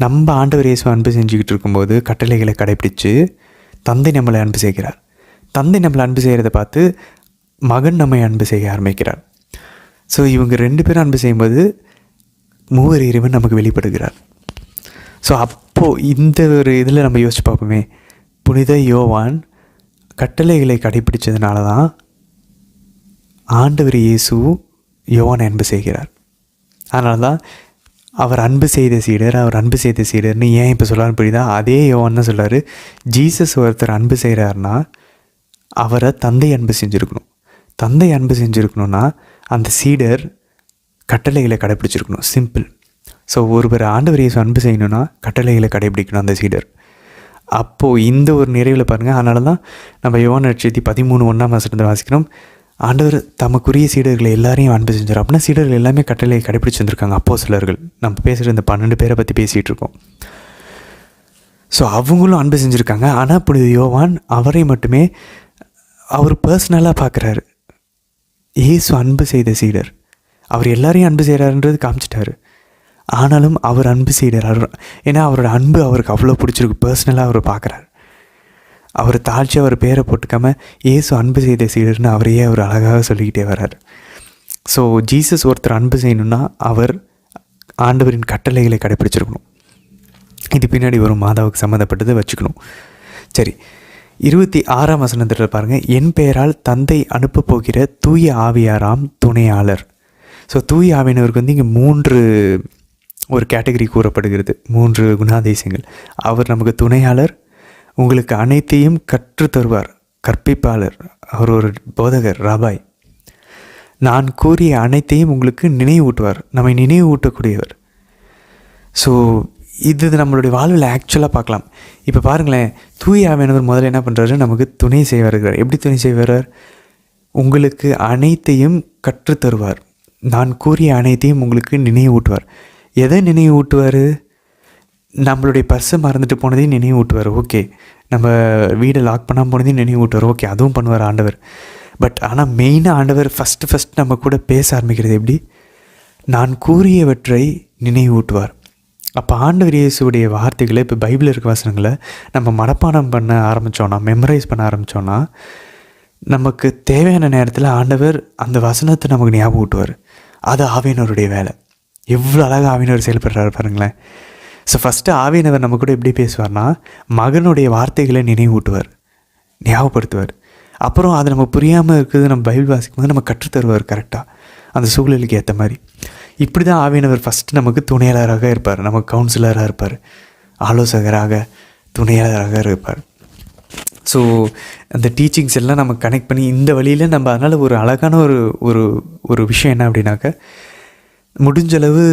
நம்ம ஆண்டவர் இயேசு அன்பு செஞ்சுக்கிட்டு இருக்கும்போது கட்டளைகளை கடைபிடித்து தந்தை நம்மளை அன்பு செய்கிறார். தந்தை நம்மளை அன்பு செய்கிறத பார்த்து மகன் நம்மை அன்பு செய்ய ஆரம்பிக்கிறார். ஸோ இவங்க 2 பேரும் அன்பு செய்யும்போது மூவர் இறைவன் நமக்கு வெளிப்படுகிறார். ஸோ அப்போது இந்த ஒரு இதில் நம்ம யோசிச்சு பார்ப்போமே, புனித யோவான் கட்டளைகளை கடைபிடிச்சதுனால தான் ஆண்டவர் இயேசு யோவானை அன்பு செய்கிறார். அதனால தான் அவர் அன்பு செய்த சீடர்னு ஏன் இப்போ சொல்லான்னு புரியுதா? அதே யோவான் தான் சொல்கிறார், ஜீசஸ் ஒருத்தர் அன்பு செய்கிறாருன்னா அவரை தந்தை அன்பு செஞ்சுருக்கணும். தந்தை அன்பு செஞ்சுருக்கணுன்னா அந்த சீடர் கட்டளைகளை கடைபிடிச்சிருக்கணும். சிம்பிள். ஸோ ஒருவர் ஆண்டவர் இயேசு அன்பு செய்யணுன்னா கட்டளைகளை கடைபிடிக்கணும் அந்த சீடர். அப்போது இந்த ஒரு நிறைவில் பாருங்கள். அதனால தான் நம்ம யோவான் நற்செய்தி 13:1 வாசிக்கிறோம், ஆண்டவர் தமக்குரிய சீடர்களை எல்லாரையும் அன்பு செஞ்சார். அப்படின்னா சீடர்கள் எல்லாமே கட்டளையை கடைபிடிச்சு வந்திருக்காங்க. அப்போஸ்தலர்கள், நம்ம பேசுகிற இந்த 12 பேரை பற்றி பேசிகிட்டு இருக்கோம். ஸோ அவங்களும் அன்பு செஞ்சுருக்காங்க. ஆனால் புனித யோவான் அவரை மட்டுமே அவர் பர்சனலாக பார்க்குறாரு. இயேசு அன்பு செய்த சீடர், அவர் எல்லாரையும் அன்பு செய்கிறாருன்றது காமிச்சிட்டாரு. ஆனாலும் அவர் அன்பு செய்கிறார். ஏன்னா அவரோட அன்பு அவருக்கு அவ்வளோ பிடிச்சிருக்கு. பர்சனலாக அவர் பார்க்குறாரு. அவர் தாழ்ச்சி அவர் பேரை போட்டுக்காமல் இயேசு அன்பு செய்த சீடர்னு அவரையே அவர் அழகாக சொல்லிக்கிட்டே வர்றார். ஸோ ஜீசஸ் ஒருத்தர் அன்பு செய்யணுன்னா அவர் ஆண்டவரின் கட்டளைகளை கடைப்பிடிச்சிருக்கணும். இது பின்னாடி ஒரு மாதாவுக்கு சம்மந்தப்பட்டதை வச்சுக்கணும். சரி, 26 பாருங்கள், என் பெயரால் தந்தை அனுப்ப போகிற தூய ஆவியாராம் துணையாளர். ஸோ தூய ஆவியானவருக்கு வந்து இங்கே 3 ஒரு கேட்டகரி கூறப்படுகிறது, 3 குணாதிசயங்கள். அவர் நமக்கு துணையாளர், உங்களுக்கு அனைத்தையும் கற்றுத் தருவார், கற்பிப்பாளர், அவர் ஒரு போதகர், ராபாய். நான் கூறிய அனைத்தையும் உங்களுக்கு நினைவூட்டுவார், நம்மை நினைவூட்டக்கூடியவர். ஸோ இது நம்மளுடைய வாழ்வில் ஆக்சுவலாக பார்க்கலாம். இப்போ பாருங்களேன், தூய ஆவியானவர் முதல்ல என்ன பண்ணுறாரு, நமக்கு துணை செய்ய வருகிறார். எப்படி துணை செய்வார்? உங்களுக்கு அனைத்தையும் கற்றுத்தருவார், நான் கூறிய அனைத்தையும் உங்களுக்கு நினைவூட்டுவார். எதை நினைவூட்டுவார்? நம்மளுடைய பர்ஸை மறந்துட்டு போனதையும் நினைவூட்டுவார். ஓகே, நம்ம வீடை லாக் பண்ணாமல் போனதையும் நினைவூட்டுவார். ஓகே, அதுவும் பண்ணுவார் ஆண்டவர். பட் ஆனால் மெயினாக ஆண்டவர் ஃபஸ்ட்டு நம்ம கூட பேச ஆரம்பிக்கிறது எப்படி? நான் கூறியவற்றை நினைவூட்டுவார். அப்போ ஆண்டவர் இயேசுடைய வார்த்தைகளை, இப்போ பைபிளில் இருக்க வசனங்களை நம்ம மனப்பாடம் பண்ண ஆரம்பித்தோன்னா, மெமரைஸ் பண்ண ஆரம்பித்தோன்னா, நமக்கு தேவையான நேரத்தில் ஆண்டவர் அந்த வசனத்தை நமக்கு ஞாபகம் ஊட்டுவார். அது ஆவியானவருடைய வேலை. எவ்வளோ அழகாக ஆவியானவர் செயல்படுறாரு பாருங்களேன். ஸோ ஃபஸ்ட்டு ஆவியானவர் நம்ம கூட எப்படி பேசுவார்னா, மகனுடைய வார்த்தைகளை நினைவூட்டுவார், ஞாபகப்படுத்துவார். அப்புறம் அது நம்ம புரியாமல் இருக்குது, நம்ம பைபிள் வாசிக்கும் போது நம்ம கற்றுத்தருவார் கரெக்டாக அந்த சூழலுக்கு ஏற்ற மாதிரி. இப்படி தான் ஆவியானவர் ஃபஸ்ட்டு நமக்கு துணையாளராக இருப்பார், நமக்கு கவுன்சிலராக இருப்பார், ஆலோசகராக, துணையாளராக இருப்பார். ஸோ அந்த டீச்சிங்ஸ் எல்லாம் நம்ம கனெக்ட் பண்ணி இந்த வழியில் நம்ம அதனால் ஒரு அழகான ஒரு ஒரு விஷயம் என்ன அப்படின்னாக்க, முடிஞ்சளவு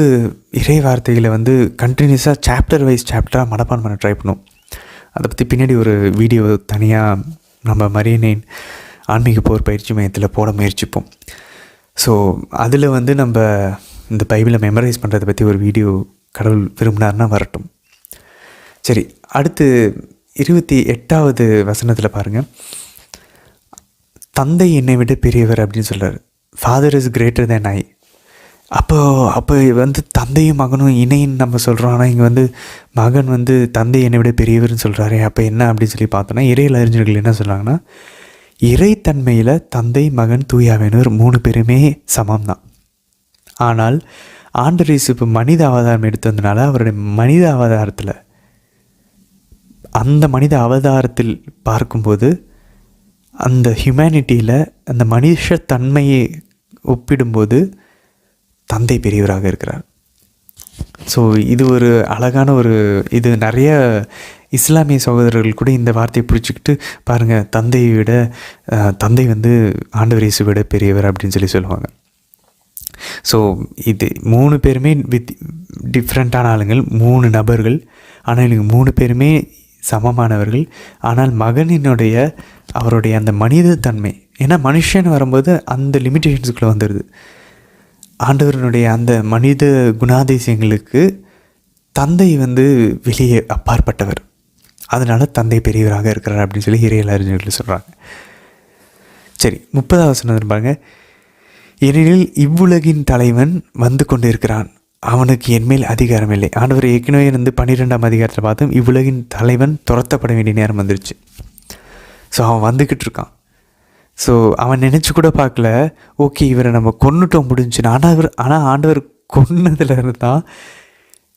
இறை வார்த்தைகளை வந்து கண்டினியூஸாக சாப்டர் வைஸ் சாப்டராக மனப்பாடம் பண்ண ட்ரை பண்ணும். அதை பற்றி பின்னாடி ஒரு வீடியோ தனியாக நம்ம மரியனேன் ஆன்மீக போர் பயிற்சி மையத்தில் போட முயற்சிப்போம். ஸோ அதில் வந்து நம்ம இந்த பைபிளை மெமரைஸ் பண்ணுறதை பற்றி ஒரு வீடியோ கடவுள் விரும்பினார்னா வரட்டும். சரி, அடுத்து 28 பாருங்கள், தந்தை என்னை விட பெரியவர் அப்படின்னு சொல்கிறார். ஃபாதர் இஸ் கிரேட்டர் தேன் ஐ. அப்போ வந்து தந்தையும் மகனும் இணைன்னு நம்ம சொல்கிறோம். ஆனால் இங்கே வந்து மகன் வந்து தந்தை என்னை விட பெரியவர்னு சொல்கிறாரு. அப்போ என்ன அப்படின்னு சொல்லி பார்த்தோன்னா, இறையியல் அறிஞர்கள் என்ன சொல்கிறாங்கன்னா, இறைத்தன்மையில் தந்தை, மகன், தூய ஆவியானவர் 3 பேருமே சமம் தான். ஆனால் ஆண்டவர் இயேசு இப்போ மனித அவதாரம் எடுத்து வந்தனால அவருடைய மனித அவதாரத்தில், அந்த மனித அவதாரத்தில் பார்க்கும்போது அந்த ஹியூமனிட்டியில் அந்த மனுஷத்தன்மையை ஒப்பிடும்போது தந்தை பெரியவராக இருக்கிறார். ஸோ இது ஒரு அழகான இது நிறைய இஸ்லாமிய சகோதரர்கள் கூட இந்த வார்த்தையை பிடிச்சிக்கிட்டு பாருங்கள், தந்தை வந்து ஆண்டவர் இயேசு விட பெரியவர் அப்படின்னு சொல்லுவாங்க. ஸோ இது 3 பேருமே டிஃப்ரெண்ட்டான ஆளுங்கள், 3 நபர்கள். ஆனால் எனக்கு 3 பேருமே சமமானவர்கள். ஆனால் மகனினுடைய அவருடைய அந்த மனித தன்மை, ஏன்னா மனுஷன் வரும்போது அந்த லிமிட்டேஷன்ஸுக்குள்ளே வந்துடுது. ஆண்டவரனுடைய அந்த மனித குணாதிசயங்களுக்கு தந்தை வந்து வெளியே அப்பாற்பட்டவர், அதனால் தந்தை பெரியவராக இருக்கிறார் அப்படின்னு சொல்லி இறையியல் அறிஞர்கள் சொல்கிறாங்க. சரி, 30வது வசனம் பாருங்க. ஏனெனில் இவ்வுலகின் தலைவன் வந்து கொண்டு இருக்கிறான், அவனுக்கு என்மேல் அதிகாரம் இல்லை. ஆண்டவர் ஏற்கனவே 12ஆம் அதிகாரத்தில் பார்த்தோம், இவ்வுலகின் தலைவன் துரத்தப்பட வேண்டிய நேரம் வந்துருச்சு. ஸோ அவன் வந்துக்கிட்டு இருக்கான். ஸோ அவன் நினச்சி கூட பார்க்கல, ஓகே இவரை நம்ம கொன்னுட்டோம் முடிஞ்சுன்னு. ஆனால் ஆண்டவர் கொன்னதுலேருந்து தான்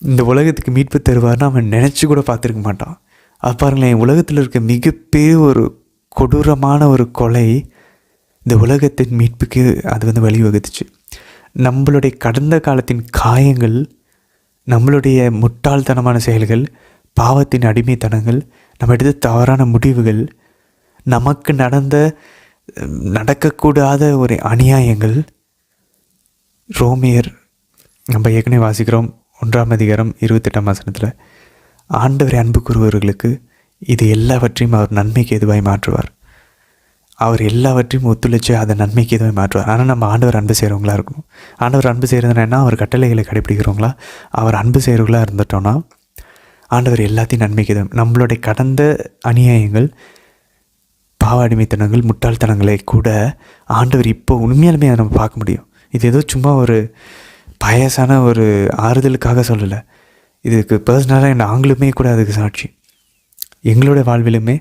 இந்த உலகத்துக்கு மீட்பு தருவார்னு அவன் நினச்சி கூட பார்த்துருக்க மாட்டான். அது பாருங்களேன், உலகத்தில் இருக்க மிகப்பெரிய ஒரு கொடூரமான ஒரு கொலை இந்த உலகத்தின் மீட்புக்கு அது வழிவகுத்துச்சு. நம்மளுடைய கடந்த காலத்தின் காயங்கள், நம்மளுடைய முட்டாள்தனமான செயல்கள், பாவத்தின் அடிமைத்தனங்கள், நம்ம எடுத்த தவறான முடிவுகள், நமக்கு நடக்கக்கூடாத ஒரு அநியாயங்கள், ரோமியர் நம்ம ஏற்கனவே வாசிக்கிறோம் 1ஆம் அதிகாரம் 28ஆம் வசனத்தில், ஆண்டவரை அன்பு கூறுபவர்களுக்கு இது எல்லாவற்றையும் அவர் நன்மைக்கு எதுவாய் மாற்றுவார். அவர் எல்லாவற்றையும் ஒத்துழைச்சு அதை நன்மைக்கு எதுவாய் மாற்றுவார். ஆனால் நம்ம ஆண்டவர் அன்பு செய்கிறவங்களா இருக்கணும். ஆண்டவர் அன்பு செய்கிறதுனா என்ன? அவர் கட்டளைகளை கடைப்பிடிக்கிறவங்களா, அவர் அன்பு செய்கிறவங்களா இருந்துட்டோன்னா ஆண்டவர் எல்லாத்தையும் நன்மைக்கு எதுவும், நம்மளுடைய கடந்த அநியாயங்கள், பாவ அடிமைத்தனங்கள், முட்டாள்தனங்களை கூட ஆண்டவர் இப்போ உண்மையாலுமே அதை நம்ம பார்க்க முடியும். இது ஏதோ சும்மா ஒரு பயசான ஒரு ஆறுதலுக்காக சொல்லலை. இதுக்கு பர்சனலாக நாங்களுமே கூட அதுக்கு சாட்சி. எங்களோட வாழ்விலுமே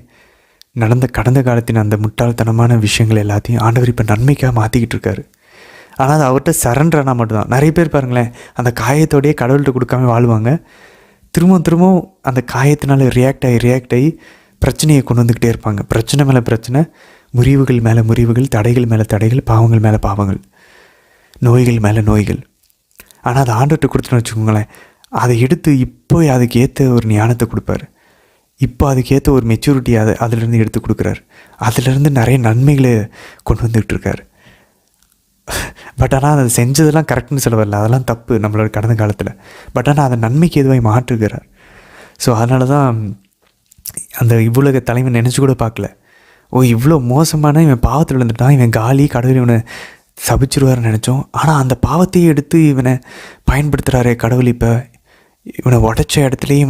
நடந்த கடந்த காலத்தின் அந்த முட்டாள்தனமான விஷயங்கள் எல்லாத்தையும் ஆண்டவர் இப்போ நன்மைக்காக மாற்றிக்கிட்டு இருக்காரு. ஆனால் அது அவர்கிட்ட சரண்டரானா மட்டும்தான். நிறைய பேர் பாருங்களேன், அந்த காயத்தோடையே கடவுள்கிட்ட கொடுக்காம வாழ்வாங்க. திரும்பவும் அந்த காயத்தினால ரியாக்ட் ஆகி பிரச்சனையை கொண்டு வந்துக்கிட்டே இருப்பாங்க. பிரச்சனை மேலே பிரச்சனை, முறிவுகள் மேலே முறிவுகள், தடைகள் மேலே தடைகள், பாவங்கள் மேலே பாவங்கள், நோய்கள் மேலே நோய்கள். ஆனால் அதை ஆண்டவர்கிட்ட கொடுத்துன்னு வச்சுக்கோங்களேன், அதை எடுத்து இப்போ அதுக்கு ஏற்ற ஒரு ஞானத்தை கொடுப்பாரு. இப்போ அதுக்கேற்ற ஒரு மெச்சூரிட்டி அதிலேருந்து எடுத்து கொடுக்குறாரு. அதிலேருந்து நிறைய நன்மைகளை கொண்டு வந்துக்கிட்டு இருக்காரு. பட் ஆனால் அதை செஞ்சதெல்லாம் கரெக்டுன்னு சொல்ல வரல, அதெல்லாம் தப்பு நம்மளோட கடந்த காலத்தில். பட் ஆனால் அதை நன்மைக்கு எதுவாக மாற்றுகிறார். ஸோ அதனால தான் அந்த இவ்வுலக தலைவன் நினச்சி கூட பார்க்கல, இவ்வளோ மோசமான இவன் பாவத்தில் விழுந்துட்டான், இவன் காலி, கடவுள் இவனை சபிச்சிருவார்னு நினச்சோம். ஆனால் அந்த பாவத்தையே எடுத்து இவனை பயன்படுத்துகிறாரே கடவுள், இப்போ இவனை உடைச்ச இடத்துலையே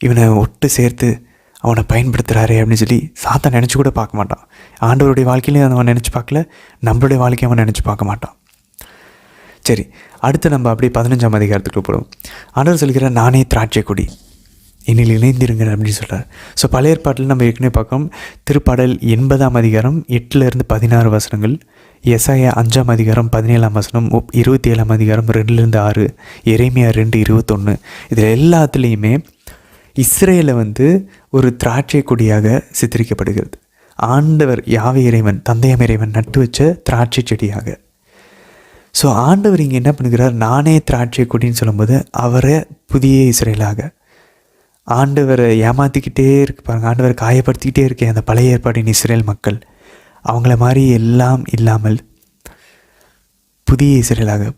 இவனை ஒட்டு சேர்த்து அவனை பயன்படுத்துகிறாரே அப்படின்னு சொல்லி சாத்தான் நினச்சி கூட பார்க்க மாட்டான். ஆண்டவருடைய வாழ்க்கையிலையும் அவன் நினச்சி பார்க்கல, நம்மளுடைய வாழ்க்கையை அவன் நினச்சி பார்க்க மாட்டான். சரி, அடுத்து நம்ம அப்படியே 15ஆம் அதிகாரத்துக்கு போடுவோம். ஆண்டவர் சொல்கிறார், நானே திராட்சை கொடி, என்னில் இணைந்திருங்க அப்படின்னு சொல்கிறார். ஸோ பழைய ஏற்பாட்டில் நம்ம ஏற்கனவே பார்க்கோம், திருப்பாடல் 80ஆம் அதிகாரம் 8 to 16 வசனங்கள், எசாயா 5ஆம் அதிகாரம் 17ஆம் வசனம், 27ஆம் அதிகாரம் 2 to 6, எரேமியா 2:21. இதில் எல்லாத்துலேயுமே இஸ்ரேலை ஒரு திராட்சை கொடியாக சித்தரிக்கப்படுகிறது. ஆண்டவர் யாவே இறைவன், தந்தையம் இறைவன் நட்டு வச்ச திராட்சை செடியாக. ஸோ ஆண்டவர் இங்கே என்ன பண்ணுகிறார், நானே திராட்சை கொடின்னு சொல்லும்போது அவரை புதிய இஸ்ரேலாக, ஆண்டவரை ஏமாற்றிக்கிட்டே இருக்கு பாருங்கள், ஆண்டவரை காயப்படுத்திக்கிட்டே இருக்கேன் அந்த பழைய ஏற்பாட்டின் இஸ்ரேல் மக்கள், அவங்கள மாதிரி எல்லாம் இல்லாமல் புதிய இஸ்ரேலாக,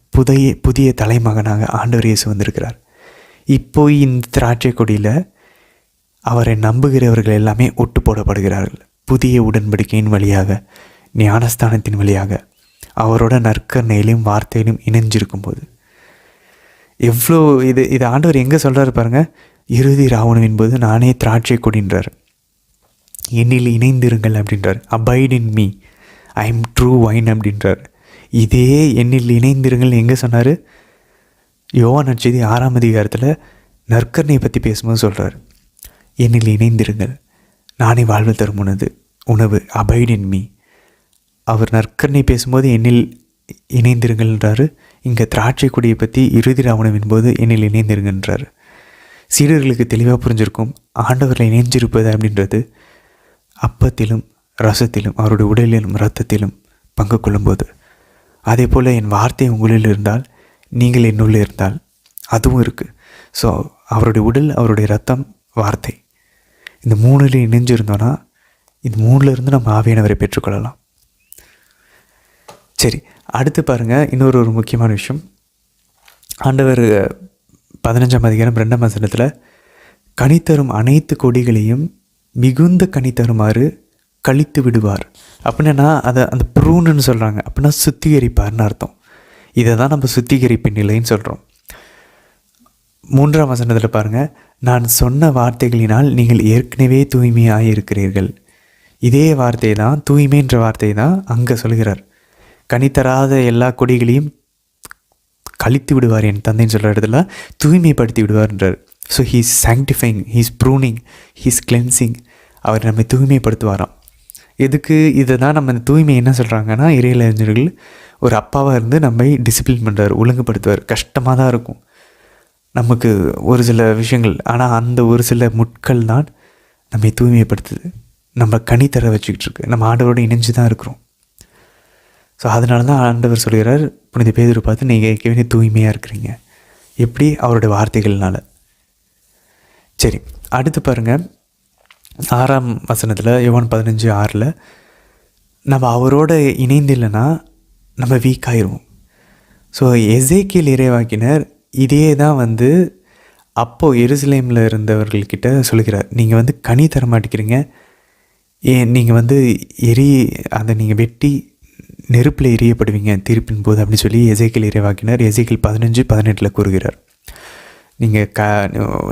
புதிய தலைமகனாக ஆண்டவர் இயேசு வந்திருக்கிறார். இப்போ இந்த திராட்சை கொடியில் அவரை நம்புகிறவர்கள் எல்லாமே ஒட்டு போடப்படுகிறார்கள். புதிய உடன்படிக்கையின் வழியாக, ஞானஸ்தானத்தின் வழியாக, அவரோட நற்கருணையிலும் வார்த்தையிலும் இணைஞ்சிருக்கும் போது எவ்வளோ இது ஆண்டவர் எங்கே சொல்கிறாரு பாருங்கள், இறுதி ராவணம் போது நானே திராட்சை கொடின்றார், என்னில் இணைந்திருங்கள் அப்படின்றார். Abide in me, I am true wine அப்படின்றார். இதே என்னில் இணைந்திருங்கள் எங்கே சொன்னார்? யோவான் நற்செய்தி 6ஆம் அதிகாரத்தில் நற்கருணையை பற்றி பேசும்போது சொல்கிறார், என்னில் இணைந்திருங்கள், நானே வாழ்வு தரும் உணவு, அபைட் இன் மீ. அவர் நற்கருணை பேசும்போது என்னில் இணைந்திருங்கள்ன்றார். இங்கே திராட்சை கொடியை பற்றி இறுதி ராவணவின் போது என்னில் இணைந்திருங்கன்றார். சீடர்களுக்கு தெளிவாக புரிஞ்சிருக்கும், ஆண்டவரில் இணைஞ்சிருப்பது அப்படின்றது அப்பத்திலும் ரசத்திலும் அவருடைய உடலிலும் இரத்தத்திலும் பங்கு கொள்ளும்போது. அதே போல் என் வார்த்தை உங்களில் இருந்தால், நீங்கள் என்னுள்ளே இருந்தால் அதுவும் இருக்குது. ஸோ அவருடைய உடல், அவருடைய இரத்தம், வார்த்தை, இந்த 3ல் இணைஞ்சிருந்தோன்னா இந்த 3லேருந்து நம்ம ஆவியானவரை பெற்றுக்கொள்ளலாம். சரி, அடுத்து பாருங்கள், இன்னொரு முக்கியமான விஷயம். ஆண்டவர் 15ஆம் அதிகாரம் 2ஆம் வசனத்தில் கனித்தரும் அனைத்து கொடிகளையும் மிகுந்த கனித்தருமாறு கழித்து விடுவார் அப்படின்னா அதை அந்த ப்ரூன்னு சொல்கிறாங்க. அப்படின்னா சுத்திகரிப்பார்னு அர்த்தம். இதை தான் நம்ம சுத்திகரிப்பின் நிலைன்னு சொல்கிறோம். 3ஆம் வசனத்தில் பாருங்கள், நான் சொன்ன வார்த்தைகளினால் நீங்கள் ஏற்கனவே தூய்மையாக இருக்கிறீர்கள், இதே வார்த்தை தான், தூய்மைன்ற வார்த்தை தான் அங்கே சொல்கிறார். கனி தராத எல்லா கொடிகளையும் கழித்து விடுவார் என் தந்தைன்னு சொல்கிற இடத்துல தூய்மைப்படுத்தி விடுவார்ன்றார். So he's sanctifying, he's pruning, he's cleansing. அவர் நம்மை தூய்மைப்படுத்துவாராம். எதுக்கு இதை தான் நம்ம இந்த தூய்மை என்ன சொல்கிறாங்கன்னா, இறையிலைஞர்கள் ஒரு அப்பாவாக இருந்து நம்மை டிசிப்ளின் பண்ணுறார், ஒழுங்குபடுத்துவார். கஷ்டமாக தான் இருக்கும் நமக்கு ஒரு சில விஷயங்கள், ஆனால் அந்த ஒரு சில முட்கள் தான் நம்மை தூய்மைப்படுத்துது, நம்ம கனி தர வச்சுக்கிட்டு இருக்கு. நம்ம ஆண்டவரோடு இணைஞ்சு தான் இருக்கிறோம். ஸோ அதனால தான் ஆண்டவர் சொல்கிறார் புனித பேதுரு பார்த்து, நீங்கள் ஏற்கனவே தூய்மையாக இருக்கிறீங்க. எப்படி? அவருடைய வார்த்தைகள்னால. சரி, அடுத்து பாருங்கள் 6ஆம் வசனத்தில், யோவான் 15:6, நம்ம அவரோட இணைந்து இல்லைன்னா நம்ம வீக் ஆயிடுவோம். ஸோ எசேக்கியேல் இறைவாக்கினர் இதே தான் அப்போது எருசலேமில் இருந்தவர்கள்கிட்ட சொல்கிறார். நீங்கள் கனி தர மாட்டேங்கிறீங்க, நீங்கள் அதை நீங்கள் வெட்டி நெருப்பில் எரியப்படுவீங்க தீர்ப்பின் போது அப்படின்னு சொல்லி எசேக்கியேல் இறைவாக்கினர் எசேக்கியேல் 15:18 கூறுகிறார். நீங்கள்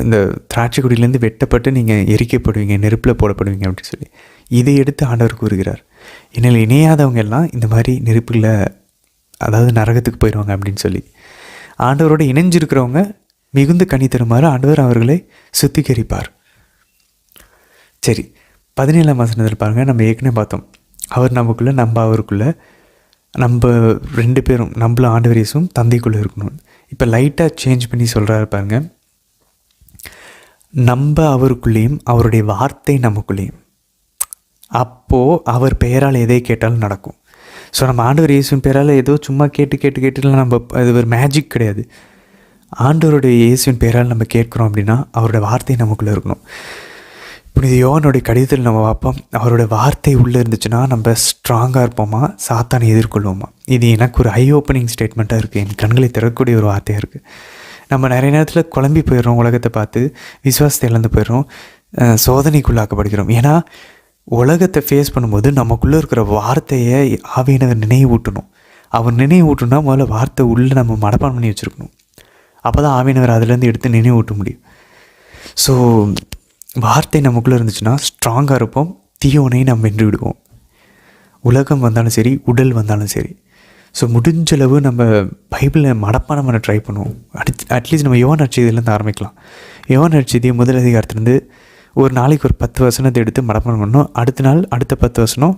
இந்த திராட்சை கொடியிலேருந்து வெட்டப்பட்டு நீங்கள் எரிக்கப்படுவீங்க, நெருப்பில் போடப்படுவீங்க அப்படின்னு சொல்லி இதை எடுத்து ஆண்டவர் கூறுகிறார். என்னால் இணையாதவங்க எல்லாம் இந்த மாதிரி நெருப்பில், அதாவது நரகத்துக்கு போயிடுவாங்க அப்படின்னு சொல்லி. ஆண்டவரோடு இணைஞ்சிருக்கிறவங்க மிகுந்த கனி தருமாறு ஆண்டவர் அவர்களை சுத்திகரிப்பார். சரி, 17ஆம் வசனத்தில் பாருங்கள், நம்ம ஏற்கனவே பார்த்தோம், அவர் நமக்குள்ளே நம்ம அவருக்குள்ளே, நம்ம 2 பேரும் நம்மளும் ஆண்டவர் இயேசுவும் தந்தைக்குள்ளே இருக்கணும். இப்போ லைட்டாக சேஞ்ச் பண்ணி சொல்கிறாரு பாருங்க, நம்ம அவருக்குள்ளேயும் அவருடைய வார்த்தை நமக்குள்ளேயும். அப்போது அவர் பெயரால் எதை கேட்டாலும் நடக்கும். ஸோ நம்ம ஆண்டவர் இயேசுவின் பெயரால் ஏதோ சும்மா கேட்டுலாம் நம்ம, அது ஒரு மேஜிக் கிடையாது. ஆண்டவருடைய இயேசுவின் பெயரால் நம்ம கேட்குறோம் அப்படின்னா அவருடைய வார்த்தை நமக்குள்ளே இருக்கணும். புனித யோவானுடைய கடிதத்தில் நம்ம பார்ப்போம், அவரோட வார்த்தை உள்ளே இருந்துச்சுன்னா நம்ம ஸ்ட்ராங்காக இருப்போமா, சாத்தானை எதிர்கொள்வோமா. இது எனக்கு ஒரு ஐ ஓப்பனிங் ஸ்டேட்மெண்ட்டாக இருக்குது, என் கண்களை திறக்கக்கூடிய ஒரு வார்த்தையாக இருக்குது. நம்ம நிறைய நேரத்தில் குழம்பி போயிடுறோம், உலகத்தை பார்த்து விசுவாசத்தை இழந்து போயிடுறோம், சோதனைக்குள்ளாக்கப்படுகிறோம். ஏன்னா உலகத்தை ஃபேஸ் பண்ணும்போது நமக்குள்ளே இருக்கிற வார்த்தையை ஆவியானவர் நினைவூட்டணும். அவர் நினைவூட்டணும்னா முதல்ல வார்த்தை உள்ளே நம்ம மனப்பாடம் பண்ணி வச்சுருக்கணும். அப்போ தான் ஆவியானவர் அதுலேருந்து எடுத்து நினைவூட்ட முடியும். ஸோ வார்த்தை நமக்குள்ளே இருந்துச்சுன்னா ஸ்ட்ராங்காக இருப்போம், தீயோனை நம்ம வென்று விடுவோம். உலகம் வந்தாலும் சரி, உடல் வந்தாலும் சரி. ஸோ முடிஞ்சளவு நம்ம பைபிளை மனப்பாடம் பண்ண ட்ரை பண்ணுவோம். அட்லீஸ்ட் நம்ம யோவான் நற்செய்தியிலேருந்து ஆரம்பிக்கலாம். யோவான் நற்செய்தி முதல் அதிகாரத்துலேருந்து ஒரு நாளைக்கு ஒரு 10 வசனத்தை எடுத்து மனப்பாடம் பண்ணணும். அடுத்த நாள் அடுத்த 10 வசனம்,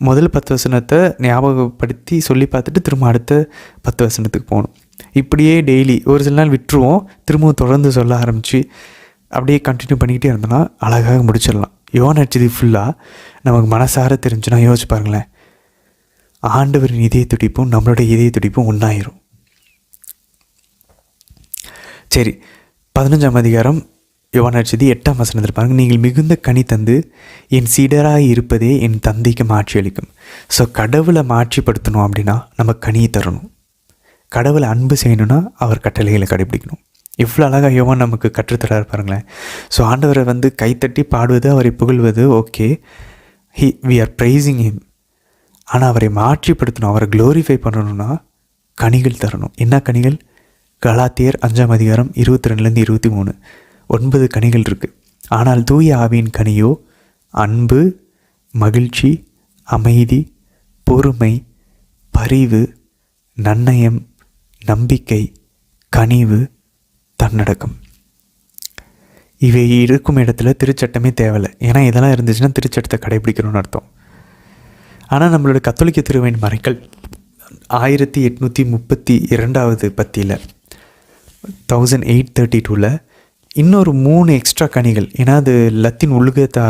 முதல் 10 வசனத்தை ஞாபகப்படுத்தி சொல்லி பார்த்துட்டு திரும்ப அடுத்த 10 வசனத்துக்கு போகணும். இப்படியே டெய்லி, ஒரு சில நாள் விட்டுருவோம், திரும்பவும் தொடர்ந்து சொல்ல ஆரம்பித்து அப்படியே கண்டினியூ பண்ணிக்கிட்டே இருந்தோன்னா அழகாக முடிச்சிடலாம். யோவான் நற்செய்தி ஃபுல்லாக நமக்கு மனசார தெரிஞ்சுன்னா யோசிச்சு பாருங்களேன், ஆண்டவரின் இதய துடிப்பும் நம்மளுடைய இதய துடிப்பும் ஒன்றாயிரும். சரி, 15ஆம் அதிகாரம் யோவான் நற்செய்தி 8ஆம் வசனத்தில் பாருங்கள், நீங்கள் மிகுந்த கனி தந்து என் சீடராக இருப்பதே என் தந்தைக்கு மாட்சி அளிக்கும். ஸோ கடவுளை மாட்சிப்படுத்தணும் அப்படின்னா நம்ம கனியை தரணும். கடவுளை அன்பு செய்யணும்னா அவர் கட்டளைகளை கடைபிடிக்கணும். எவ்வளோ அழகாக யோவான் நமக்கு கற்றுத்தராரு பாருங்களேன். ஸோ ஆண்டவரை கைத்தட்டி பாடுவது, அவரை புகழ்வது, okay, we are praising him. ஆனால் அவரை மாற்றிப்படுத்தணும், அவரை க்ளோரிஃபை பண்ணணும்னா கனிகள் தரணும். என்ன கனிகள்? கலாத்தியர் 5ஆம் அதிகாரம் 22லேருந்து 23 9 கனிகள் இருக்குது. ஆனால் தூய ஆவியின் கனியோ அன்பு, மகிழ்ச்சி, அமைதி, பொறுமை, பரிவு, நன்னயம், நம்பிக்கை, கனிவு, தன்னடக்கம். இவை இருக்கும் இடத்துல திருச்சட்டமே தேவையில்லை. ஏன்னா இதெல்லாம் இருந்துச்சுன்னா திருச்சட்டத்தை கடைபிடிக்கணும்னு அர்த்தம். ஆனால் நம்மளோட கத்தோலிக்க திருவையின் மறைக்கல் 1832 பத்தியில் 1832 இன்னொரு 3 எக்ஸ்ட்ரா கனிகள். ஏன்னா அது லத்தீன் உலகத்தா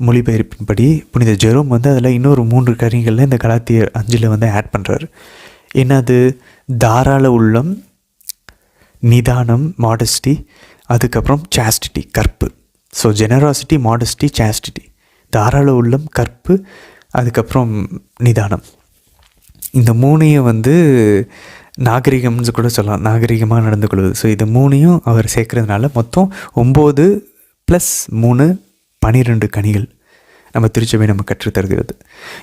மொழிபெயர்ப்பின்படி புனித ஜெரோம் அதில் இன்னொரு 3 கனிகளில் இந்த கலாத்தியர் 5 ஆட் பண்ணுறாரு. என்னது? தாராள உள்ளம், நிதானம், மாடஸ்டி, அதுக்கப்புறம் சாஸ்டிட்டி, கற்பு. ஸோ ஜெனராசிட்டி, மாடஸ்டி, சாஸ்டிட்டி, தாராள உள்ளம், கற்பு, அதுக்கப்புறம் நிதானம். இந்த 3ஐயும் நாகரிகம்னு கூட சொல்லலாம், நாகரிகமாக நடந்து கொள்வது. ஸோ இது 3ஐயும் அவர் சேர்க்கறதுனால மொத்தம் 9 + 3 12 கனிகள் நம்ம திருச்சபை நம்ம கற்றுத்தருகிறது.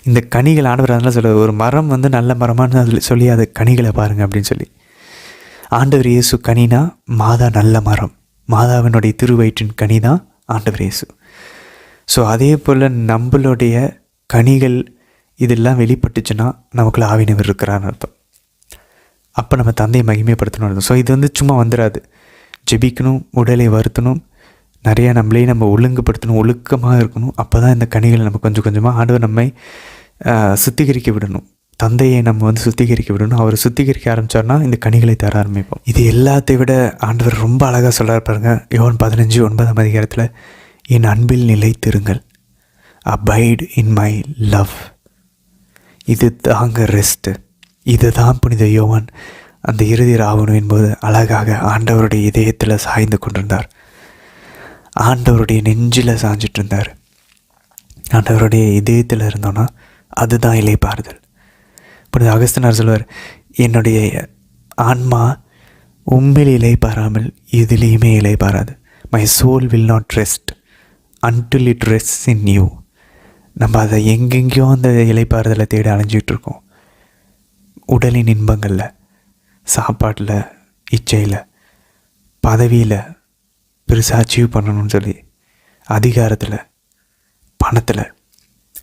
இந்த கனிகள் ஆண்டவர் அதெல்லாம் சொல்ல, ஒரு மரம் நல்ல மரமானு அதில் சொல்லி அதை கனிகளை பாருங்கள் அப்படின்னு சொல்லி. ஆண்டவர் இயேசு கனினா மாதா நல்ல மரம், மாதாவினுடைய திருவயிற்றின் கனி தான் ஆண்டவர் இயேசு. ஸோ அதே போல் நம்மளுடைய கனிகள் இதெல்லாம் வெளிப்பட்டுச்சுன்னா நமக்குள்ள ஆவினவர் இருக்கிறான்னு அர்த்தம். அப்போ நம்ம தந்தையை மகிமைப்படுத்தணும் அர்த்தம். ஸோ இது வந்து சும்மா வந்துடாது. ஜெபிக்கணும், உடலை வருத்தணும், நிறையா நம்மளே நம்ம ஒழுங்குபடுத்தணும், ஒழுக்கமாக இருக்கணும். அப்போ தான் இந்த கனிகளை நம்ம கொஞ்சம் கொஞ்சமாக ஆண்டவர் நம்மை சுத்திகரிக்க விடணும். தந்தையை நம்ம வந்து சுத்திகரிக்க விடணும். அவர் சுத்திகரிக்க ஆரம்பித்தார்னா இந்த கனிகளை தர ஆரம்பிப்போம். இது எல்லாத்தை விட ஆண்டவர் ரொம்ப அழகாக சொல்கிறார் பாருங்க. யோவான் 15:9 என் அன்பில் நிலைத்திருங்கள், அபைட் இன் மை லவ். இது தாங்க ரெஸ்ட்டு. இது தான் புனித யோவான் அந்த இறுதி ராவணும் என்பது அழகாக ஆண்டவருடைய இதயத்தில் சாய்ந்து கொண்டிருந்தார். ஆண்டவருடைய நெஞ்சில் சாஞ்சிட்டு இருந்தார். ஆண்டவருடைய இதயத்தில் இருந்தோன்னா அதுதான் இலைப்பாறுதல். புனித அகஸ்தினார் சொல்வார், என்னுடைய ஆன்மா உண்மையில் இலைப்பாராமல் எதிலையுமே இலைப்பாராது. My soul will not rest until it rests in you. நம்ம அதை எங்கெங்கேயோ அந்த இலைப்பாறுதலை தேடி அலைஞ்சிக்கிட்டு இருக்கோம். உடலின் இன்பங்களில், சாப்பாட்டில், இச்சையில், பதவியில் பெருசாக அச்சீவ் பண்ணணும்னு சொல்லி, அதிகாரத்தில், பணத்தில்,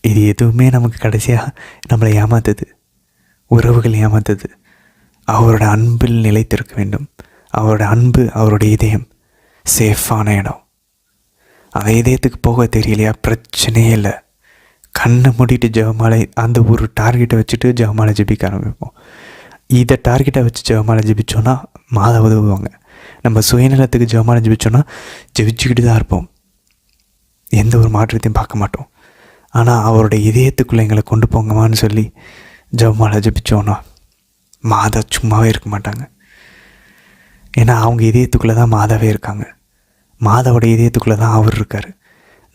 இது எதுவுமே நமக்கு கடைசியாக நம்மளை ஏமாத்துது. உறவுகள் ஏமாத்துது. அவரோட அன்பில் நிலைத்திருக்க வேண்டும். அவரோட அன்பு, அவருடைய இதயம் சேஃபான இடம். அந்த இதயத்துக்கு போக தெரியலையா, பிரச்சனையே இல்லை. கண்ணை மூடிட்டு ஜெபமாலை அந்த ஒரு டார்கெட்டை வச்சுட்டு ஜெபமாலை ஜெபிக்க ஆரம்பிப்போம். இதை டார்கெட்டை வச்சு ஜெபமாலை ஜெபிச்சோன்னா மாதா உதவுவாங்க. நம்ம சுயநலத்துக்கு ஜெபமாலை ஜெபிச்சோன்னா ஜெபிச்சுக்கிட்டு தான் இருப்போம், எந்த ஒரு மாற்றத்தையும் பார்க்க மாட்டோம். ஆனால் அவருடைய இதயத்துக்குள்ளே எங்களை கொண்டு போங்கம்மான்னு சொல்லி ஜெபமாலை ஜெபிச்சோன்னா மாதா சும்மாவே இருக்க மாட்டாங்க. ஏன்னா அவங்க இதயத்துக்குள்ளே தான் மாதாவே இருக்காங்க. மாதாவோட இதயத்துக்குள்ளே தான் அவர் இருக்கார்.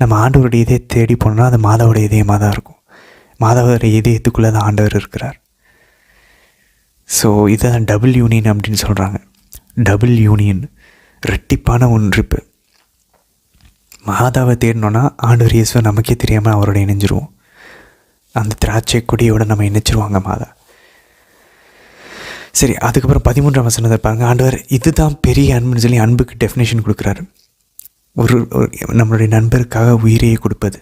நம்ம ஆண்டவருடைய இதயத்தை தேடி போனோம்னா அது மாதாவோட இதயமாக தான் இருக்கும். மாதாவோட இதயத்துக்குள்ளே தான் ஆண்டவர் இருக்கிறார். ஸோ இதுதான் டபுள் யூனியன் அப்படின்னு சொல்கிறாங்க. டபுள் யூனியன், ரெட்டிப்பான ஒன்றிப்பு. மாதாவை தேடினோன்னா ஆண்டவர் இயேசுவை நமக்கே தெரியாமல் அவரோட இணைஞ்சிருவோம். அந்த திராட்சை கொடியோடு நம்ம இணைச்சிருவாங்க மாதா. சரி, அதுக்கப்புறம் 13ஆம் வசனத்தை பாருங்க. ஆண்டவர் இதுதான் பெரிய அன்புன்னு சொல்லி அன்புக்கு டெஃபினேஷன் கொடுக்குறாரு. ஒரு நம்மளுடைய நண்பருக்காக உயிரையே கொடுப்பது.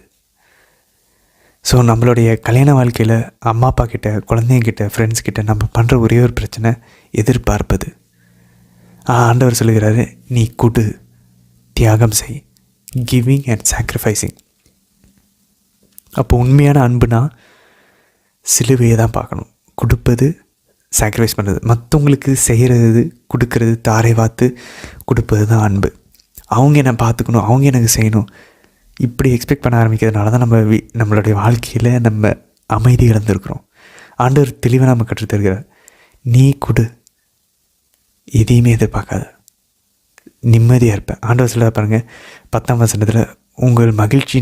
ஸோ நம்மளுடைய கல்யாண வாழ்க்கையில் அம்மா அப்பா கிட்ட, குழந்தைங்கிட்ட, ஃப்ரெண்ட்ஸ் கிட்ட நம்ம பண்ணுற ஒரே ஒரு பிரச்சனை எதிர்பார்ப்பது. ஆண்டவர் சொல்லுகிறாரு, நீ கொடு, தியாகம் செய், கிவிங் அண்ட் சாக்ரிஃபைசிங். அப்போ உண்மையான அன்புனா சிலுவையை தான் பார்க்கணும். கொடுப்பது, சாக்ரிஃபைஸ் பண்ணுறது, மற்றவங்களுக்கு செய்கிறது, கொடுக்கறது, தாரை வாத்து கொடுப்பது தான் அன்பு. அவங்க என்னை பார்த்துக்கணும், அவங்க எனக்கு செய்யணும், இப்படி எக்ஸ்பெக்ட் பண்ண ஆரம்பிக்கிறதுனால தான் நம்மளுடைய வாழ்க்கையில் நம்ம அமைதி இழந்திருக்கிறோம். ஆண்டவர் தெளிவாக நம்ம கற்றுத்தருகிறார், நீ கொடு, எதையுமே எதிர்பார்க்காத, நிம்மதியாக இருப்பேன். ஆண்டவர் சொல்ல பாருங்கள் 10ஆம் வசனத்தில், உங்கள் மகிழ்ச்சி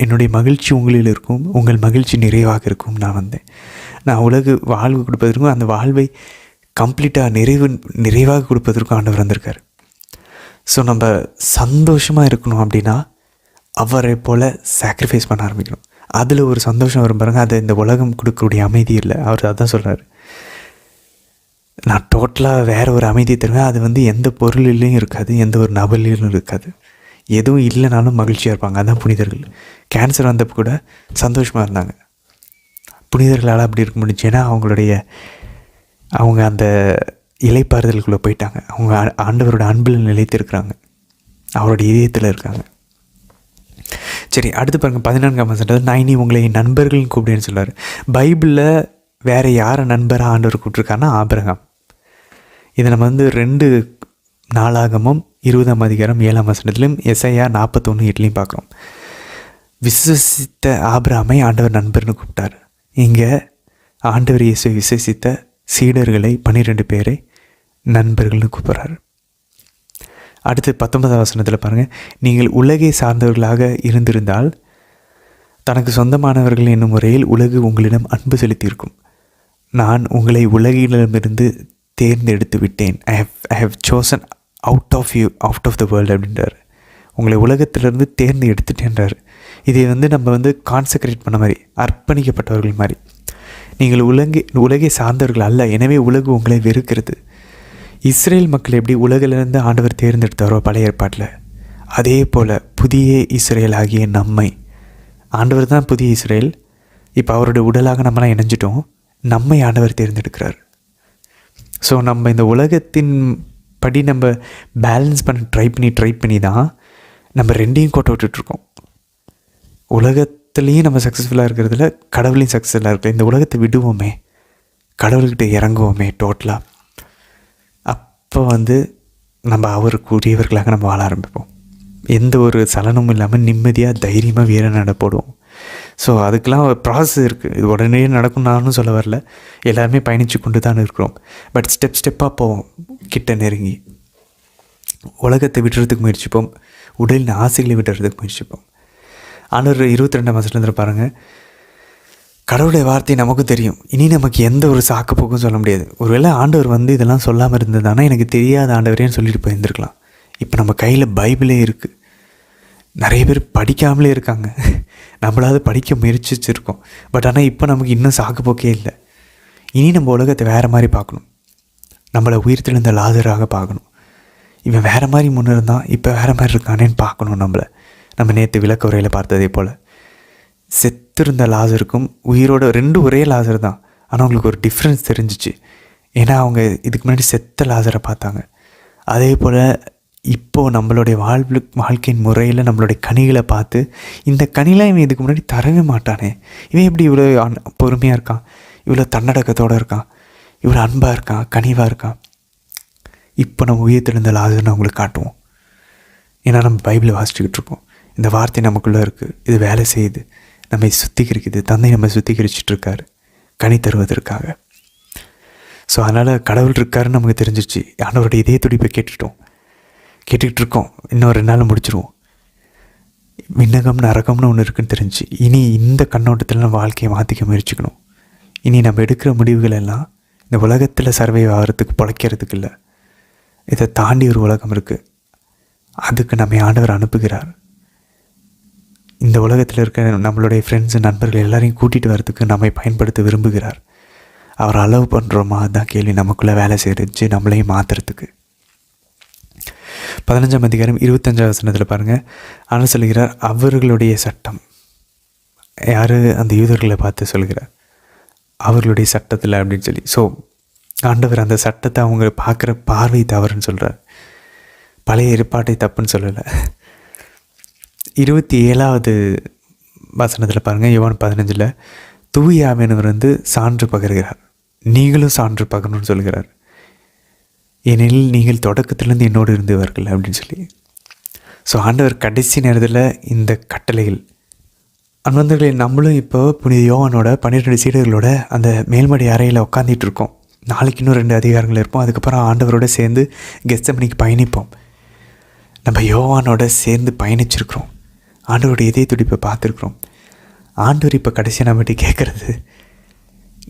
என்னுடைய மகிழ்ச்சி உங்களில் இருக்கும், உங்கள் மகிழ்ச்சி நிறைவாக இருக்கும். நான் வந்தேன், நான் உலகு வாழ்வு கொடுப்பதற்கும் அந்த வாழ்வை கம்ப்ளீட்டாக நிறைவாக கொடுப்பதற்கும் ஆண்டவர் வந்திருக்கார். ஸோ நம்ம சந்தோஷமாக இருக்கணும் அப்படின்னா அவரை போல் சாக்ரிஃபைஸ் பண்ண ஆரம்பிக்கணும். அதில் ஒரு சந்தோஷம் வரும் பாருங்க, அது இந்த உலகம் கொடுக்கக்கூடிய அமைதி இல்லை. அவர் அதான் சொல்கிறார், நான் டோட்டலாக வேறு ஒரு அமைதியை தருவேன். அது வந்து எந்த பொருளிலையும் இருக்காது, எந்த ஒரு நபர்லையும் இருக்காது. எதுவும் இல்லைனாலும் மகிழ்ச்சியாக இருப்பாங்க. அதுதான் புனிதர்கள். கேன்சர் வந்தப்போ கூட சந்தோஷமாக இருந்தாங்க. புனிதர்களால் அப்படி இருக்க முடிஞ்சு. ஏன்னா அவங்க அந்த இலைப்பாறுதலுக்குள்ளே போயிட்டாங்க. அவங்க ஆண்டவரோட அன்பில் நிலைத்திருக்கிறாங்க, அவருடைய இதயத்தில் இருக்காங்க. சரி, அடுத்து பாருங்கள் 14ஆம் வசனத்தில், நான் இனி உங்களை நண்பர்கள்னு கூப்பிடுன்னு சொல்கிறார். பைபிளில் வேறு யாரை நண்பராக ஆண்டவர் கூப்பிட்ருக்காருன்னா ஆபிரகாம். இதை நம்ம வந்து 2 நாளாகமும் 20ஆம் அதிகாரம் 7ஆம் வசனத்திலும் எஸ்ஐயா 41:8 பார்க்குறோம். விசுவசித்த ஆபிரகாமை ஆண்டவர் நண்பர்னு கூப்பிட்டார். இங்கே ஆண்டவர் இயேசுவை விசுவசித்த சீடர்களை 12 பேரை நண்பர்கள்னு கூப்பிட்றாரு. அடுத்து 19ஆம் வசனத்தில் பாருங்கள், நீங்கள் உலகை சார்ந்தவர்களாக இருந்திருந்தால் தனக்கு சொந்தமானவர்கள் என்னும் முறையில் உலகு உங்களிடம் அன்பு செலுத்தியிருக்கும். நான் உங்களை உலகிலிருந்து தேர்ந்தெடுத்து விட்டேன். I have chosen out of the world அப்படின்றார். உங்களை உலகத்திலிருந்து தேர்ந்து எடுத்துட்டேன்றார். இதை வந்து நம்ம வந்து கான்சக்ரேட் பண்ண மாதிரி, அர்ப்பணிக்கப்பட்டவர்கள் மாதிரி. நீங்கள் உலகை சார்ந்தவர்கள் அல்ல, எனவே உலகு உங்களை வெறுக்கிறது. இஸ்ரேல் மக்கள் எப்படி உலகிலிருந்து ஆண்டவர் தேர்ந்தெடுத்தாரோ பழைய ஏற்பாட்டில், அதே போல் புதிய இஸ்ரேல் ஆகிய நம்மை, ஆண்டவர் தான் புதிய இஸ்ரேல், இப்போ அவருடைய உடலாக நம்மளாம் இணைஞ்சிட்டோம், நம்மை ஆண்டவர் தேர்ந்தெடுக்கிறார். ஸோ நம்ம இந்த உலகத்தின் படி நம்ம பேலன்ஸ் பண்ண ட்ரை பண்ணி தான் நம்ம ரெண்டையும் கோட்டை விட்டுட்ருக்கோம். உலகத்துலேயும் நம்ம சக்ஸஸ்ஃபுல்லாக இருக்கிறதுல கடவுளையும் சக்ஸஸ்ஃபுல்லாக இருக்கிற இந்த உலகத்தை விடுவோமே, கடவுள்கிட்ட இறங்குவோமே டோட்டலாக. அப்போ நம்ம அவருக்கு உரியவர்களாக நம்ம வாழ ஆரம்பிப்போம். எந்த ஒரு சலனமும் இல்லாமல் நிம்மதியாக தைரியமாக வீர நடப்போடுவோம். ஸோ அதுக்கெலாம் ஒரு ப்ராசஸ் இருக்குது. இது உடனே நடக்கும் நானும் சொல்ல வரல, எல்லாருமே பயணித்து கொண்டு தான் இருக்கிறோம். பட் ஸ்டெப்பாக போவோம். கிட்ட நெருங்கி உலகத்தை விடுறதுக்கு முயற்சிப்போம், உடலின் ஆசைகளை விடுறதுக்கு முயற்சிப்போம். ஆண்டவர் 22ஆம் வசனத்தில் பாருங்கள், கடவுளுடைய வார்த்தை நமக்கும் தெரியும், இனி நமக்கு எந்த ஒரு சாக்கப்போக்கும் சொல்ல முடியாது. ஒருவேளை ஆண்டவர் இதெல்லாம் சொல்லாமல் இருந்ததுன்னா எனக்கு தெரியாத ஆண்டவரேன்னு சொல்லிட்டு போயிருந்துருக்கலாம். இப்போ நம்ம கையில் பைபிளே இருக்குது. நிறைய பேர் படிக்காமலே இருக்காங்க, நம்மளாவது படிக்க முயற்சிச்சிருக்கோம். பட் ஆனால் இப்போ நமக்கு இன்னும் சாக்குப்போக்கே இல்லை. இனி நம்ம உலகத்தை வேறு மாதிரி பார்க்கணும். நம்மளை உயிர்த்தெழுந்த லாசராக பார்க்கணும். இவன் வேறு மாதிரி முன்னே இருந்தான், இப்போ வேறு மாதிரி இருக்கானேன்னு பார்க்கணும். நம்ம நேற்று விளக்க உரையில் பார்த்ததே போல் செத்திருந்த லாசருக்கும் உயிரோட ரெண்டும் ஒரே லாசர் தான். ஆனால் அவங்களுக்கு ஒரு டிஃப்ரென்ஸ் தெரிஞ்சிச்சு. ஏன்னா அவங்க இதுக்கு முன்னாடி செத்த லாசரை பார்த்தாங்க. அதே போல் இப்போது நம்மளுடைய வாழ்க்கையின் முறையில் நம்மளுடைய கனிகளை பார்த்து, இந்த கனிலாம் இவன் இதுக்கு முன்னாடி தரவே மாட்டானே, இவன் எப்படி இவ்வளோ பொறுமையாக இருக்கான், இவ்வளோ தன்னடக்கத்தோடு இருக்கான், இவ்வளோ அன்பாக இருக்கான், கனிவாக இருக்கான். இப்போ நம்ம உயிர்த்தெழுந்த லாசர்னு அவங்களுக்கு காட்டுவோம். ஏன்னா நம்ம பைபிளை வாசிச்சுக்கிட்டு இருக்கோம். இந்த வார்த்தை நமக்குள்ளே இருக்குது, இது வேலை செய்யுது, நம்மை சுத்திகரிக்குது. தந்தை நம்ம சுத்திகரிச்சிட்ருக்காரு கனி தருவதற்காக. ஸோ அதனால் கடவுள் இருக்காருன்னு நமக்கு தெரிஞ்சிச்சு. ஆண்டவருடைய இதே துடிப்பை கேட்டுக்கிட்டு இருக்கோம். இன்னும் 2 நாள் முடிச்சிருவோம். விண்ணகம் நரகம்னு ஒன்று இருக்குன்னு தெரிஞ்சு இனி இந்த கண்ணோட்டத்தில் நம்ம வாழ்க்கையை மாற்றிக்க முயற்சிக்கணும். இனி நம்ம எடுக்கிற முடிவுகள் எல்லாம் இந்த உலகத்தில் சர்வைவ் ஆகிறதுக்கு, பிழைக்கிறதுக்கு இல்லை. இதை தாண்டி ஒரு உலகம் இருக்குது, அதுக்கு நம்ம ஆண்டவர் அனுப்புகிறார். இந்த உலகத்தில் இருக்க நம்மளுடைய ஃப்ரெண்ட்ஸு, நண்பர்கள் எல்லாரையும் கூட்டிகிட்டு வர்றதுக்கு நம்மை பயன்படுத்த விரும்புகிறார். அவர் அலோவ் பண்ணுறோமா, அதுதான் கேள்வி. நமக்குள்ளே வேலை செய்ச்சு நம்மளையும் மாற்றுறதுக்கு. 15ஆம் அதிகாரம் 25ஆம் வசனத்தில் பாருங்கள், ஆனால் சொல்கிறார், அவர்களுடைய சட்டம். யார்? அந்த யூதர்களை பார்த்து சொல்கிறார், அவர்களுடைய சட்டத்தில் அப்படின்னு சொல்லி. ஸோ ஆண்டவர் அந்த சட்டத்தை அவங்க பார்க்குற பார்வை தவறுன்னு சொல்கிறார். பழைய ஏற்பாட்டை தப்புன்னு சொல்லலை. 27ஆவது வசனத்தில் பாருங்கள், யோவான் 15, தூய ஆவியானவர் சான்று பகர்கிறார், நீங்களும் சான்று பகரணும்னு சொல்கிறார். ஏனெனில் நீங்கள் தொடக்கத்திலேருந்து என்னோடு இருந்தவர்கள் அப்படின்னு சொல்லி. ஸோ ஆண்டவர் கடைசி நேரத்தில் இந்த கட்டளைகள் அன்பர்களே, நம்மளும் இப்போ புனித யோவானோட 12 சீடர்களோட அந்த மேல்மடி அறையில் உட்காந்துட்டு இருக்கோம். நாளைக்கு இன்னும் 2 அதிகாரங்கள் இருப்போம். அதுக்கப்புறம் ஆண்டவரோட சேர்ந்து கெத்செமனிக்கு பயணிப்போம். நம்ம யோவானோட சேர்ந்து பயணிச்சிருக்கிறோம். ஆண்டவருடைய இதே துடிப்பை பார்த்துருக்குறோம். ஆண்டவர் இப்போ கடைசியாக நம்மகிட்ட கேட்குறது,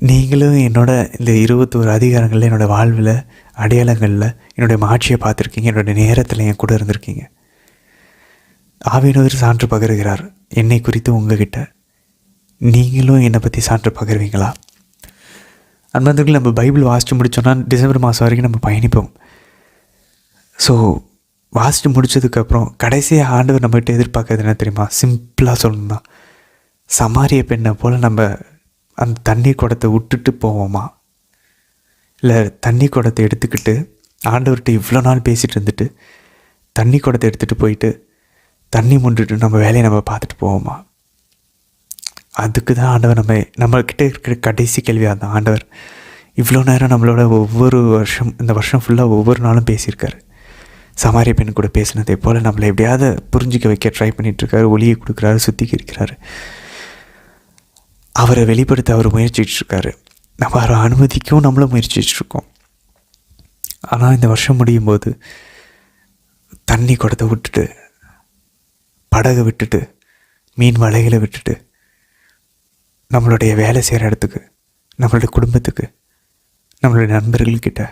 நீங்களும் என்னோட இந்த 21 அதிகாரங்களில் என்னோடய வாழ்வில், அடையாளங்களில் என்னுடைய மாட்சியை பார்த்துருக்கீங்க, என்னுடைய நேரத்தில் என் கூட இருந்திருக்கீங்க. ஆவியானவர் சான்று பகருகிறார் என்னை குறித்து உங்ககிட்ட. நீங்களும் என்னை பற்றி சான்று பகருவீங்களா? அன்பர்கள், நம்ம பைபிள் வாசித்து முடித்தோன்னா டிசம்பர் மாதம் வரைக்கும் நம்ம பயணிப்போம். ஸோ வாசித்து முடித்ததுக்கப்புறம் கடைசியாக ஆண்டவர் நம்மகிட்ட எதிர்பார்க்கறது என்ன தெரியுமா? சிம்பிளாக சொல்லணும்னா, சமாரிய பெண்ணை போல் நம்ம அந்த தண்ணி குடத்தை விட்டுட்டு போவோமா, இல்லை தண்ணி குடத்தை எடுத்துக்கிட்டு ஆண்டவர்கிட்ட இவ்வளோ நாள் பேசிகிட்டு இருந்துட்டு தண்ணி குடத்தை எடுத்துகிட்டு போயிட்டு தண்ணி முண்டுட்டு நம்ம வேலையை நம்ம பார்த்துட்டு போவோமா? அதுக்கு தான் ஆண்டவர் நம்மக்கிட்ட இருக்கிற கடைசி கேள்வியாக தான். ஆண்டவர் இவ்வளோ நேரம் நம்மளோட ஒவ்வொரு வருஷம், இந்த வருஷம் ஃபுல்லாக ஒவ்வொரு நாளும் பேசியிருக்காரு. சமாரிய பெண் கூட பேசினதே போல் நம்மளை எப்படியாவது புரிஞ்சிக்க வைக்க ட்ரை பண்ணிகிட்ருக்காரு. ஒளியை கொடுக்குறாரு, சுத்திகரிக்கிறாரு. அவரை வெளிப்படுத்த அவர் முயற்சிகிட்ருக்காரு. நம்ம அவரை அனுமதிக்கவும் நம்மளும் முயற்சிச்சிட்ருக்கோம். ஆனால் இந்த வருஷம் முடியும் போது தண்ணி குடத்தை விட்டுட்டு, படகை விட்டுட்டு, மீன் வலைகளை விட்டுட்டு நம்மளுடைய வேலை செய்கிற இடத்துக்கு, நம்மளுடைய குடும்பத்துக்கு, நம்மளுடைய நண்பர்கள்கிட்ட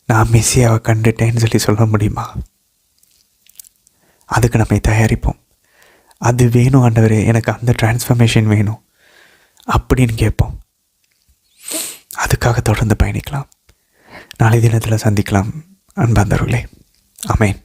நான் மெஸ்ஸியாவை கண்டுட்டேன்னு சொல்லி சொல்ல முடியுமா? அதுக்கு நம்மை தயாரிப்போம். அது வேணும் ஆண்டவரே, எனக்கு அந்த டிரான்ஸ்ஃபர்மேஷன் வேணும் அப்படின்னு கேட்போம். அதுக்காக தொடர்ந்து பயணிக்கலாம். நாளை தினத்தில் சந்திக்கலாம் அன்பார்ந்தவர்களே. ஆமென்.